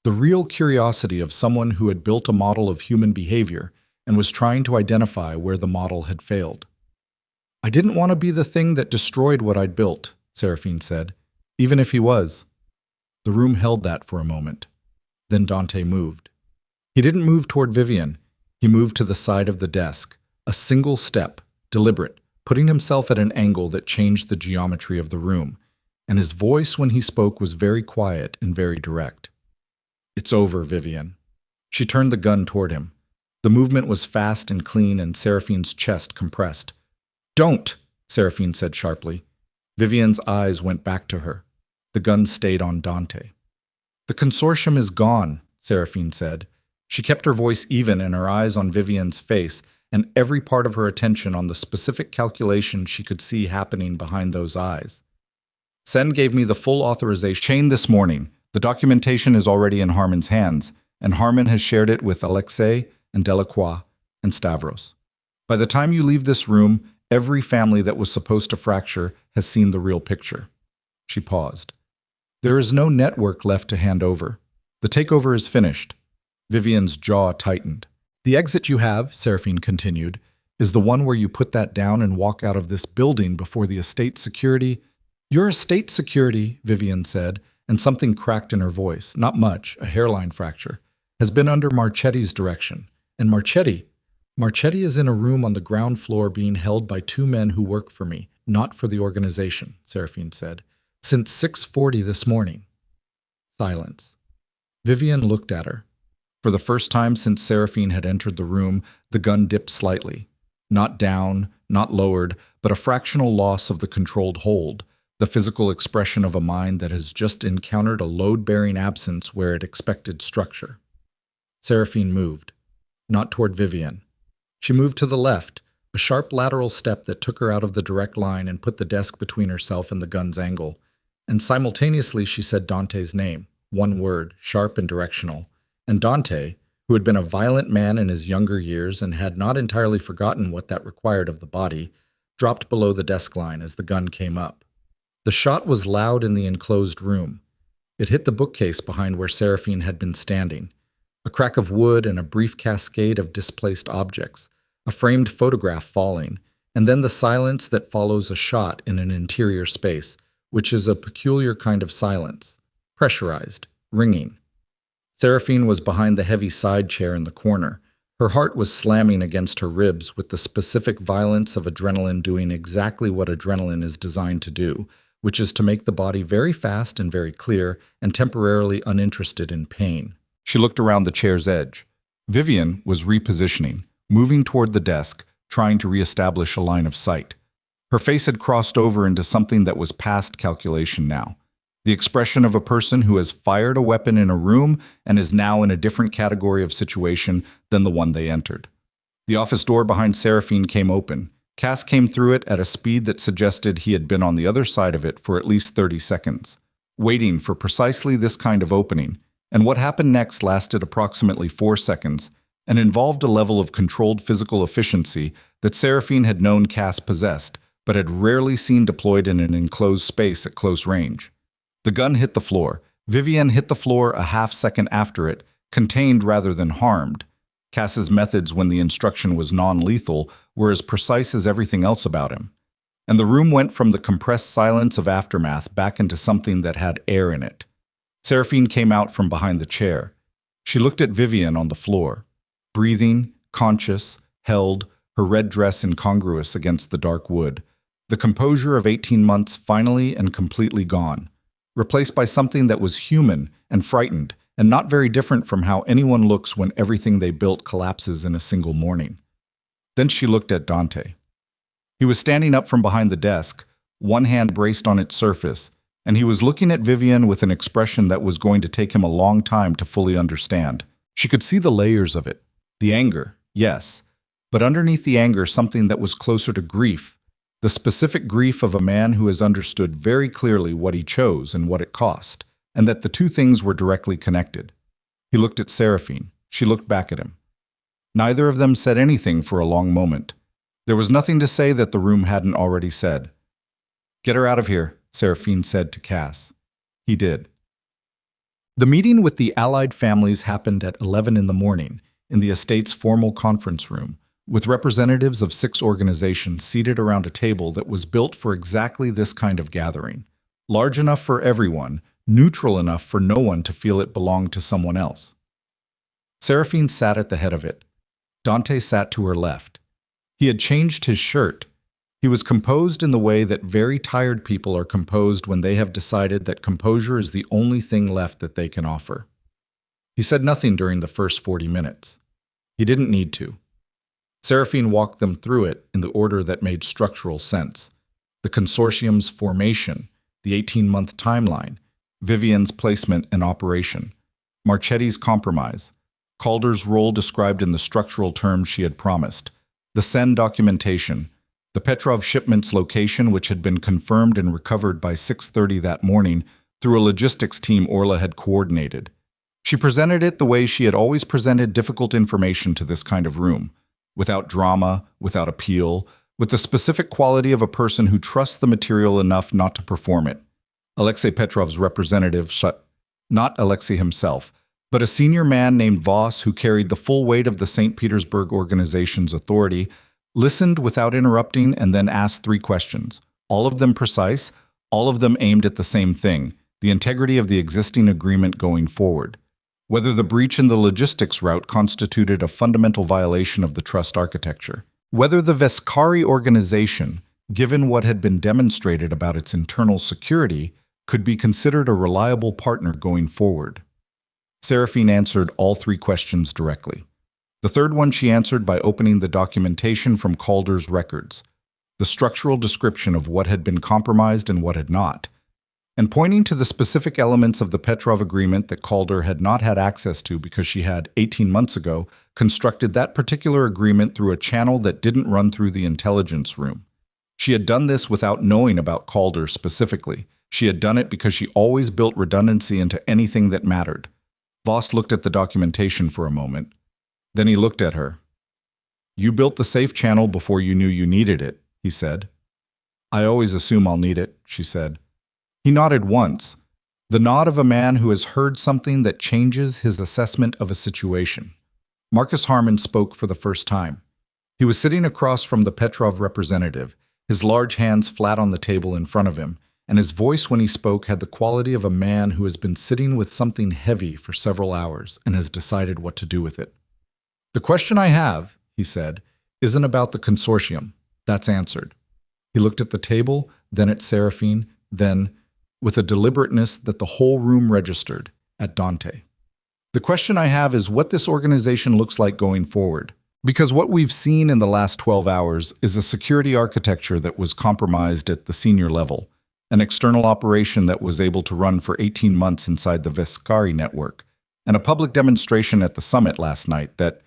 The real curiosity of someone who had built a model of human behavior and was trying to identify where the model had failed. I didn't want to be the thing that destroyed what I'd built, Seraphine said, even if he was. The room held that for a moment. Then Dante moved. He didn't move toward Vivian. He moved to the side of the desk, a single step, deliberate, putting himself at an angle that changed the geometry of the room, and his voice when he spoke was very quiet and very direct. It's over, Vivian. She turned the gun toward him. The movement was fast and clean, and Seraphine's chest compressed. Don't, Seraphine said sharply. Vivian's eyes went back to her. The gun stayed on Dante. The consortium is gone, Seraphine said. She kept her voice even and her eyes on Vivian's face, and every part of her attention on the specific calculation she could see happening behind those eyes. Sen gave me the full authorization chain this morning. The documentation is already in Harmon's hands, and Harmon has shared it with Alexei and Delacroix and Stavros. By the time you leave this room, every family that was supposed to fracture has seen the real picture. She paused. There is no network left to hand over. The takeover is finished. Vivian's jaw tightened. The exit you have, Seraphine continued, is the one where you put that down and walk out of this building before the estate security. Your estate security, Vivian said, and something cracked in her voice, not much, a hairline fracture, has been under Marchetti's direction. And Marchetti is in a room on the ground floor being held by two men who work for me, not for the organization, Seraphine said, since 6:40 this morning. Silence. Vivian looked at her. For the first time since Seraphine had entered the room, the gun dipped slightly. Not down, not lowered, but a fractional loss of the controlled hold, the physical expression of a mind that has just encountered a load-bearing absence where it expected structure. Seraphine moved, not toward Vivian. She moved to the left, a sharp lateral step that took her out of the direct line and put the desk between herself and the gun's angle. And simultaneously she said Dante's name, one word, sharp and directional. And Dante, who had been a violent man in his younger years and had not entirely forgotten what that required of the body, dropped below the desk line as the gun came up. The shot was loud in the enclosed room. It hit the bookcase behind where Seraphine had been standing. A crack of wood and a brief cascade of displaced objects, a framed photograph falling, and then the silence that follows a shot in an interior space, which is a peculiar kind of silence, pressurized, ringing. Seraphine was behind the heavy side chair in the corner. Her heart was slamming against her ribs with the specific violence of adrenaline doing exactly what adrenaline is designed to do, which is to make the body very fast and very clear and temporarily uninterested in pain. She looked around the chair's edge. Vivian was repositioning, moving toward the desk, trying to reestablish a line of sight. Her face had crossed over into something that was past calculation now. The expression of a person who has fired a weapon in a room and is now in a different category of situation than the one they entered. The office door behind Seraphine came open. Cass came through it at a speed that suggested he had been on the other side of it for at least 30 seconds, waiting for precisely this kind of opening. And what happened next lasted approximately 4 seconds and involved a level of controlled physical efficiency that Seraphine had known Cass possessed, but had rarely seen deployed in an enclosed space at close range. The gun hit the floor. Vivian hit the floor a half-second after it, contained rather than harmed. Cass's methods when the instruction was non-lethal were as precise as everything else about him. And the room went from the compressed silence of aftermath back into something that had air in it. Seraphine came out from behind the chair. She looked at Vivian on the floor, breathing, conscious, held, her red dress incongruous against the dark wood. The composure of 18 months finally and completely gone, replaced by something that was human and frightened, and not very different from how anyone looks when everything they built collapses in a single morning. Then she looked at Dante. He was standing up from behind the desk, one hand braced on its surface, and he was looking at Vivian with an expression that was going to take him a long time to fully understand. She could see the layers of it. The anger, yes, but underneath the anger something that was closer to grief, the specific grief of a man who has understood very clearly what he chose and what it cost, and that the two things were directly connected. He looked at Seraphine. She looked back at him. Neither of them said anything for a long moment. There was nothing to say that the room hadn't already said. "Get her out of here," Seraphine said to Cass. He did. The meeting with the allied families happened at 11 in the morning in the estate's formal conference room, with representatives of 6 organizations seated around a table that was built for exactly this kind of gathering, large enough for everyone, neutral enough for no one to feel it belonged to someone else. Seraphine sat at the head of it. Dante sat to her left. He had changed his shirt. He was composed in the way that very tired people are composed when they have decided that composure is the only thing left that they can offer. He said nothing during the first 40 minutes. He didn't need to. Seraphine walked them through it in the order that made structural sense. The consortium's formation, the 18-month timeline, Vivian's placement and operation, Marchetti's compromise, Calder's role described in the structural terms she had promised, the Sen documentation, the Petrov shipment's location, which had been confirmed and recovered by 6:30 that morning through a logistics team Orla had coordinated. She presented it the way she had always presented difficult information to this kind of room, without drama, without appeal, with the specific quality of a person who trusts the material enough not to perform it. Alexei Petrov's representative, not Alexei himself, but a senior man named Voss who carried the full weight of the St. Petersburg organization's authority, listened without interrupting and then asked 3 questions, all of them precise, all of them aimed at the same thing, the integrity of the existing agreement going forward. Whether the breach in the logistics route constituted a fundamental violation of the trust architecture. Whether the Veskari organization, given what had been demonstrated about its internal security, could be considered a reliable partner going forward. Seraphine answered all 3 questions directly. The third one she answered by opening the documentation from Calder's records, the structural description of what had been compromised and what had not, and pointing to the specific elements of the Petrov agreement that Calder had not had access to because she had, 18 months ago, constructed that particular agreement through a channel that didn't run through the intelligence room. She had done this without knowing about Calder specifically. She had done it because she always built redundancy into anything that mattered. Voss looked at the documentation for a moment. Then he looked at her. "You built the safe channel before you knew you needed it," he said. "I always assume I'll need it," she said. He nodded once. The nod of a man who has heard something that changes his assessment of a situation. Marcus Harmon spoke for the first time. He was sitting across from the Petrov representative, his large hands flat on the table in front of him, and his voice when he spoke had the quality of a man who has been sitting with something heavy for several hours and has decided what to do with it. "The question I have," he said, "isn't about the consortium. That's answered." He looked at the table, then at Seraphine, then, with a deliberateness that the whole room registered, at Dante. "The question I have is what this organization looks like going forward. Because what we've seen in the last 12 hours is a security architecture that was compromised at the senior level, an external operation that was able to run for 18 months inside the Vescari network, and a public demonstration at the summit last night that,"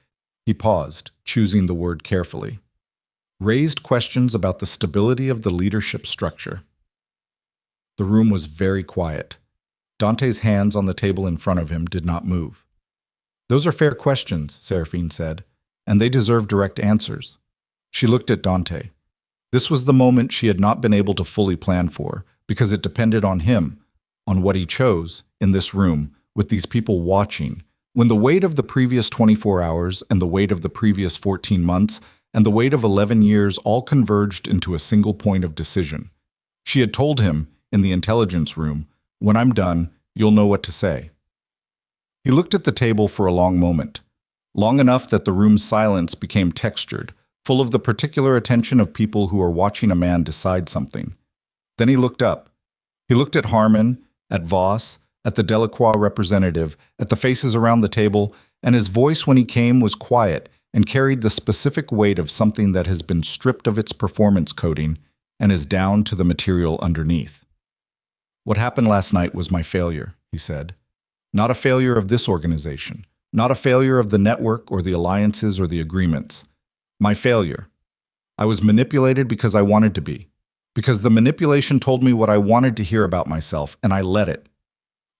he paused, choosing the word carefully, "raised questions about the stability of the leadership structure." The room was very quiet. Dante's hands on the table in front of him did not move. "Those are fair questions," Seraphine said, "and they deserve direct answers." She looked at Dante. This was the moment she had not been able to fully plan for, because it depended on him, on what he chose, in this room, with these people watching, when the weight of the previous 24 hours and the weight of the previous 14 months and the weight of 11 years all converged into a single point of decision. She had told him, in the intelligence room, "When I'm done, you'll know what to say." He looked at the table for a long moment. Long enough that the room's silence became textured, full of the particular attention of people who are watching a man decide something. Then he looked up. He looked at Harmon, at Voss, at the Delacroix representative, at the faces around the table, and his voice when he came was quiet and carried the specific weight of something that has been stripped of its performance coating and is down to the material underneath. "What happened last night was my failure," he said. "Not a failure of this organization. Not a failure of the network or the alliances or the agreements. My failure. I was manipulated because I wanted to be. Because the manipulation told me what I wanted to hear about myself, and I let it."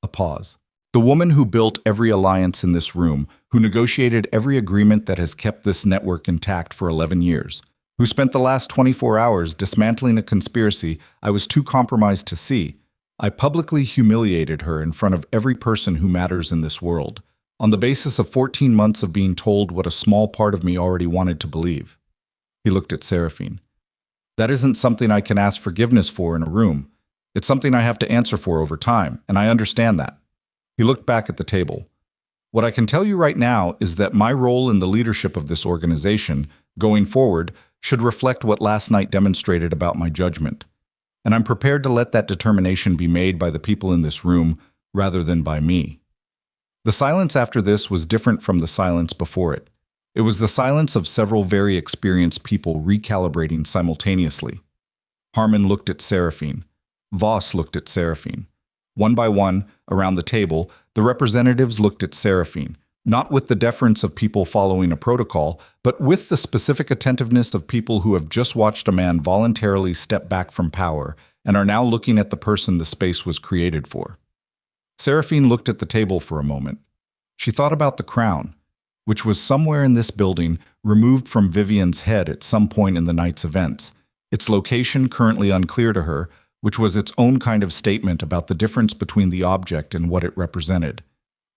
A pause. "The woman who built every alliance in this room, who negotiated every agreement that has kept this network intact for 11 years, who spent the last 24 hours dismantling a conspiracy I was too compromised to see, I publicly humiliated her in front of every person who matters in this world, on the basis of 14 months of being told what a small part of me already wanted to believe." He looked at Seraphine. "That isn't something I can ask forgiveness for in a room. It's something I have to answer for over time, and I understand that." He looked back at the table. "What I can tell you right now is that my role in the leadership of this organization, going forward, should reflect what last night demonstrated about my judgment. And I'm prepared to let that determination be made by the people in this room rather than by me." The silence after this was different from the silence before it. It was the silence of several very experienced people recalibrating simultaneously. Harmon looked at Seraphine. Voss looked at Seraphine. One by one, around the table, the representatives looked at Seraphine, not with the deference of people following a protocol, but with the specific attentiveness of people who have just watched a man voluntarily step back from power and are now looking at the person the space was created for. Seraphine looked at the table for a moment. She thought about the crown, which was somewhere in this building, removed from Vivian's head at some point in the night's events, its location currently unclear to her, which was its own kind of statement about the difference between the object and what it represented.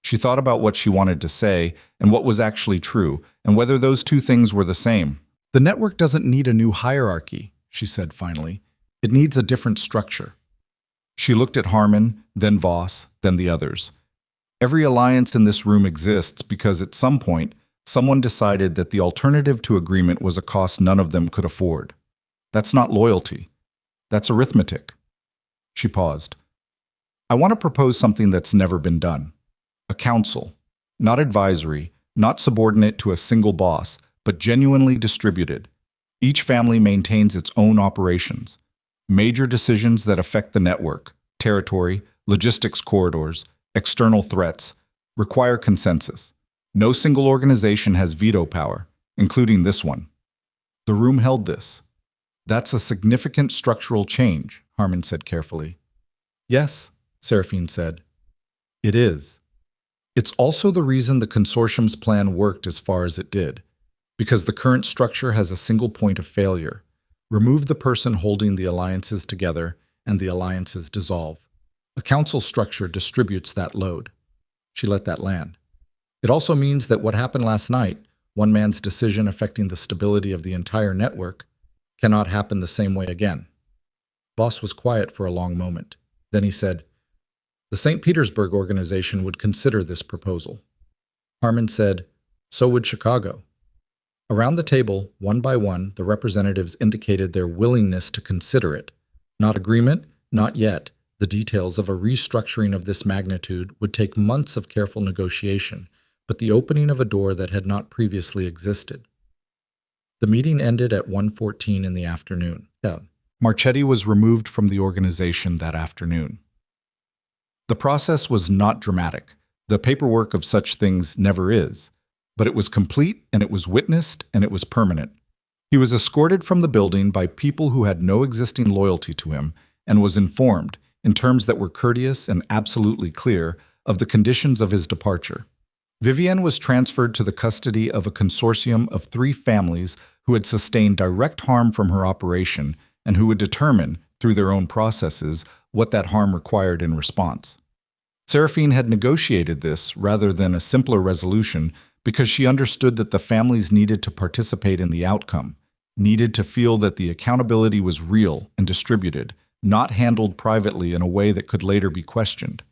She thought about what she wanted to say and what was actually true, and whether those two things were the same. "The network doesn't need a new hierarchy," she said finally. "It needs a different structure." She looked at Harmon, then Voss, then the others. Every alliance in this room exists because at some point, someone decided that the alternative to agreement was a cost none of them could afford. That's not loyalty. That's arithmetic. She paused. "I want to propose something that's never been done. A council, not advisory, not subordinate to a single boss, but genuinely distributed. Each family maintains its own operations. Major decisions that affect the network, territory, logistics corridors, external threats, require consensus. No single organization has veto power, including this one." The room held this. "That's a significant structural change," Harmon said carefully. "Yes," Seraphine said. "It is. It's also the reason the consortium's plan worked as far as it did, because the current structure has a single point of failure. Remove the person holding the alliances together, and the alliances dissolve. A council structure distributes that load. She let that land. It also means that what happened last night, one man's decision affecting the stability of the entire network, cannot happen the same way again. Boss was quiet for a long moment. Then he said, "The St. Petersburg organization would consider this proposal." Harmon said, "So would Chicago." Around the table, one by one, the representatives indicated their willingness to consider it. Not agreement, not yet. The details of a restructuring of this magnitude would take months of careful negotiation, but the opening of a door that had not previously existed. The meeting ended at 1:14 in the afternoon. Marchetti was removed from the organization that afternoon. The process was not dramatic. The paperwork of such things never is. But it was complete, and it was witnessed, and it was permanent. He was escorted from the building by people who had no existing loyalty to him, and was informed, in terms that were courteous and absolutely clear, of the conditions of his departure. Vivienne was transferred to the custody of a consortium of 3 families who had sustained direct harm from her operation and who would determine, through their own processes, what that harm required in response. Seraphine had negotiated this rather than a simpler resolution because she understood that the families needed to participate in the outcome, needed to feel that the accountability was real and distributed, not handled privately in a way that could later be questioned.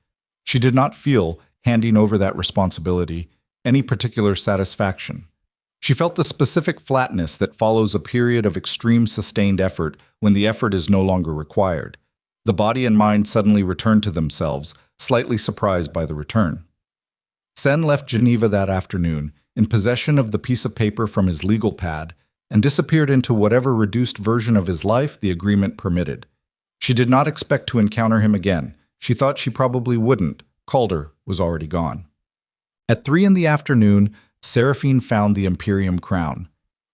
She did not feel, handing over that responsibility, any particular satisfaction. She felt the specific flatness that follows a period of extreme sustained effort when the effort is no longer required. The body and mind suddenly returned to themselves, slightly surprised by the return. Sen left Geneva that afternoon, in possession of the piece of paper from his legal pad, and disappeared into whatever reduced version of his life the agreement permitted. She did not expect to encounter him again. She thought she probably wouldn't. Calder was already gone. At 3 in the afternoon, Seraphine found the Imperium crown.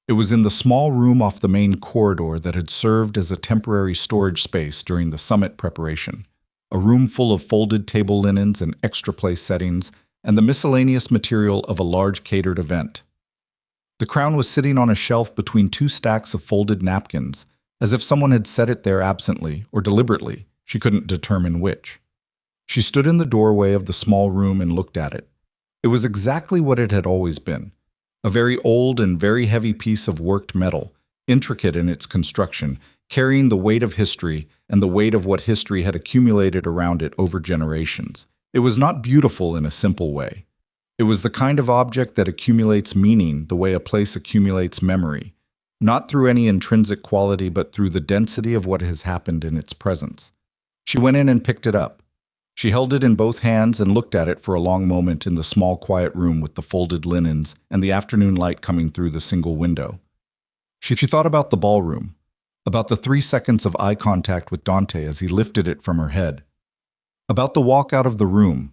It was in the small room off the main corridor that had served as a temporary storage space during the summit preparation, a room full of folded table linens and extra place settings, and the miscellaneous material of a large catered event. The crown was sitting on a shelf between 2 stacks of folded napkins, as if someone had set it there absently or deliberately. She couldn't determine which. She stood in the doorway of the small room and looked at it. It was exactly what it had always been, a very old and very heavy piece of worked metal, intricate in its construction, carrying the weight of history and the weight of what history had accumulated around it over generations. It was not beautiful in a simple way. It was the kind of object that accumulates meaning the way a place accumulates memory, not through any intrinsic quality but through the density of what has happened in its presence. She went in and picked it up. She held it in both hands and looked at it for a long moment in the small quiet room with the folded linens and the afternoon light coming through the single window. She thought about the ballroom, about the 3 seconds of eye contact with Dante as he lifted it from her head, about the walk out of the room,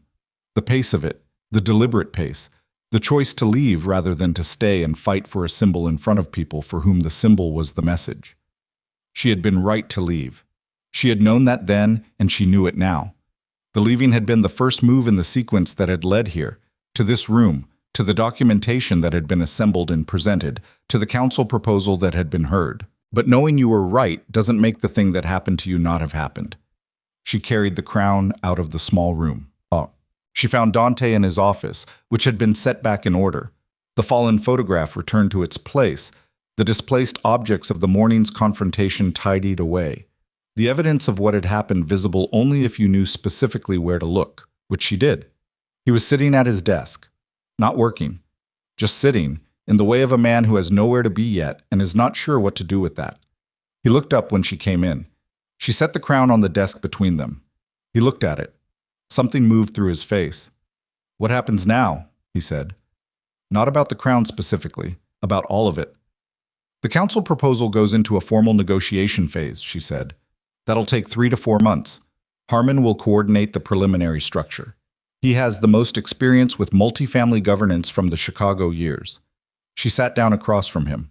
the pace of it, the deliberate pace, the choice to leave rather than to stay and fight for a symbol in front of people for whom the symbol was the message. She had been right to leave. She had known that then, and she knew it now. The leaving had been the first move in the sequence that had led here, to this room, to the documentation that had been assembled and presented, to the council proposal that had been heard. But knowing you were right doesn't make the thing that happened to you not have happened. She carried the crown out of the small room. She found Dante in his office, which had been set back in order. The fallen photograph returned to its place, the displaced objects of the morning's confrontation tidied away. The evidence of what had happened visible only if you knew specifically where to look, which she did. He was sitting at his desk, not working, just sitting, in the way of a man who has nowhere to be yet and is not sure what to do with that. He looked up when she came in. She set the crown on the desk between them. He looked at it. Something moved through his face. "What happens now?" he said. "Not about the crown specifically, about all of it." "The council proposal goes into a formal negotiation phase," she said. "That'll take 3 to 4 months. Harmon will coordinate the preliminary structure. He has the most experience with multifamily governance from the Chicago years." She sat down across from him.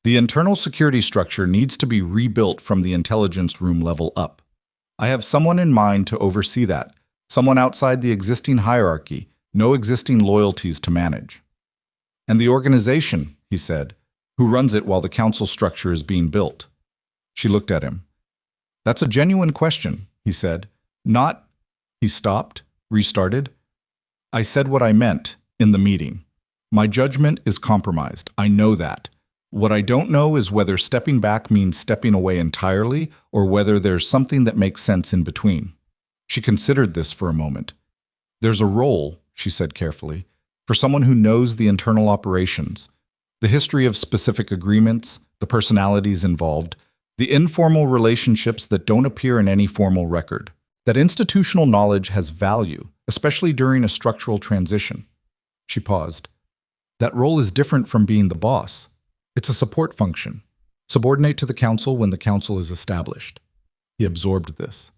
"The internal security structure needs to be rebuilt from the intelligence room level up. I have someone in mind to oversee that, someone outside the existing hierarchy, no existing loyalties to manage." "And the organization," he said, "who runs it while the council structure is being built?" She looked at him. "That's a genuine question," he said. "Not He stopped, restarted. I said what I meant in the meeting. My judgment is compromised. I know that. What I don't know is whether stepping back means stepping away entirely or whether there's something that makes sense in between. She considered this for a moment. There's a role, she said carefully, for someone who knows the internal operations, the history of specific agreements, the personalities involved, the informal relationships that don't appear in any formal record. That institutional knowledge has value, especially during a structural transition. She paused. That role is different from being the boss. It's a support function. Subordinate to the council when the council is established. He absorbed this.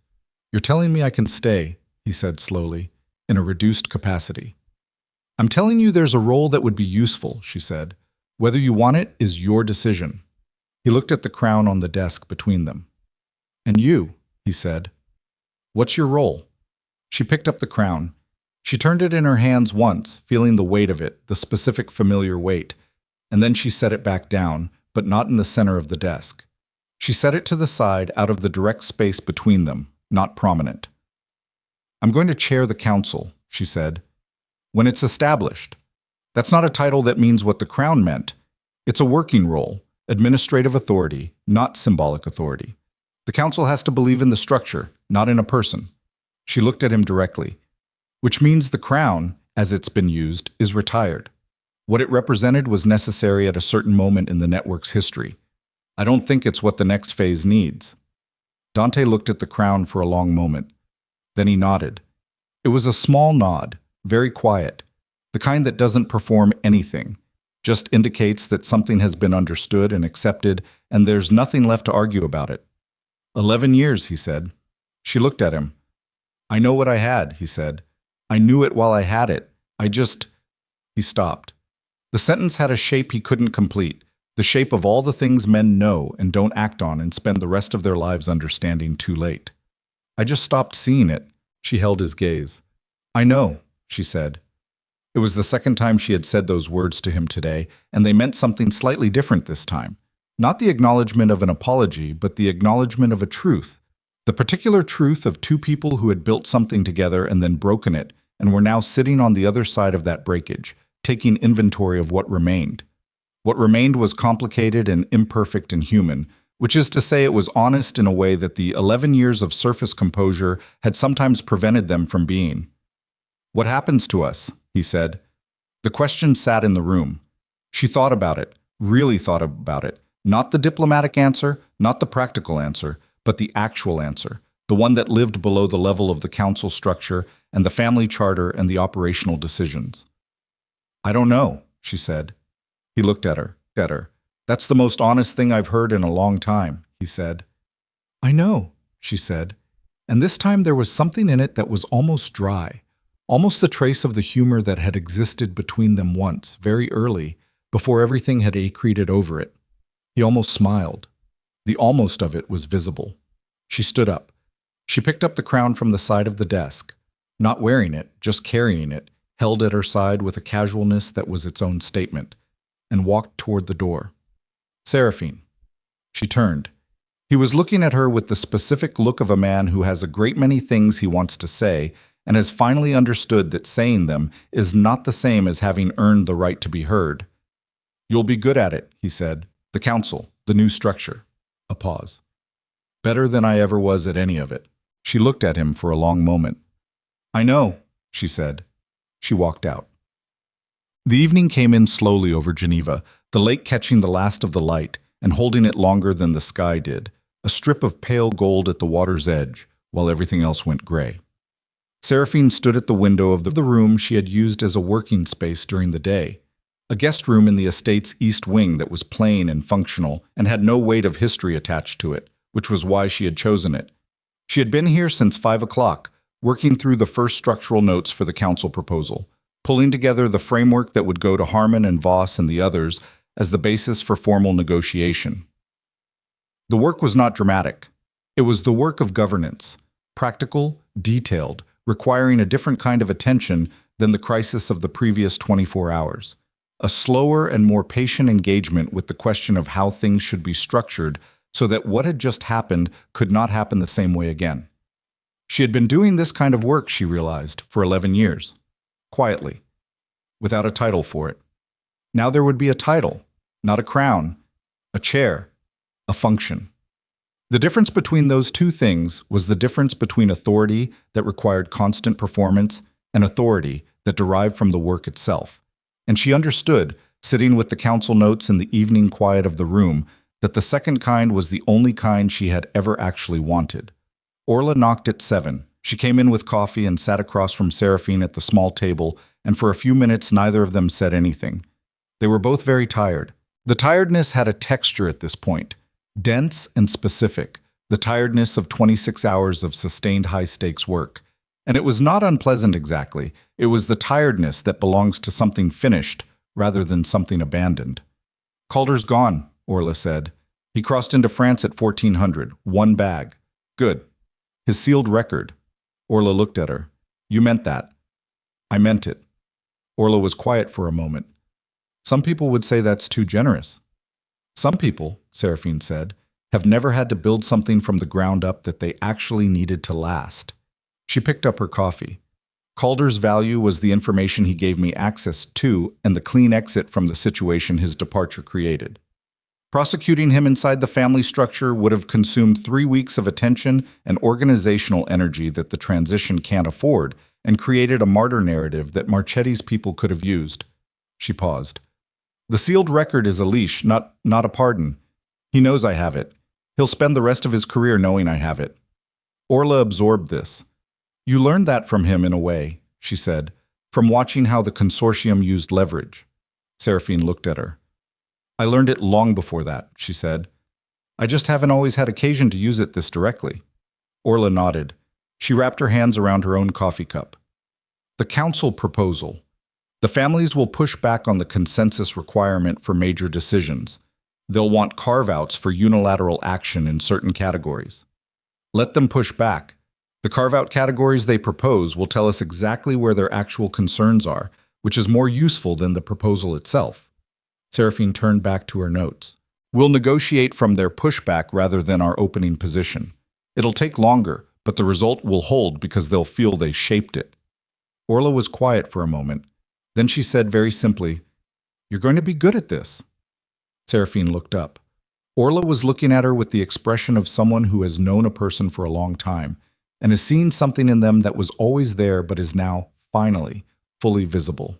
You're telling me I can stay, he said slowly, in a reduced capacity. I'm telling you there's a role that would be useful, she said. Whether you want it is your decision. He looked at the crown on the desk between them. And you, he said. What's your role? She picked up the crown. She turned it in her hands once, feeling the weight of it, the specific familiar weight, and then she set it back down, but not in the center of the desk. She set it to the side, out of the direct space between them, not prominent. I'm going to chair the council, she said, when it's established. That's not a title that means what the crown meant. It's a working role, administrative authority, not symbolic authority. The council has to believe in the structure, not in a person. She looked at him directly. Which means the crown, as it's been used, is retired. What it represented was necessary at a certain moment in the network's history. I don't think it's what the next phase needs. Dante looked at the crown for a long moment. Then he nodded. It was a small nod, very quiet, the kind that doesn't perform anything, just indicates that something has been understood and accepted, and there's nothing left to argue about it. 11 years, he said. She looked at him. I know what I had, he said. I knew it while I had it. He stopped. The sentence had a shape he couldn't complete, the shape of all the things men know and don't act on and spend the rest of their lives understanding too late. I just stopped seeing it. She held his gaze. I know, she said. It was the second time she had said those words to him today, and they meant something slightly different this time. Not the acknowledgement of an apology, but the acknowledgement of a truth. The particular truth of two people who had built something together and then broken it, and were now sitting on the other side of that breakage, taking inventory of what remained. What remained was complicated and imperfect and human, which is to say it was honest in a way that the 11 years of surface composure had sometimes prevented them from being. What happens to us? He said. The question sat in the room. She thought about it, really thought about it. Not the diplomatic answer, not the practical answer, but the actual answer, the one that lived below the level of the council structure and the family charter and the operational decisions. I don't know, she said. He looked at her. That's the most honest thing I've heard in a long time, he said. I know, she said. And this time there was something in it that was almost dry, almost the trace of the humor that had existed between them once, very early, before everything had accreted over it. He almost smiled. The almost of it was visible. She stood up. She picked up the crown from the side of the desk, not wearing it, just carrying it, held at her side with a casualness that was its own statement, and walked toward the door. Seraphine. She turned. He was looking at her with the specific look of a man who has a great many things he wants to say and has finally understood that saying them is not the same as having earned the right to be heard. You'll be good at it, he said. The council, the new structure. A pause. Better than I ever was at any of it. She looked at him for a long moment. I know, she said. She walked out. The evening came in slowly over Geneva, the lake catching the last of the light and holding it longer than the sky did, a strip of pale gold at the water's edge, while everything else went gray. Seraphine stood at the window of the room she had used as a working space during the day, a guest room in the estate's east wing that was plain and functional and had no weight of history attached to it, which was why she had chosen it. She had been here since 5 o'clock, working through the first structural notes for the council proposal, pulling together the framework that would go to Harmon and Voss and the others as the basis for formal negotiation. The work was not dramatic. It was the work of governance, practical, detailed, requiring a different kind of attention than the crisis of the previous 24 hours. A slower and more patient engagement with the question of how things should be structured so that what had just happened could not happen the same way again. She had been doing this kind of work, she realized, for 11 years. Quietly. Without a title for it. Now there would be a title, not a crown, a chair, a function. The difference between those two things was the difference between authority that required constant performance and authority that derived from the work itself. And she understood, sitting with the council notes in the evening quiet of the room, that the second kind was the only kind she had ever actually wanted. Orla knocked at 7. She came in with coffee and sat across from Seraphine at the small table, and for a few minutes neither of them said anything. They were both very tired. The tiredness had a texture at this point, dense and specific, the tiredness of 26 hours of sustained high-stakes work. And it was not unpleasant exactly. It was the tiredness that belongs to something finished rather than something abandoned. Calder's gone, Orla said. He crossed into France at 1400, 1 bag. Good. His sealed record. Orla looked at her. You meant that. I meant it. Orla was quiet for a moment. Some people would say that's too generous. Some people, Seraphine said, have never had to build something from the ground up that they actually needed to last. She picked up her coffee. Calder's value was the information he gave me access to and the clean exit from the situation his departure created. Prosecuting him inside the family structure would have consumed 3 weeks of attention and organizational energy that the transition can't afford, and created a martyr narrative that Marchetti's people could have used. She paused. The sealed record is a leash, not a pardon. He knows I have it. He'll spend the rest of his career knowing I have it. Orla absorbed this. You learned that from him in a way, she said, from watching how the consortium used leverage. Seraphine looked at her. I learned it long before that, she said. I just haven't always had occasion to use it this directly. Orla nodded. She wrapped her hands around her own coffee cup. The council proposal. The families will push back on the consensus requirement for major decisions. They'll want carve-outs for unilateral action in certain categories. Let them push back. The carve-out categories they propose will tell us exactly where their actual concerns are, which is more useful than the proposal itself. Seraphine turned back to her notes. We'll negotiate from their pushback rather than our opening position. It'll take longer, but the result will hold because they'll feel they shaped it. Orla was quiet for a moment. Then she said very simply, You're going to be good at this. Seraphine looked up. Orla was looking at her with the expression of someone who has known a person for a long time and has seen something in them that was always there but is now, finally, fully visible.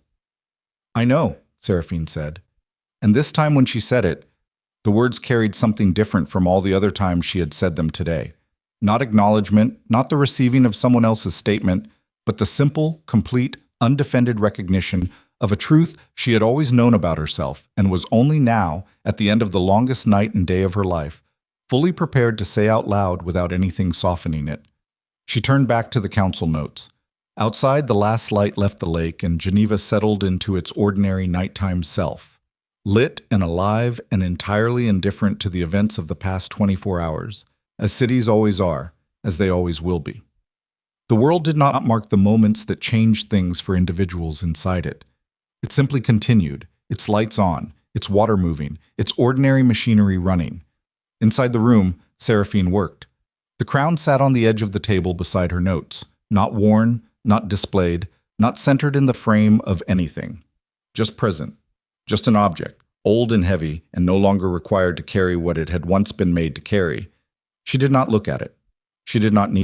I know, Seraphine said. And this time when she said it, the words carried something different from all the other times she had said them today. Not acknowledgement, not the receiving of someone else's statement, but the simple, complete, undefended recognition of a truth she had always known about herself and was only now, at the end of the longest night and day of her life, fully prepared to say out loud without anything softening it. She turned back to the council notes. Outside, the last light left the lake and Geneva settled into its ordinary nighttime self, lit and alive and entirely indifferent to the events of the past 24 hours, as cities always are, as they always will be. The world did not mark the moments that changed things for individuals inside it. It simply continued, its lights on, its water moving, its ordinary machinery running. Inside the room, Seraphine worked. The crown sat on the edge of the table beside her notes, not worn, not displayed, not centered in the frame of anything. Just present, just an object, old and heavy and no longer required to carry what it had once been made to carry. She did not look at it. She did not need